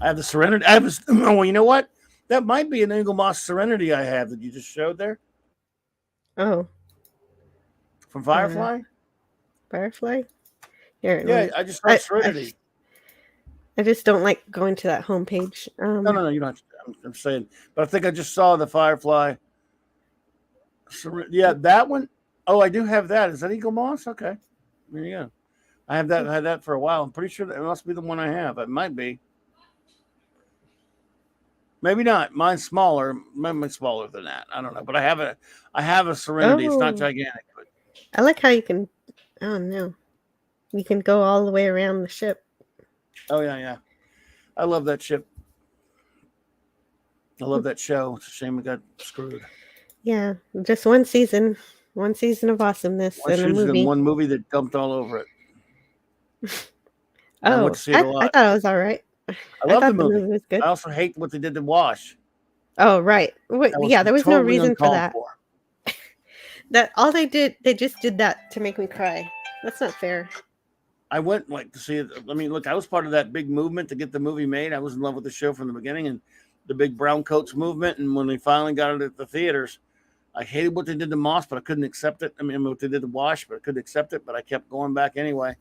[SPEAKER 4] I have the Serenity. Well, you know what? That might be an Eagle Moss Serenity I have that you just showed there.
[SPEAKER 2] Oh.
[SPEAKER 4] From Firefly?
[SPEAKER 2] Firefly? Here,
[SPEAKER 4] yeah, I just saw Serenity.
[SPEAKER 2] I just don't like going to that homepage.
[SPEAKER 4] No, you don't have to. I'm saying. But I think I just saw the Firefly. Yeah, that one. Oh, I do have that. Is that Eagle Moss? Okay. There you go. I have that. I had that for a while. I'm pretty sure that it must be the one I have. It might be. Maybe not. Mine's smaller. Maybe smaller than that. I don't know. But I have a Serenity. It's not gigantic. But
[SPEAKER 2] I like how you can. Oh no, you can go all the way around the ship.
[SPEAKER 4] Oh yeah. I love that ship. I love that show. It's a shame we got screwed.
[SPEAKER 2] Yeah, just one season of awesomeness and a movie.
[SPEAKER 4] One movie that dumped all over it.
[SPEAKER 2] I thought it was all right.
[SPEAKER 4] I love the movie.
[SPEAKER 2] Was good.
[SPEAKER 4] I also hate what they did to Wash.
[SPEAKER 2] Oh right, yeah, there was no reason for that. That all they just did that to make me cry. That's not fair.
[SPEAKER 4] I went to see it. I mean, look, I was part of that big movement to get the movie made. I was in love with the show from the beginning, and the big brown coats movement. And when we finally got it at the theaters, I hated what they did to Moss, but I couldn't accept it. I mean, what they did to Wash, but I couldn't accept it. But I kept going back anyway.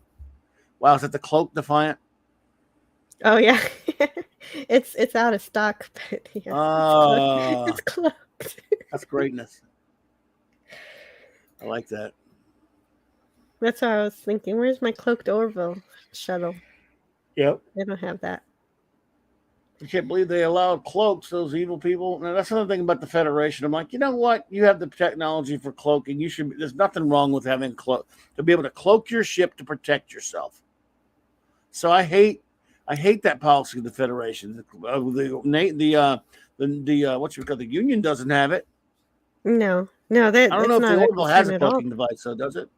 [SPEAKER 4] Wow, is that the Cloak Defiant?
[SPEAKER 2] Oh yeah, it's out of stock, but yeah, it's cloaked.
[SPEAKER 4] That's greatness. I like that.
[SPEAKER 2] That's what I was thinking. Where's my cloaked Orville shuttle?
[SPEAKER 4] Yep.
[SPEAKER 2] They don't have that.
[SPEAKER 4] I can't believe they allowed cloaks, those evil people. Now, that's another thing about the Federation. I'm like, you know what? You have the technology for cloaking. You should. There's nothing wrong with having cloak to be able to cloak your ship to protect yourself. So I hate that policy of the Federation. The what you call the Union doesn't have it.
[SPEAKER 2] No,
[SPEAKER 4] I don't know if the Orville has a cloaking device, though, does it?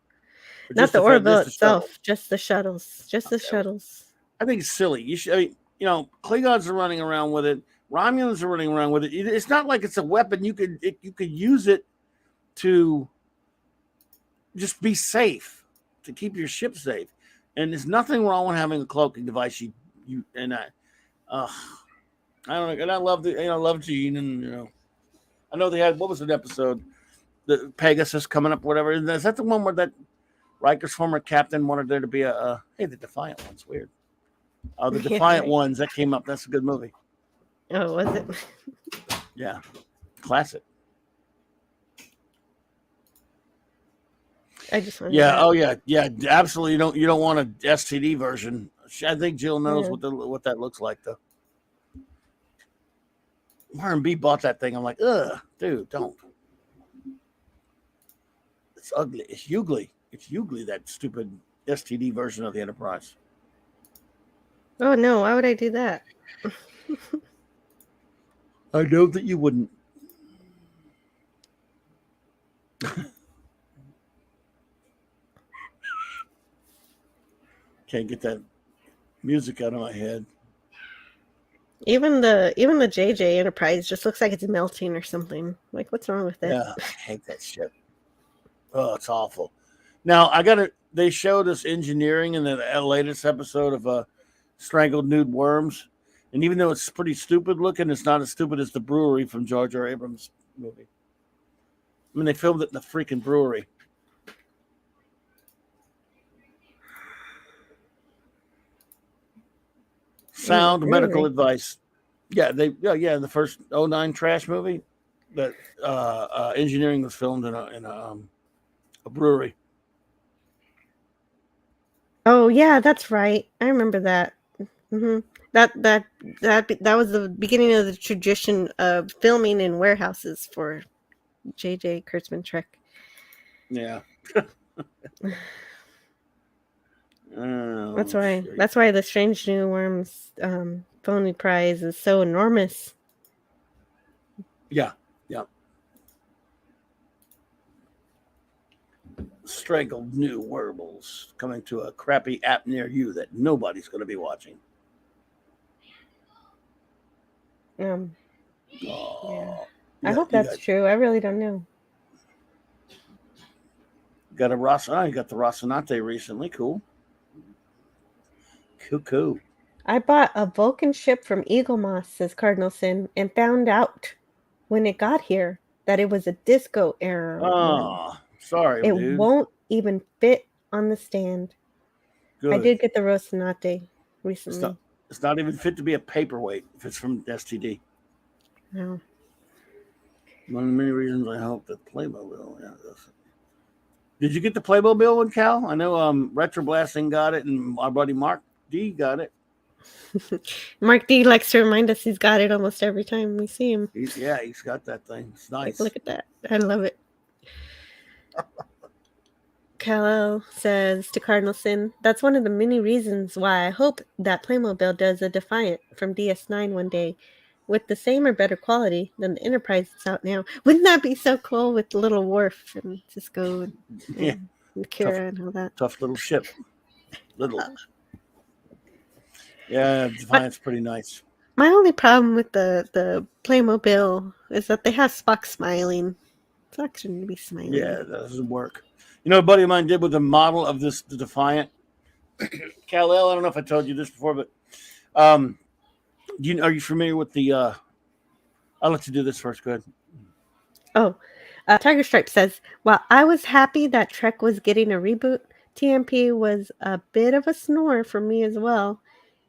[SPEAKER 4] Or
[SPEAKER 2] Not the
[SPEAKER 4] Just
[SPEAKER 2] Orville
[SPEAKER 4] just the shuttle?
[SPEAKER 2] itself, just the shuttles. Just the shuttles.
[SPEAKER 4] I think it's silly. You should. I mean, you know, Klingons are running around with it. Romulans are running around with it. It's not like it's a weapon. You could use it to just be safe, to keep your ship safe. And there's nothing wrong with having a cloaking device. I don't know. And I love love Gene, and I know they had, what was an episode, the Pegasus coming up, whatever. Is that the one where that Riker's former captain wanted there to be the Defiant one's weird. Oh, the Defiant ones that came up. That's a good movie.
[SPEAKER 2] Oh, was it?
[SPEAKER 4] Yeah, classic.
[SPEAKER 2] I just wanted
[SPEAKER 4] Yeah.
[SPEAKER 2] to
[SPEAKER 4] Oh, yeah. Absolutely. You don't want an STD version. I think Jill knows what that looks like, though. R&B bought that thing. I'm like, ugh, dude, don't. It's ugly. It's ugly. It's ugly, that stupid STD version of the Enterprise.
[SPEAKER 2] Oh no, why would I do that?
[SPEAKER 4] I know that you wouldn't. Can't get that music out of my head.
[SPEAKER 2] Even the JJ Enterprise just looks like it's melting or something. Like, what's wrong with it?
[SPEAKER 4] Yeah, I hate that shit. Oh, it's awful. Now they showed us engineering in the latest episode of Strangled Nude Worms. And even though it's pretty stupid looking, it's not as stupid as the brewery from Jar Jar Abrams' movie. I mean, they filmed it in the freaking brewery. Sound medical advice. Yeah, in the first 09 trash movie, that engineering was filmed in a brewery.
[SPEAKER 2] Oh yeah, that's right. I remember that. Mm-hmm. That was the beginning of the tradition of filming in warehouses for J.J. Kurtzman Trek.
[SPEAKER 4] Yeah.
[SPEAKER 2] That's why the Strange New Worms phony prize is so enormous.
[SPEAKER 4] Yeah. Strangled New Worms coming to a crappy app near you that nobody's going to be watching.
[SPEAKER 2] Yeah. I hope that's true. I really don't know.
[SPEAKER 4] You got the Rocinante recently. Cool.
[SPEAKER 2] I bought a Vulcan ship from Eagle Moss, says Cardinal Sin, and found out when it got here that it was a disco era.
[SPEAKER 4] Oh, sorry,
[SPEAKER 2] it
[SPEAKER 4] dude.
[SPEAKER 2] Won't even fit on the stand.
[SPEAKER 4] Good.
[SPEAKER 2] I did get the Rocinante recently.
[SPEAKER 4] It's not even fit to be a paperweight if it's from STD.
[SPEAKER 2] No.
[SPEAKER 4] One of the many reasons I hope that Playmobil. Yeah, did you get the Playmobil one, Cal? I know Retro Blasting got it, and our buddy Mark D got it.
[SPEAKER 2] Mark D likes to remind us he's got it almost every time we see him.
[SPEAKER 4] He's got that thing. It's nice.
[SPEAKER 2] Look at that. I love it. Kal-El says to Cardinal Sin, that's one of the many reasons why I hope that Playmobil does a Defiant from DS9 one day with the same or better quality than the Enterprise that's out now. Wouldn't that be so cool with Little Worf and Cisco and Kira and all that?
[SPEAKER 4] Tough little ship. Yeah, Defiant's pretty nice.
[SPEAKER 2] My only problem with the Playmobil is that they have Spock smiling. Spock shouldn't be smiling.
[SPEAKER 4] Yeah, that doesn't work. You know what a buddy of mine did with the model of the Defiant? Kal-El, I don't know if I told you this before, but are you familiar with the I'll let you do this first. Go ahead.
[SPEAKER 2] Oh, Tiger Stripe says, "While I was happy that Trek was getting a reboot, TMP was a bit of a snore for me as well.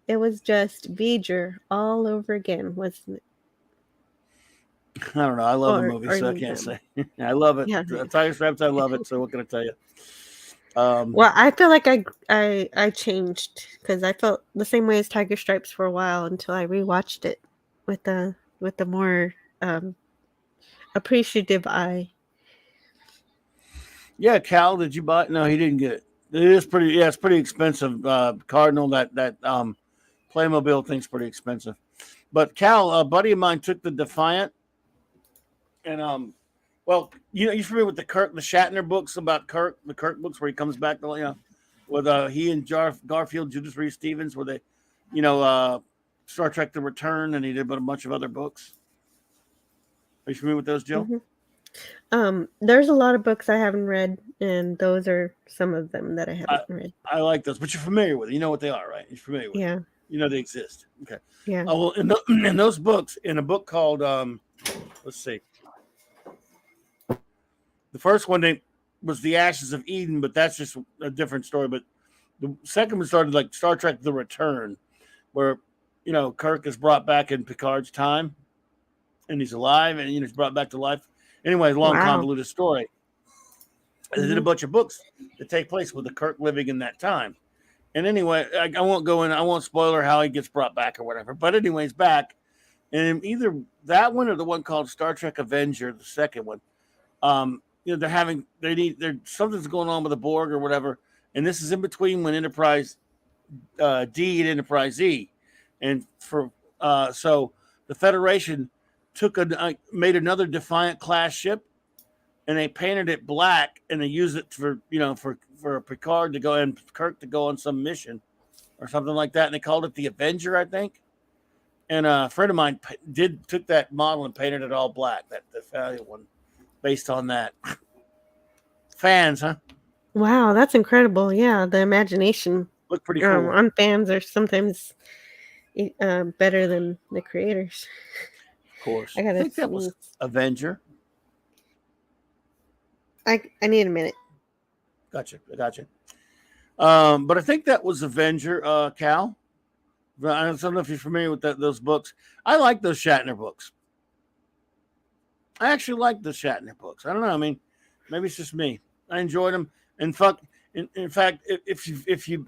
[SPEAKER 2] It was just V'ger all over again, wasn't it?"
[SPEAKER 4] I don't know. I love the
[SPEAKER 2] Or
[SPEAKER 4] movie,
[SPEAKER 2] or
[SPEAKER 4] so I
[SPEAKER 2] you
[SPEAKER 4] can't
[SPEAKER 2] them.
[SPEAKER 4] say. I love it.
[SPEAKER 2] Yeah.
[SPEAKER 4] Tiger Stripes, I love it. So what can I tell you?
[SPEAKER 2] Well, I feel like I changed because I felt the same way as Tiger Stripes for a while until I rewatched it with the more appreciative eye.
[SPEAKER 4] Yeah, Cal, did you buy it? No, he didn't get it. It is pretty. Yeah, it's pretty expensive. Cardinal, that Playmobil thing's pretty expensive. But Cal, a buddy of mine took the Defiant, and well, you familiar with the Shatner books about Kirk, the Kirk books where he comes back to with he and Garfield, Judith Reed Stevens, where they, Star Trek: The Return, and he did a bunch of other books. Are you familiar with those, Jill?
[SPEAKER 2] There's a lot of books I haven't read, and those are some of them that I haven't read.
[SPEAKER 4] I like those, but you're familiar with it. You know what they are, right? You're familiar with
[SPEAKER 2] Yeah.
[SPEAKER 4] them. You know they exist. Okay.
[SPEAKER 2] Yeah.
[SPEAKER 4] Oh, well, in those books, in a book called let's see. The first one was The Ashes of Eden, but that's just a different story. But the second one started like Star Trek: The Return, where Kirk is brought back in Picard's time, and he's alive, and he's brought back to life. Anyway, long convoluted story. They did a bunch of books that take place with the Kirk living in that time. And anyway, I won't go in. I won't spoiler how he gets brought back or whatever. But anyway, he's back, and either that one or the one called Star Trek Avenger, the second one. Something's going on with the Borg or whatever, and this is in between when Enterprise D and Enterprise E, and so the Federation made another Defiant class ship, and they painted it black, and they used it for Picard to go and Kirk to go on some mission or something like that, and they called it the Avenger, I think. And a friend of mine took that model and painted it all black. That the Valiant one, based on that. Fans, huh?
[SPEAKER 2] Wow, that's incredible. Yeah, the imagination
[SPEAKER 4] Look pretty cool.
[SPEAKER 2] on fans are sometimes better than the creators.
[SPEAKER 4] Of course.
[SPEAKER 2] I
[SPEAKER 4] think that was Avenger.
[SPEAKER 2] I need a minute.
[SPEAKER 4] Gotcha. But I think that was Avenger, Cal. I don't know if you're familiar with those books. I like those Shatner books. I actually like the Shatner books. I don't know. I mean, maybe it's just me. I enjoyed them. In fact, if you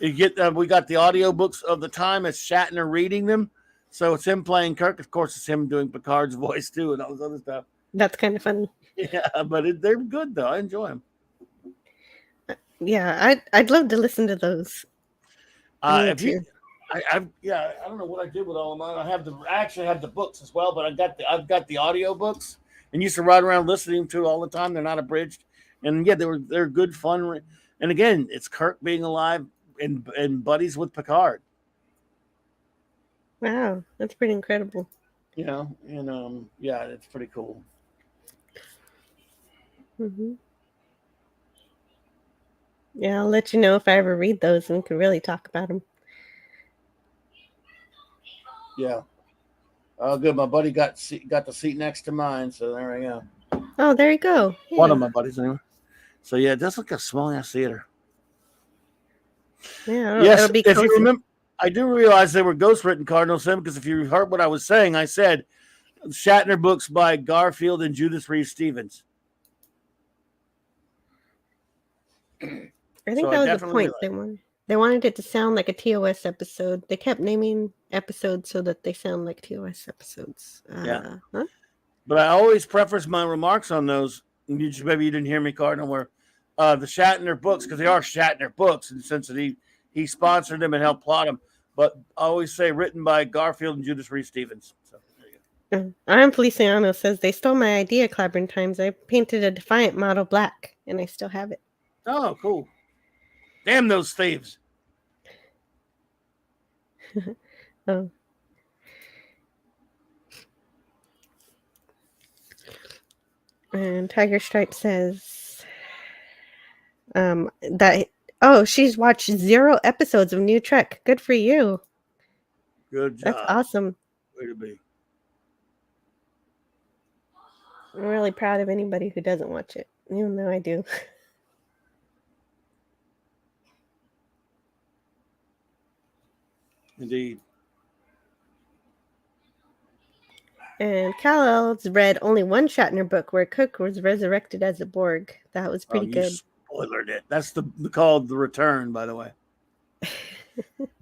[SPEAKER 4] get, we got the audio books of the time. It's Shatner reading them, so it's him playing Kirk. Of course, it's him doing Picard's voice too, and all this other stuff.
[SPEAKER 2] That's kind of funny.
[SPEAKER 4] Yeah, but they're good though. I enjoy them.
[SPEAKER 2] Yeah, I'd love to listen to those.
[SPEAKER 4] I don't know what I did with all of mine. I actually have the books as well, but I've got the audio books, and used to ride around listening to all the time. They're not abridged, and yeah, they're good fun. And again, it's Kirk being alive and buddies with Picard.
[SPEAKER 2] Wow, that's pretty incredible.
[SPEAKER 4] Yeah, it's pretty cool.
[SPEAKER 2] Yeah, I'll let you know if I ever read those and can really talk about them.
[SPEAKER 4] Yeah. Oh, good. My buddy got the seat next to mine, so there we go.
[SPEAKER 2] Oh, there you go. Yeah.
[SPEAKER 4] One of my buddies, anyway. So yeah, it does look like a small ass theater.
[SPEAKER 2] Yeah.
[SPEAKER 4] Yes,
[SPEAKER 2] it'll be
[SPEAKER 4] if
[SPEAKER 2] cozy.
[SPEAKER 4] you remember, I do realize they were ghostwritten, Cardinal Sim, because if you heard what I was saying, I said Shatner books by Garfield and Judith Reed Stevens.
[SPEAKER 2] I think that was the point. They wanted it to sound like a TOS episode. They kept naming episodes so that they sound like TOS episodes.
[SPEAKER 4] Yeah.
[SPEAKER 2] Huh?
[SPEAKER 4] But I always preface my remarks on those. Maybe you didn't hear me, Cardinal, where the Shatner books, because they are Shatner books in the sense that he sponsored them and helped plot them. But I always say written by Garfield and Judith Reed Stevens. So there you go.
[SPEAKER 2] Iron Feliciano says they stole my idea, Clobbering Times. I painted a Defiant model black, and I still have it.
[SPEAKER 4] Oh, cool. Damn those thieves.
[SPEAKER 2] Oh. And Tiger Stripe says that she's watched 0 episodes of New Trek. Good for you.
[SPEAKER 4] Good job.
[SPEAKER 2] That's awesome.
[SPEAKER 4] Way to be.
[SPEAKER 2] I'm really proud of anybody who doesn't watch it, even though I do.
[SPEAKER 4] Indeed.
[SPEAKER 2] And Kal-El's read only one Shatner book where Cook was resurrected as a Borg. That was pretty good.
[SPEAKER 4] Spoilered it. That's called The Return, by the way.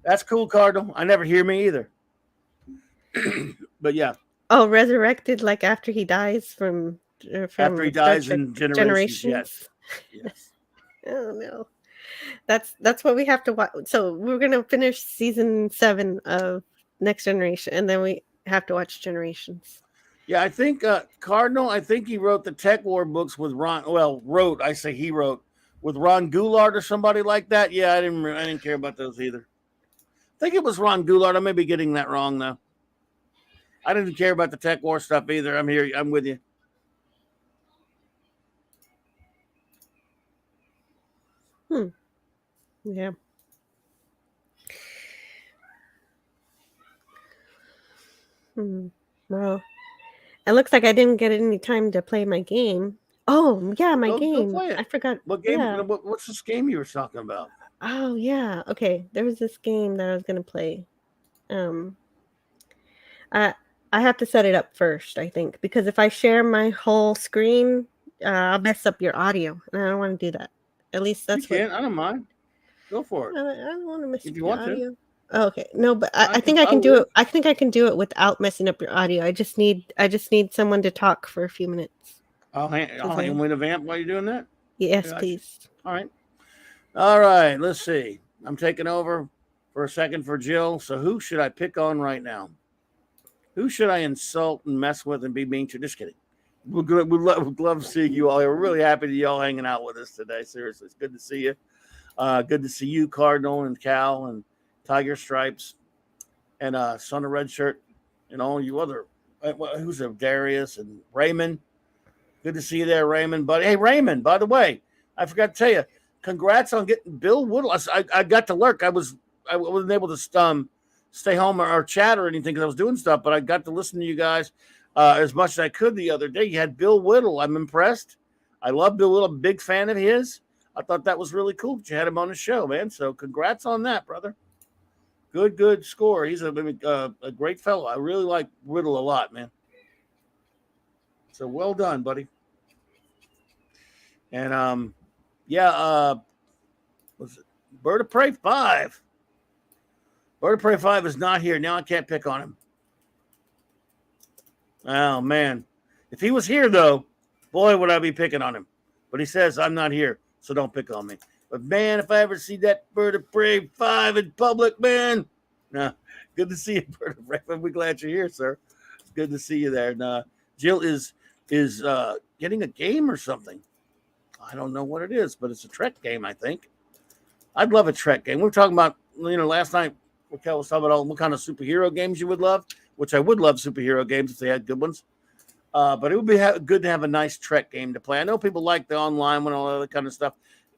[SPEAKER 4] That's cool, Cardinal. I never hear me either. But yeah.
[SPEAKER 2] Oh, resurrected like after he dies from
[SPEAKER 4] after he dies in Generations. Yes.
[SPEAKER 2] Oh no. That's what we have to watch. So we're gonna finish season 7 of Next Generation, and then we have to watch Generations.
[SPEAKER 4] Yeah, I think Cardinal. I think he wrote the Tech War books with Ron. Well, wrote. I say he wrote with Ron Goulart or somebody like that. Yeah, I didn't care about those either. I think it was Ron Goulart. I may be getting that wrong though. I didn't care about the Tech War stuff either. I'm here. I'm with you.
[SPEAKER 2] Yeah. Well, it looks like I didn't get any time to play my game. Oh, yeah, my game.
[SPEAKER 4] Go play it.
[SPEAKER 2] I forgot.
[SPEAKER 4] What game?
[SPEAKER 2] Yeah.
[SPEAKER 4] What's this game you were talking about?
[SPEAKER 2] Oh, yeah. Okay, there was this game that I was going to play. I have to set it up first, I think, because if I share my whole screen, I'll mess up your audio, and I don't want to do that. At least that's
[SPEAKER 4] you can. I don't mind. Go for it.
[SPEAKER 2] I don't want to mess up
[SPEAKER 4] your
[SPEAKER 2] audio.
[SPEAKER 4] To.
[SPEAKER 2] Oh, okay. No, but I think I can do it. I think I can do it without messing up your audio. I just need someone to talk for a few minutes.
[SPEAKER 4] I'll hang with a vamp while you're doing that.
[SPEAKER 2] Yes, please.
[SPEAKER 4] All right. Let's see. I'm taking over for a second for Jill. So who should I pick on right now? Who should I insult and mess with and be mean to? Just kidding. We'd love seeing you all. We're really happy that you all hanging out with us today. Seriously, it's good to see you. Good to see you, Cardinal and Cal and Tiger Stripes and Son of Red Shirt and all you other. Who's there? Darius and Raymond. Good to see you there, Raymond, buddy. Hey, Raymond, by the way, I forgot to tell you, congrats on getting Bill Woodle. I got to lurk. I wasn't able to stay home or chat or anything because I was doing stuff, but I got to listen to you guys as much as I could the other day. You had Bill Whittle. I'm impressed. I love Bill Whittle. I'm a big fan of his. I thought that was really cool that you had him on the show, man. So congrats on that, brother. Good score. He's a great fellow. I really like Whittle a lot, man. So well done, buddy. And was it Bird of Prey 5? Bird of Prey 5 is not here. Now I can't pick on him. Oh, man. If he was here, though, boy, would I be picking on him. But he says, I'm not here, so don't pick on me. But, man, if I ever see that Bird of Prey 5 in public, man. Nah, good to see you, Bird of Prey. I'm glad you're here, sir. It's good to see you there. And, Jill is getting a game or something. I don't know what it is, but it's a Trek game, I think. I'd love a Trek game. We were talking about, last night, Raquel was talking about what kind of superhero games you would love, which I would love superhero games if they had good ones. But it would be good to have a nice Trek game to play. I know people like the online one and all that kind of stuff.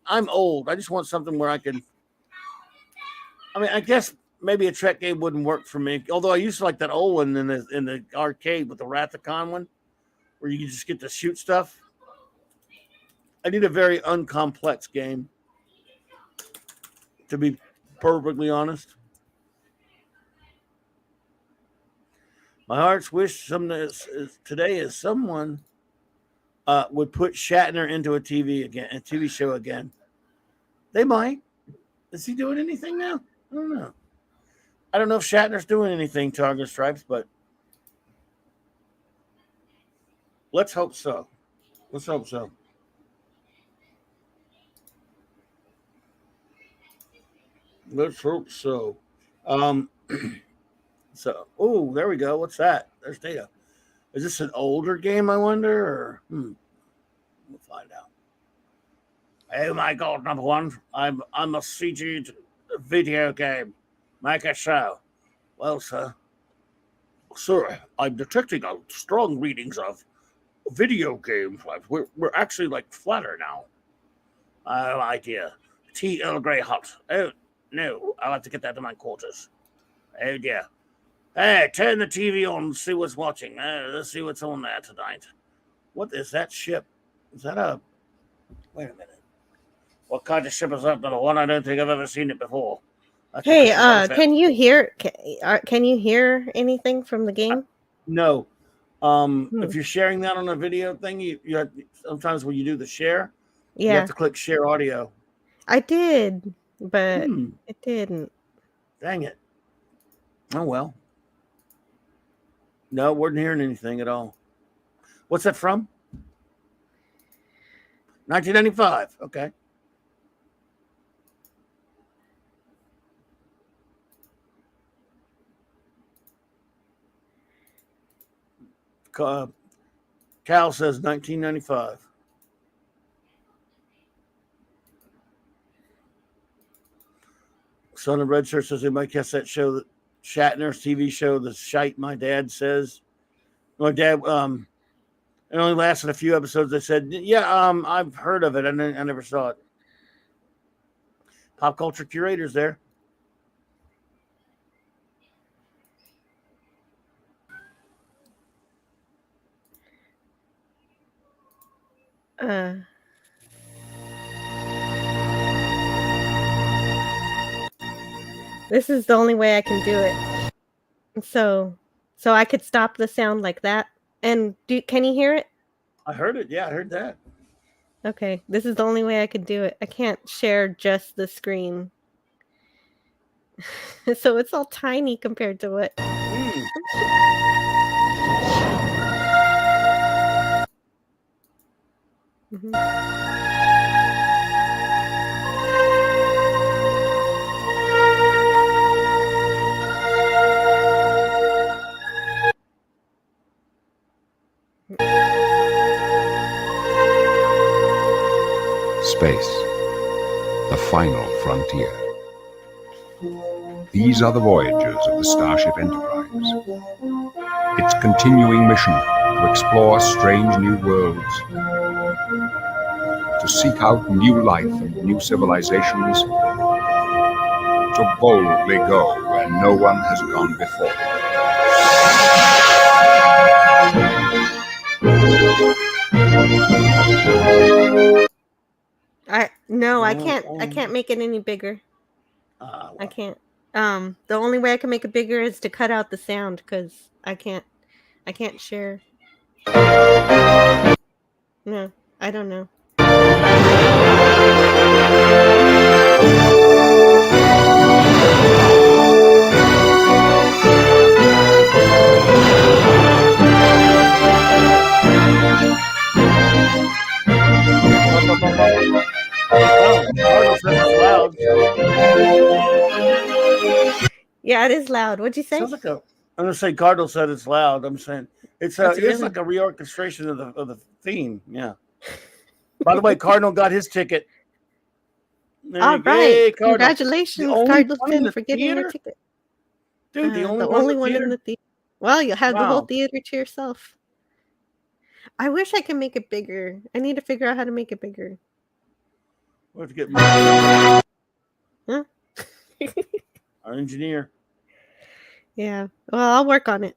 [SPEAKER 4] I'm old. I just want something where I can. I guess maybe a Trek game wouldn't work for me. Although I used to like that old one in the arcade with the Rathacon one, where you just get to shoot stuff. I need a very uncomplex game, to be perfectly honest. My heart's wish today is someone would put Shatner into a TV show again. They might. Is he doing anything now? I don't know. I don't know if Shatner's doing anything, Tiger Stripes, but let's hope so. Let's hope so. Let's hope so. So, there we go. What's that? There's data. Is this an older game, I wonder? Or, we'll find out. Oh my God, number one. I'm a CG video game. Make a show. Well, sir, I'm detecting strong readings of video games. We're actually like flatter now. Oh, my dear. Tea Earl Grey hot. Oh, no. I'll have to get that to my quarters. Oh, dear. Hey, turn the TV on and see what's watching. Let's see what's on there tonight. What is that ship? Is that a... Wait a minute. What kind of ship is that? The one I don't think I've ever seen it before.
[SPEAKER 2] Hey, can you hear? Can you hear anything from the game?
[SPEAKER 4] No. If you're sharing that on a video thing, you have, sometimes when you do the share, you have to click share audio.
[SPEAKER 2] I did, but it didn't.
[SPEAKER 4] Dang it. Oh well. No, wasn't hearing anything at all. What's that from? 1995. Okay. Cal says 1995. Son of Red Shirt says they might catch that show, that Shatner's TV show, The Shite My Dad Says. My dad, it only lasted a few episodes. They said, yeah, I've heard of it. I never saw it. Pop culture curators there.
[SPEAKER 2] This is the only way I can do it. So I could stop the sound like that. And can you hear it?
[SPEAKER 4] I heard it. Yeah, I heard that.
[SPEAKER 2] Okay, this is the only way I could do it. I can't share just the screen. So it's all tiny compared to what.
[SPEAKER 15] Space, the final frontier. These are the voyages of the Starship Enterprise. Its continuing mission to explore strange new worlds, to seek out new life and new civilizations, to boldly go where no one has gone before.
[SPEAKER 2] I can't make it any bigger. I can't. The only way I can make it bigger is to cut out the sound because I can't share. No, I don't know. Yeah, it is loud. What'd you say?
[SPEAKER 4] Sounds like I'm gonna say Cardinal said it's loud. I'm saying it's
[SPEAKER 2] really...
[SPEAKER 4] like a reorchestration of the theme. Yeah. By the way, Cardinal got his ticket.
[SPEAKER 2] All right. Congratulations, Cardinal, for getting your ticket.
[SPEAKER 4] Dude, the
[SPEAKER 2] only one in the theater. Well, you'll have the whole theater to yourself. I wish I could make it bigger. I need to figure out how to make it bigger.
[SPEAKER 4] We'll have to get
[SPEAKER 2] huh?
[SPEAKER 4] Our engineer.
[SPEAKER 2] Yeah. Well, I'll work on it.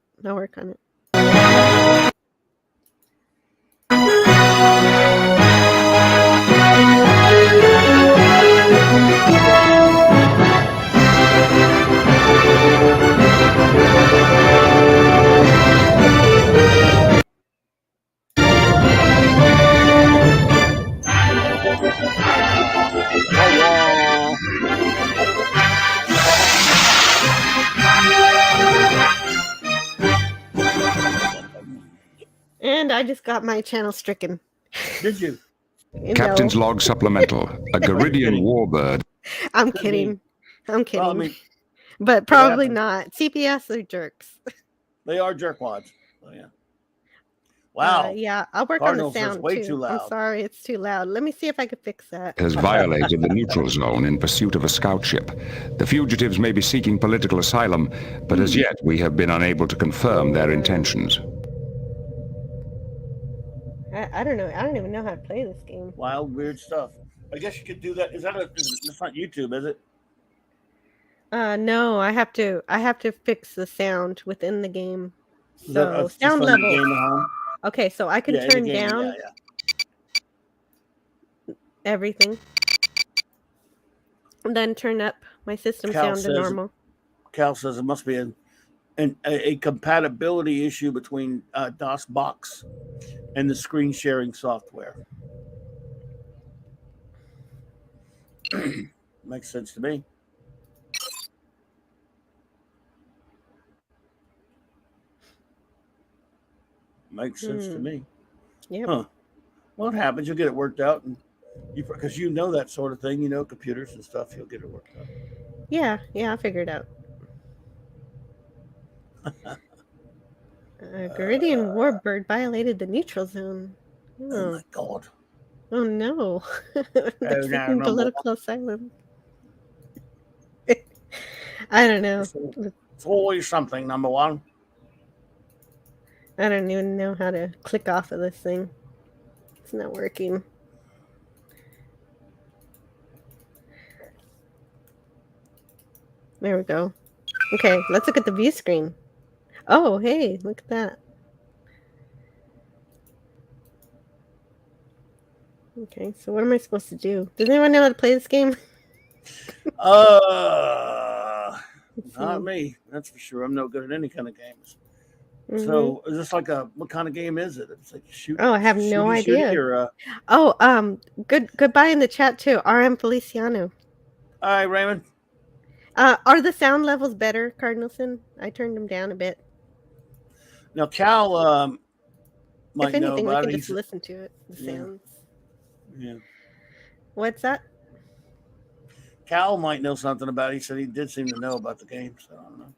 [SPEAKER 2] And I just got my channel stricken.
[SPEAKER 4] Did you?
[SPEAKER 15] Captain's log supplemental. A Garidian warbird.
[SPEAKER 2] I'm kidding. Well, I mean, but probably not. CPS are jerks.
[SPEAKER 4] They are jerkwads. Oh, yeah. Wow.
[SPEAKER 2] Yeah, I'll work on the sound
[SPEAKER 4] way
[SPEAKER 2] too.
[SPEAKER 4] Too loud.
[SPEAKER 2] I'm sorry, it's too loud. Let me see if I can fix that.
[SPEAKER 15] Has violated the neutral zone in pursuit of a scout ship. The fugitives may be seeking political asylum, but as yet we have been unable to confirm their intentions.
[SPEAKER 2] I don't know. I don't even know how to play this game.
[SPEAKER 4] Wild, weird stuff. I guess you could do that. That's not YouTube, is it?
[SPEAKER 2] No, I have to fix the sound within the game. So sound level. Okay, so I can
[SPEAKER 4] Yeah, in the
[SPEAKER 2] turn
[SPEAKER 4] game,
[SPEAKER 2] down everything. And then turn up my system sound to normal.
[SPEAKER 4] Cal says it must be a compatibility issue between DOSBox and the screen sharing software. Makes sense to me. Makes sense to me.
[SPEAKER 2] Yep.
[SPEAKER 4] Huh. Well, it happens. You'll get it worked out, and because you know that sort of thing, you know computers and stuff. You'll get it worked out.
[SPEAKER 2] Yeah, I'll figure it out. Geridian warbird violated the neutral zone.
[SPEAKER 4] Oh my god.
[SPEAKER 2] Oh no. They're seeking political asylum. I don't know.
[SPEAKER 4] It's always something, number one.
[SPEAKER 2] I don't even know how to click off of this thing. It's not working. There we go. Okay, let's look at the view screen. Oh, hey, look at that. Okay, so what am I supposed to do? Does anyone know how to play this game?
[SPEAKER 4] Not me. That's for sure. I'm no good at any kind of games. So is this like what kind of game is it? It's like shoot.
[SPEAKER 2] Oh, I have no idea.
[SPEAKER 4] Or,
[SPEAKER 2] goodbye in the chat too. RM Feliciano.
[SPEAKER 4] All right, Raymond.
[SPEAKER 2] Are the sound levels better, Cardinalson? I turned them down a bit.
[SPEAKER 4] Now Cal might
[SPEAKER 2] if anything,
[SPEAKER 4] know about
[SPEAKER 2] we can
[SPEAKER 4] it.
[SPEAKER 2] just listen to it. The sounds.
[SPEAKER 4] Yeah.
[SPEAKER 2] What's that?
[SPEAKER 4] Cal might know something about it. He said he did seem to know about the game, so I don't know.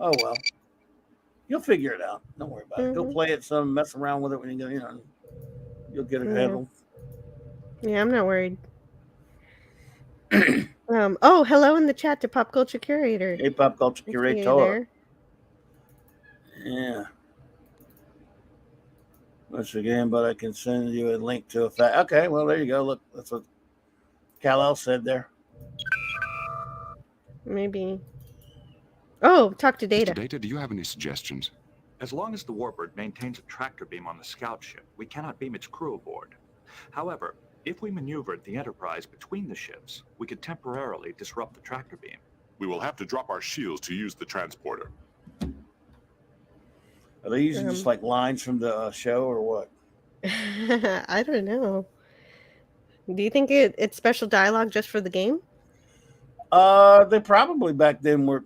[SPEAKER 4] Oh well, you'll figure it out. Don't worry about it. Go play it some, mess around with it when you go. You'll get it handled.
[SPEAKER 2] Yeah, I'm not worried. Oh, hello in the chat to Pop Culture Curator.
[SPEAKER 4] Hey, Pop Culture Curator. Yeah. Once again, but I can send you a link to a fact. Okay, well there you go. Look, that's what Kal-El said there.
[SPEAKER 2] Maybe. Oh, talk to Data.
[SPEAKER 15] Mr. Data, do you have any suggestions?
[SPEAKER 16] As long as the warbird maintains a tractor beam on the scout ship, we cannot beam its crew aboard. However, if we maneuvered the Enterprise between the ships, we could temporarily disrupt the tractor beam.
[SPEAKER 17] We will have to drop our shields to use the transporter.
[SPEAKER 4] Are they using just like lines from the show or what?
[SPEAKER 2] I don't know. Do you think it's special dialogue just for the game?
[SPEAKER 4] They probably back then were,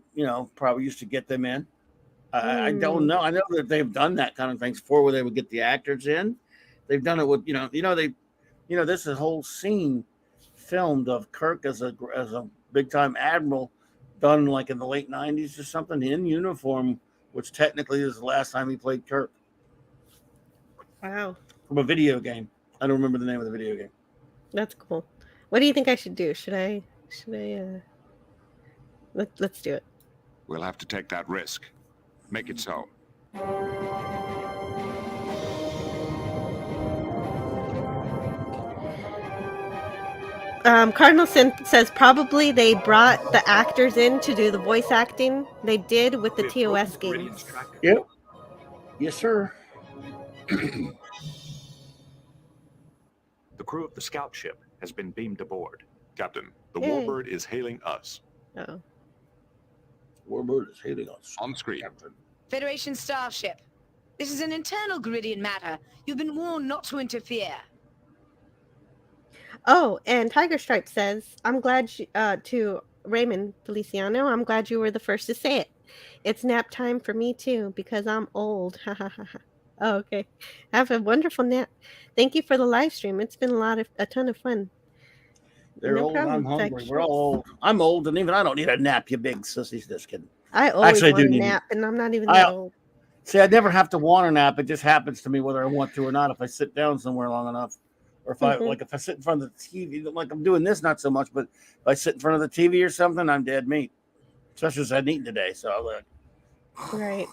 [SPEAKER 4] probably used to get them in. I don't know. I know that they've done that kind of things before where they would get the actors in. They've done it with, this is a whole scene filmed of Kirk as a big time admiral done like in the late 90s or something in uniform, which technically is the last time he played Kirk.
[SPEAKER 2] Wow.
[SPEAKER 4] From a video game. I don't remember the name of the video game.
[SPEAKER 2] That's cool. What do you think I should do? Should I let's do it.
[SPEAKER 15] We'll have to take that risk. Make it so.
[SPEAKER 2] Cardinal says probably they brought the actors in to do the voice acting. They did with the TOS games.
[SPEAKER 4] Yep. Yes, sir.
[SPEAKER 16] The crew of the scout ship has been beamed aboard.
[SPEAKER 17] Captain, the warbird is hailing us.
[SPEAKER 2] Oh.
[SPEAKER 4] Warbird is hailing us.
[SPEAKER 17] On screen.
[SPEAKER 4] Captain.
[SPEAKER 18] Federation starship. This is an internal Geridian matter. You've been warned not to interfere.
[SPEAKER 2] Oh, and Tiger Stripe says, I'm glad to Raymond Feliciano, I'm glad you were the first to say it. It's nap time for me too, because I'm old. Oh, okay. Have a wonderful nap. Thank you for the live stream. It's been a ton of fun.
[SPEAKER 4] They're old. I'm hungry. We're all old. I'm old, and even I don't need a nap. You big sissies. Just kidding.
[SPEAKER 2] I always want a nap, and I'm not even that old.
[SPEAKER 4] See, I never have to want a nap. It just happens to me whether I want to or not. If I sit down somewhere long enough, or if I sit in front of the TV, like I'm doing this, not so much. But if I sit in front of the TV or something, I'm dead meat. Especially as I hadn't eaten today, so I'm like,
[SPEAKER 2] right.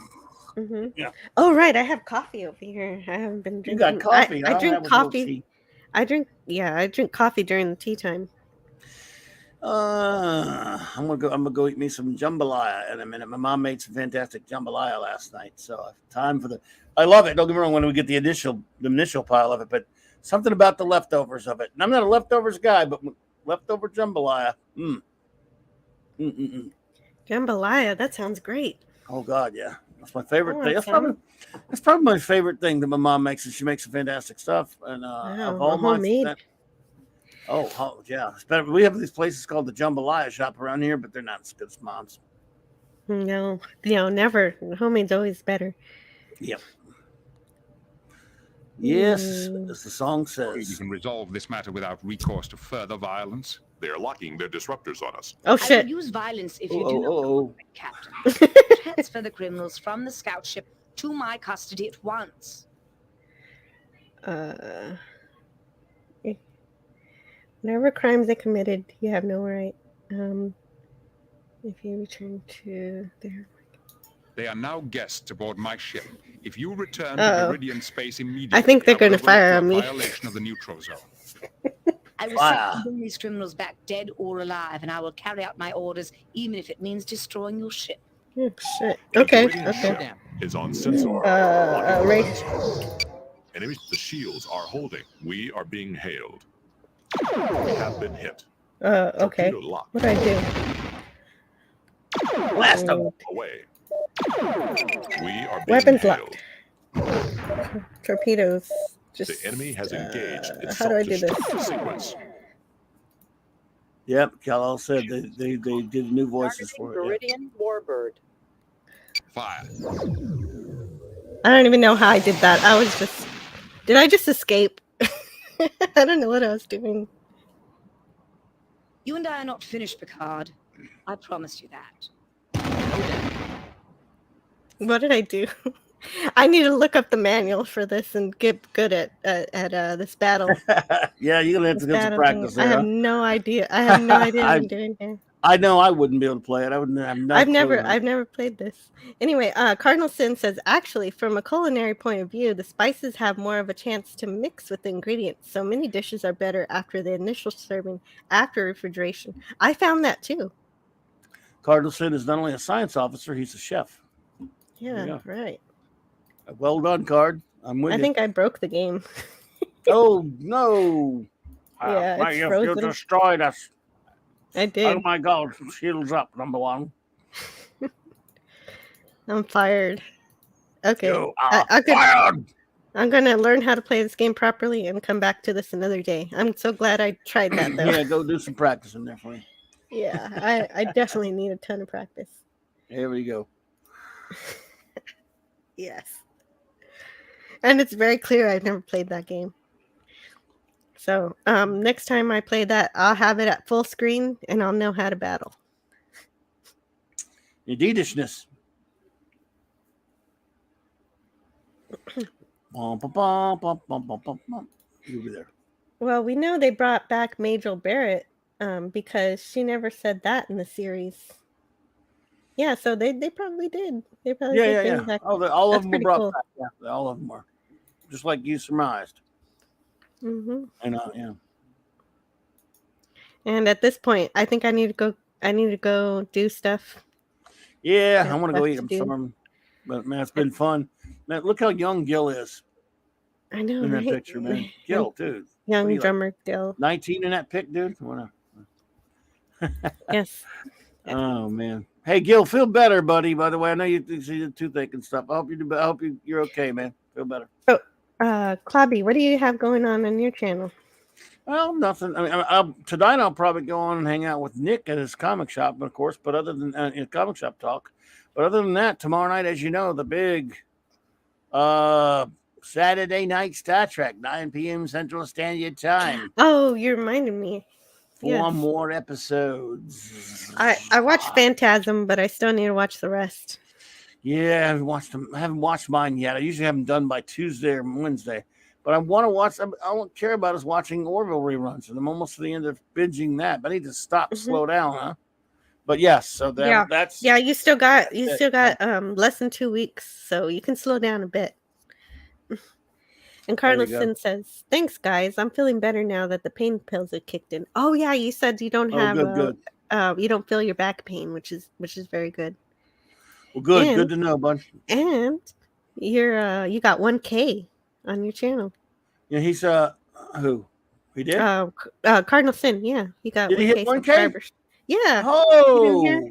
[SPEAKER 4] Yeah.
[SPEAKER 2] Oh, right. I have coffee over here. I haven't been drinking.
[SPEAKER 4] You got coffee.
[SPEAKER 2] I drink coffee. I drink coffee during the tea time.
[SPEAKER 4] I'm gonna go eat me some jambalaya in a minute. My mom made some fantastic jambalaya last night, so time for the. I love it. Don't get me wrong when we get the initial pile of it, but something about the leftovers of it. And I'm not a leftovers guy, but leftover jambalaya.
[SPEAKER 2] Jambalaya, that sounds great.
[SPEAKER 4] Oh God, yeah, that's my favorite thing.
[SPEAKER 2] Some.
[SPEAKER 4] That's probably my favorite thing that my mom makes, and she makes some fantastic stuff. And of all my
[SPEAKER 2] homemade.
[SPEAKER 4] Oh, yeah. It's better. We have these places called the Jambalaya shop around here, but they're not as good as mom's.
[SPEAKER 2] No, never. Homemade's always better.
[SPEAKER 4] Yep. Yes, as the song says.
[SPEAKER 15] You can resolve this matter without recourse to further violence.
[SPEAKER 17] They are locking their disruptors on us.
[SPEAKER 2] Oh, shit.
[SPEAKER 18] I will use violence if you do not cooperate, Captain. Transfer the criminals from the scout ship to my custody at once.
[SPEAKER 2] Whatever crimes they committed, you have no right. If you return to their...
[SPEAKER 15] They are now guests aboard my ship. If you return to Meridian space immediately,
[SPEAKER 2] I think they're going to fire on me.
[SPEAKER 15] Violation of the neutral zone.
[SPEAKER 18] I will seek to bring these criminals back dead or alive, and I will carry out my orders, even if it means destroying your ship.
[SPEAKER 2] Oh, shit. Okay.
[SPEAKER 17] Ship is on sensor.
[SPEAKER 2] Right.
[SPEAKER 17] Enemy, the shields are holding. We are being hailed. We have been hit.
[SPEAKER 2] Okay. What do I do?
[SPEAKER 4] Blast them
[SPEAKER 17] away. We are being
[SPEAKER 2] Weapons
[SPEAKER 17] hailed.
[SPEAKER 2] locked. Torpedoes.
[SPEAKER 17] The enemy has engaged its
[SPEAKER 2] how do I do this?
[SPEAKER 17] sequence.
[SPEAKER 4] Yep, Kal-El said they did new voices for it.
[SPEAKER 19] Meridian Warbird.
[SPEAKER 15] Fire.
[SPEAKER 2] I don't even know how I did that. Did I just escape? I don't know what I was doing.
[SPEAKER 18] You and I are not finished, Picard. I promised you that.
[SPEAKER 2] What did I do? I need to look up the manual for this and get good at this battle.
[SPEAKER 4] Yeah, you're gonna have to get some practice there.
[SPEAKER 2] I have no idea. I have no idea what I'm doing here.
[SPEAKER 4] I know I wouldn't be able to play it. I wouldn't have no clue.
[SPEAKER 2] I've never played this. Anyway, Cardinal Sin says, actually, from a culinary point of view, the spices have more of a chance to mix with the ingredients. So many dishes are better after the initial serving, after refrigeration. I found that too.
[SPEAKER 4] Cardinal Sin is not only a science officer, he's a chef.
[SPEAKER 2] Yeah, right.
[SPEAKER 4] Well done, Card. I'm with you.
[SPEAKER 2] I think I broke the game.
[SPEAKER 4] Oh, no.
[SPEAKER 2] Yeah,
[SPEAKER 4] you destroyed us.
[SPEAKER 2] I did.
[SPEAKER 4] Oh, my God. Shields up, number one.
[SPEAKER 2] I'm fired. Okay.
[SPEAKER 4] You are fired.
[SPEAKER 2] I'm going to learn how to play this game properly and come back to this another day. I'm so glad I tried that, though.
[SPEAKER 4] Yeah, go do some practice in there for you.
[SPEAKER 2] Yeah, I definitely need a ton of practice.
[SPEAKER 4] There we go.
[SPEAKER 2] Yes. And it's very clear I've never played that game. So next time I play that, I'll have it at full screen and I'll know how to battle.
[SPEAKER 4] Indeedishness. You'll be there.
[SPEAKER 2] Well, we know they brought back Majel Barrett because she never said that in the series. Yeah, so they probably did. They probably did bring back.
[SPEAKER 4] Oh, all of them were brought
[SPEAKER 2] cool.
[SPEAKER 4] back. Yeah, all of them were. Just like you surmised.
[SPEAKER 2] Mm-hmm.
[SPEAKER 4] Yeah.
[SPEAKER 2] And at this point, I think I need to go do stuff.
[SPEAKER 4] Yeah, I want to go eat some. But man, it's been fun. Man, look how young Gil is.
[SPEAKER 2] I know,
[SPEAKER 4] in that
[SPEAKER 2] right?
[SPEAKER 4] picture, man. Gil, dude.
[SPEAKER 2] Young drummer Gil.
[SPEAKER 4] 19 in that pic, dude.
[SPEAKER 2] Yes.
[SPEAKER 4] Oh man. Hey, Gil, feel better, buddy. By the way, I know you see the toothache and stuff. I hope you're okay, man. Feel better.
[SPEAKER 2] So, Clobby, what do you have going on your channel?
[SPEAKER 4] Well, nothing. I mean, tonight I'll probably go on and hang out with Nick at his comic shop, of course. But other than comic shop talk, but other than that, tomorrow night, as you know, the big Saturday night Star Trek, 9 p.m. Central Standard Time.
[SPEAKER 2] Oh, you reminded me.
[SPEAKER 4] 4 more episodes.
[SPEAKER 2] I watched Phantasm, but I still need to watch the rest.
[SPEAKER 4] Yeah, I haven't watched them. I haven't watched mine yet. I usually have them done by Tuesday or Wednesday. But I want to watch. I don't care about us watching Orville reruns, and I'm almost to the end of binging that. But I need to stop, slow down, huh? But yes, so that's
[SPEAKER 2] you still got less than 2 weeks, so you can slow down a bit. And
[SPEAKER 4] There you go.
[SPEAKER 2] Carlson says, "Thanks, guys. I'm feeling better now that the pain pills have kicked in." Oh yeah, you said you don't
[SPEAKER 4] Oh,
[SPEAKER 2] have
[SPEAKER 4] good.
[SPEAKER 2] you don't feel your back pain, which is very good.
[SPEAKER 4] Well, good.
[SPEAKER 2] And,
[SPEAKER 4] Good to know, bud.
[SPEAKER 2] And you got 1K on your channel.
[SPEAKER 4] Yeah, he's who? He did?
[SPEAKER 2] Cardinal Sin, yeah. He got
[SPEAKER 4] Did he
[SPEAKER 2] 1K
[SPEAKER 4] hit 1K?
[SPEAKER 2] subscribers. Yeah.
[SPEAKER 4] Oh,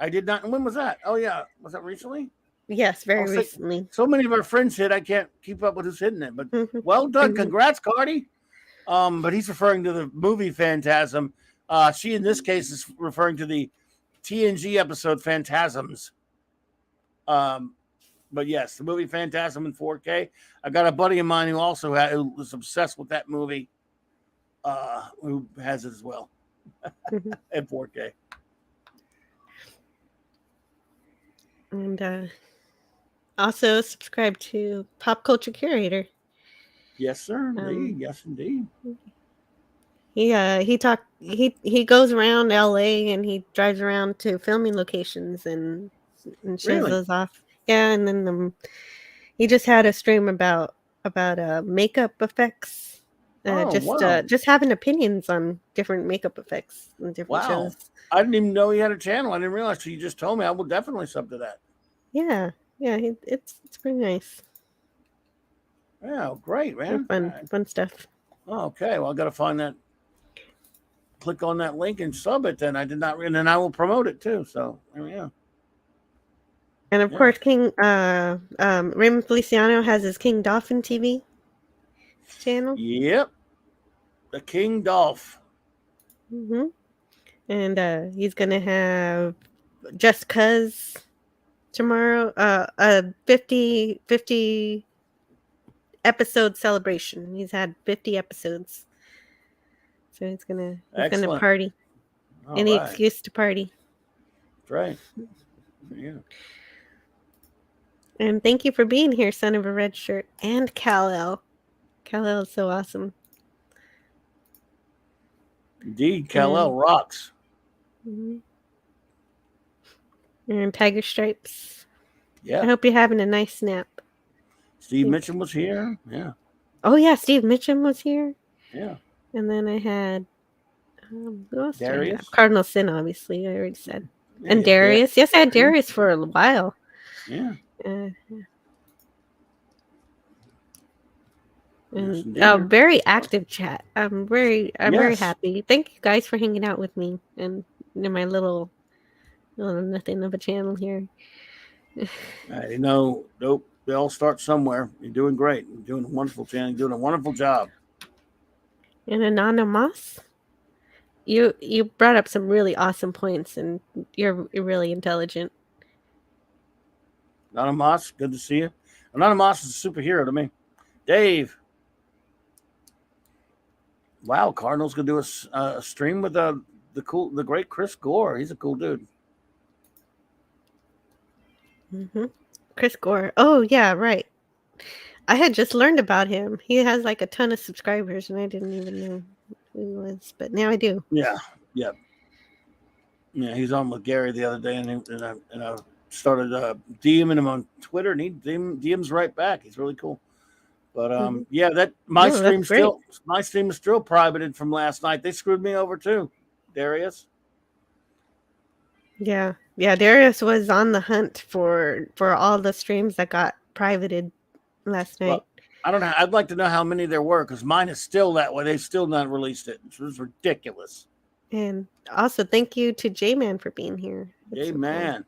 [SPEAKER 4] I did not. When was that? Oh yeah, was that recently?
[SPEAKER 2] Yes, very recently.
[SPEAKER 4] So many of our friends hit. I can't keep up with who's hitting it. But well done, congrats, Cardi. But he's referring to the movie Phantasm. She in this case is referring to the TNG episode Phantasms. But yes, the movie Phantasm in 4K. I got a buddy of mine who also who was obsessed with that movie. Who has it as well at 4K.
[SPEAKER 2] And also subscribe to Pop Culture Curator.
[SPEAKER 4] Yes, sir. Indeed. Yes, indeed.
[SPEAKER 2] He goes around LA and he drives around to filming locations and shows those off. Yeah, and then he just had a stream about makeup effects. Just having opinions on different makeup effects and different shows.
[SPEAKER 4] I didn't even know he had a channel. I didn't realize till you just told me. I will definitely sub to that.
[SPEAKER 2] Yeah, it's pretty nice.
[SPEAKER 4] Yeah, great, man.
[SPEAKER 2] Fun stuff.
[SPEAKER 4] Okay, well, I got to find that. Click on that link and sub it. Then I did not, and then I will promote it too. So there we go.
[SPEAKER 2] And of course, King Raymond Feliciano has his King Dolphin TV channel.
[SPEAKER 4] Yep, the King Dolph.
[SPEAKER 2] And he's gonna have Just Cuz tomorrow. A 50 episode celebration. He's had 50 episodes, so he's gonna party. Any excuse to party.
[SPEAKER 4] That's right. Yeah.
[SPEAKER 2] And thank you for being here, son of a red shirt, and Kal-El. Kal-El is so awesome.
[SPEAKER 4] Indeed, Kal-El rocks.
[SPEAKER 2] And Tiger Stripes.
[SPEAKER 4] Yeah.
[SPEAKER 2] I hope you're having a nice nap.
[SPEAKER 4] Steve Mitchum was here. Yeah.
[SPEAKER 2] Oh yeah, Steve Mitchum was here.
[SPEAKER 4] Yeah.
[SPEAKER 2] And then I had who else?
[SPEAKER 4] Darius.
[SPEAKER 2] Cardinal Sin, obviously. I already said. And Darius. Yes, I had Darius for a while.
[SPEAKER 4] Yeah.
[SPEAKER 2] And very active chat. I'm very happy. Thank you guys for hanging out with me and in my little nothing of a channel here.
[SPEAKER 4] Nope. They all start somewhere. You're doing great. You're doing a wonderful channel. You're doing a wonderful job.
[SPEAKER 2] And Anonymous, you brought up some really awesome points, and you're really intelligent.
[SPEAKER 4] Anonymous, good to see you. Anonymous is a superhero to me. Dave. Wow, Cardinal's gonna do a stream with the great Chris Gore. He's a cool dude.
[SPEAKER 2] Chris Gore. Oh yeah, right. I had just learned about him. He has like a ton of subscribers, and I didn't even know who he was, but now I do.
[SPEAKER 4] Yeah. He's on with Gary the other day, and I started DMing him on Twitter, and he DMs right back. He's really cool. But my stream is still privated from last night. They screwed me over too, Darius.
[SPEAKER 2] Yeah, Darius was on the hunt for all the streams that got privated last night.
[SPEAKER 4] Well, I don't know. I'd like to know how many there were, because mine is still that way. They've still not released it. It was ridiculous.
[SPEAKER 2] And also, thank you to J-Man for being here.
[SPEAKER 4] J-Man.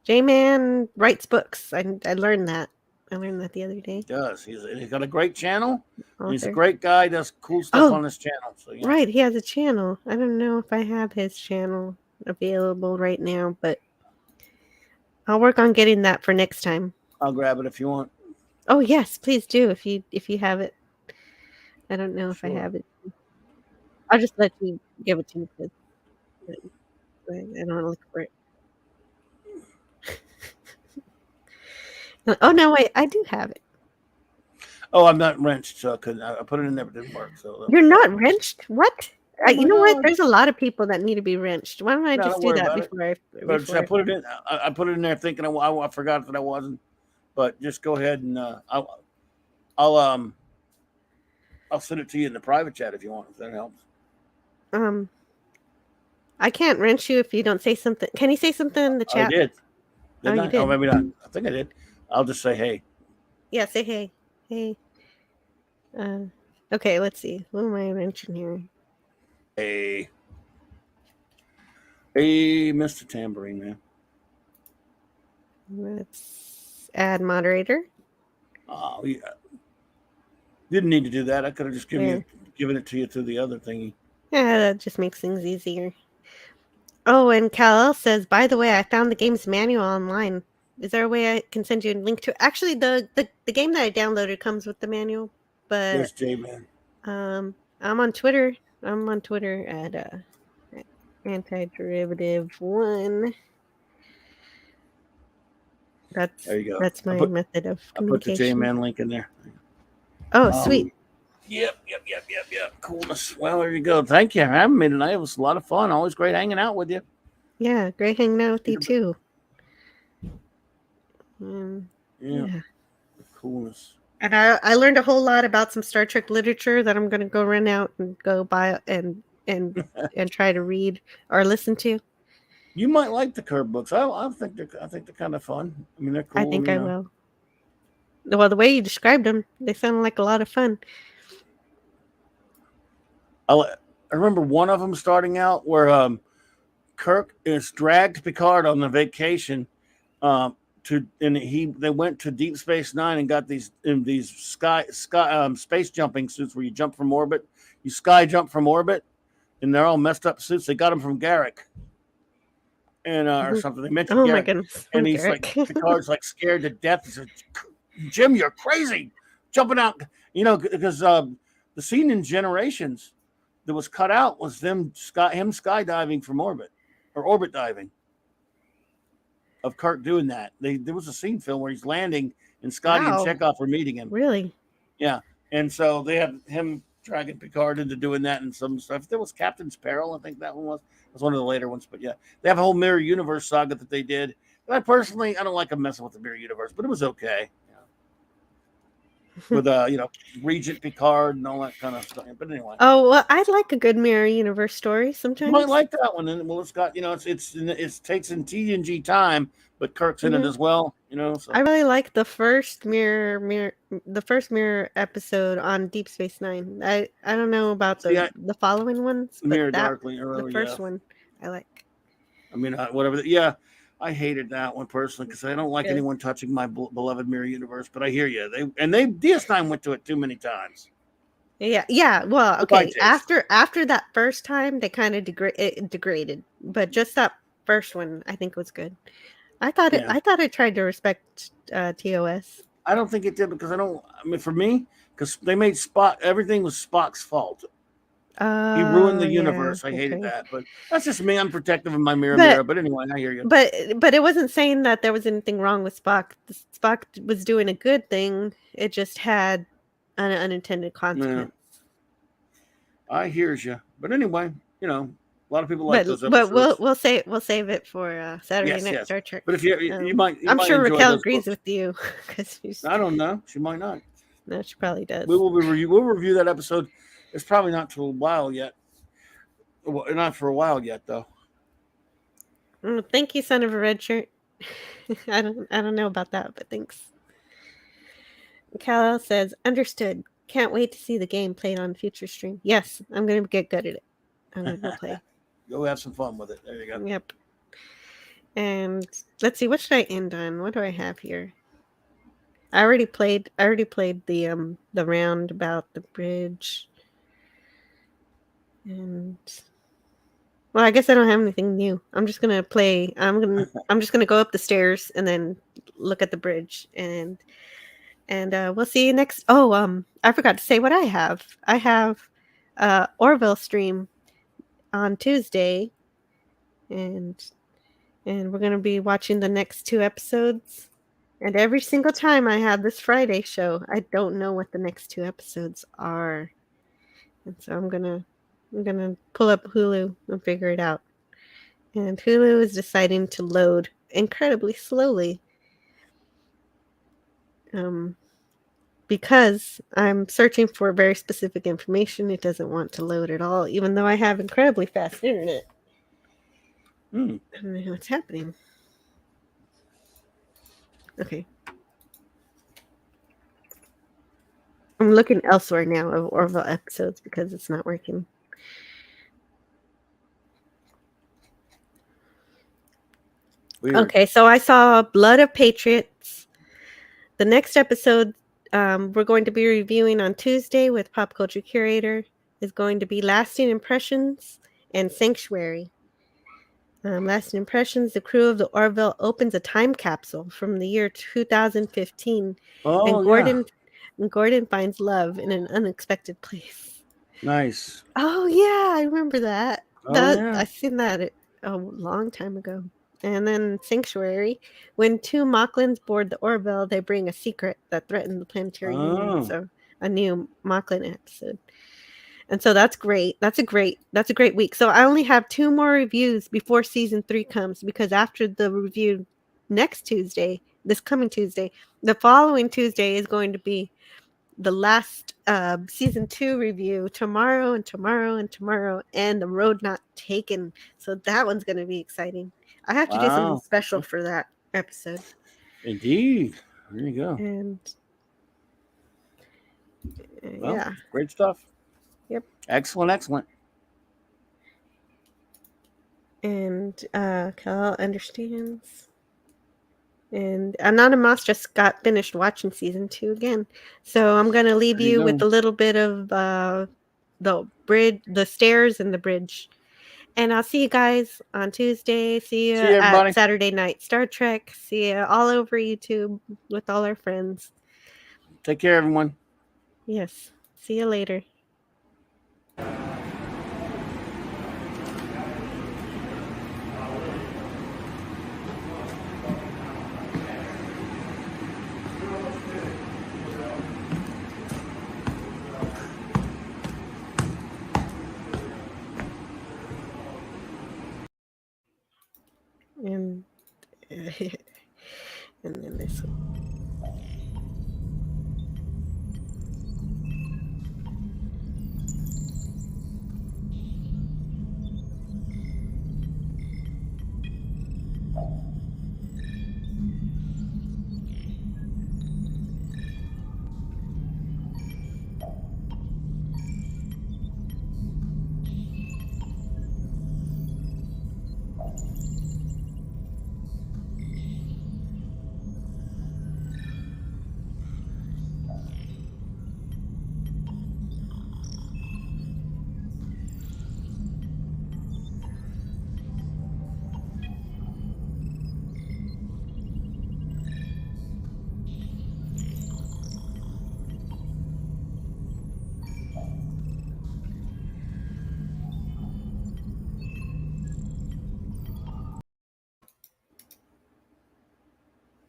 [SPEAKER 2] J-Man writes books. I learned that. I learned that the other day.
[SPEAKER 4] He does. He's got a great channel. He's a great guy. Does cool stuff on his channel. So, yeah.
[SPEAKER 2] Right. He has a channel. I don't know if I have his channel available right now, but I'll work on getting that for next time.
[SPEAKER 4] I'll grab it if you want.
[SPEAKER 2] Oh yes, please do if you have it. I don't know if I have it. I'll just let you give it to me because I don't want to look for it. Oh no, wait, I do have it.
[SPEAKER 4] Oh, I'm not wrenched, so I couldn't. I put it in there, but it didn't work. So
[SPEAKER 2] you're not wrenched? What? You know what? There's a lot of people that need to be wrenched. Why don't I just do that before I
[SPEAKER 4] put it in? I put it in there thinking I forgot that I wasn't. But just go ahead and I'll I'll send it to you in the private chat if you want, if that helps.
[SPEAKER 2] I can't wrench you if you don't say something. Can you say something in the chat?
[SPEAKER 4] I did.
[SPEAKER 2] Oh,
[SPEAKER 4] Didn't
[SPEAKER 2] you
[SPEAKER 4] I?
[SPEAKER 2] did.
[SPEAKER 4] Oh, maybe not. I think I did. I'll just say hey.
[SPEAKER 2] Yeah, say hey. Hey. Okay, let's see. What am I mentioning here?
[SPEAKER 4] Hey. Hey, Mr. Tambourine Man.
[SPEAKER 2] Let's add moderator.
[SPEAKER 4] Oh, yeah. Didn't need to do that. I could have just given it to you through the other thingy.
[SPEAKER 2] Yeah, that just makes things easier. Oh, and Kal-El says, by the way, I found the game's manual online. Is there a way I can send you a link to it? Actually, the game that I downloaded comes with the manual, but
[SPEAKER 4] There's J-Man.
[SPEAKER 2] I'm on Twitter. I'm on Twitter at Antiderivative1.
[SPEAKER 4] There you go.
[SPEAKER 2] That's my method of
[SPEAKER 4] I put the
[SPEAKER 2] communication.
[SPEAKER 4] J-Man link in there.
[SPEAKER 2] Oh, sweet.
[SPEAKER 4] Yep. Coolness. Well, there you go. Thank you for having me tonight. It was a lot of fun. Always great hanging out with you.
[SPEAKER 2] Yeah, great hanging out with you too.
[SPEAKER 4] Yeah. Coolness.
[SPEAKER 2] And I learned a whole lot about some Star Trek literature that I'm going to go run out and go buy and try to read or listen to.
[SPEAKER 4] You might like the Curb books. I think they're kind of fun. I mean, they're cool.
[SPEAKER 2] I think I will. Well, the way you described them, they sound like a lot of fun.
[SPEAKER 4] I remember one of them starting out where Kirk is dragged Picard on the vacation they went to Deep Space Nine and got these space jumping suits where you jump from orbit, you sky jump from orbit, and they're all messed up suits. They got them from Garrick, and or something. They mentioned Garrick,
[SPEAKER 2] my goodness,
[SPEAKER 4] and he's
[SPEAKER 2] Garrick.
[SPEAKER 4] like Picard's like scared to death. He said, "Jim, you're crazy, jumping out." Because the scene in Generations that was cut out was him skydiving from orbit or orbit diving. Of Kirk doing that. There was a scene film where he's landing and Scotty and Chekhov are meeting him.
[SPEAKER 2] Really?
[SPEAKER 4] Yeah. And so they have him dragging Picard into doing that and some stuff. There was Captain's Peril, I think that one was. It was one of the later ones, but yeah. They have a whole Mirror Universe saga that they did. But I don't like them messing with the Mirror Universe, but it was okay. With Regent Picard and all that kind of stuff. But anyway.
[SPEAKER 2] Oh, well, I'd like a good Mirror Universe story sometimes.
[SPEAKER 4] You might like that one. And well, it's got, it takes in TNG time, but Kirk's in it as well, So.
[SPEAKER 2] I really like the first Mirror episode on Deep Space Nine. I don't know about the following ones, but
[SPEAKER 4] Mirror Darkly,
[SPEAKER 2] the first one I like.
[SPEAKER 4] I mean, whatever. Yeah, I hated that one personally because I don't like anyone touching my beloved Mirror Universe. But I hear you. DS9 went to it too many times.
[SPEAKER 2] Yeah. Well, okay. After that first time, they kind of degraded, but just that first one, I think was good. I thought it tried to respect TOS.
[SPEAKER 4] I don't think it did because for me, because they made Spock. Everything was Spock's fault. He ruined the universe. I hated that, but that's just me. I'm protective of my mirror. But anyway, I hear you.
[SPEAKER 2] But it wasn't saying that there was anything wrong with Spock. Spock was doing a good thing. It just had an unintended consequence.
[SPEAKER 4] Yeah. I hears you. But anyway, a lot of people like those episodes.
[SPEAKER 2] But we'll save it for Saturday Night Star Trek.
[SPEAKER 4] But if you might,
[SPEAKER 2] I'm sure Raquel agrees with you because
[SPEAKER 4] I don't know. She might not.
[SPEAKER 2] No, she probably does.
[SPEAKER 4] We'll review that episode. It's probably not for a while yet. Well, not for a while yet, though.
[SPEAKER 2] Thank you, son of a red shirt. I don't know about that, but thanks. Kal-El says, understood. Can't wait to see the game played on future stream. Yes, I'm going to get good at it. I'm going to go play.
[SPEAKER 4] Go have some fun with it. There you go.
[SPEAKER 2] Yep. And let's see, what should I end on? What do I have here? I already played the round about the bridge. And well, I guess I don't have anything new. I'm just gonna play. I'm just gonna go up the stairs and then look at the bridge and we'll see you next. Oh, I forgot to say what I have. I have Orville stream on Tuesday, and we're gonna be watching the next 2 episodes. And every single time I have this Friday show, I don't know what the next 2 episodes are, and so I'm gonna pull up Hulu and figure it out. And Hulu is deciding to load incredibly slowly. because I'm searching for very specific information, it doesn't want to load at all, even though I have incredibly fast internet. I don't know what's happening. Okay. I'm looking elsewhere now of Orville episodes because it's not working.
[SPEAKER 4] Weird.
[SPEAKER 2] Okay, so I saw Blood of Patriots. The next episode we're going to be reviewing on Tuesday with Pop Culture Curator is going to be Lasting Impressions and Sanctuary. Lasting Impressions, the crew of the Orville opens a time capsule from the year 2015.
[SPEAKER 4] Oh,
[SPEAKER 2] and Gordon finds love in an unexpected place.
[SPEAKER 4] Nice.
[SPEAKER 2] Oh, yeah, I remember that.
[SPEAKER 4] Oh, yeah.
[SPEAKER 2] I seen that a long time ago. And then Sanctuary, when two Mocklins board the Orville, they bring a secret that threatens the planetary union. So a new Mocklin episode. And so that's great. That's a great week. So I only have 2 more reviews before season 3 comes, because after the review next Tuesday, this coming Tuesday, the following Tuesday is going to be the last season 2 review tomorrow and tomorrow and tomorrow, and The Road Not Taken. So that one's going to be exciting. I have to do something special for that episode.
[SPEAKER 4] Indeed. There you go.
[SPEAKER 2] And
[SPEAKER 4] well,
[SPEAKER 2] yeah.
[SPEAKER 4] Great stuff.
[SPEAKER 2] Yep.
[SPEAKER 4] Excellent.
[SPEAKER 2] And Cal understands. And Anonymous just got finished watching season 2 again. So I'm going to leave you with a little bit of the bridge, the stairs and the bridge. And I'll see you guys on Tuesday. See you at Saturday Night Star Trek. See you all over YouTube with all our friends.
[SPEAKER 4] Take care, everyone.
[SPEAKER 2] Yes. See you later. And then this one.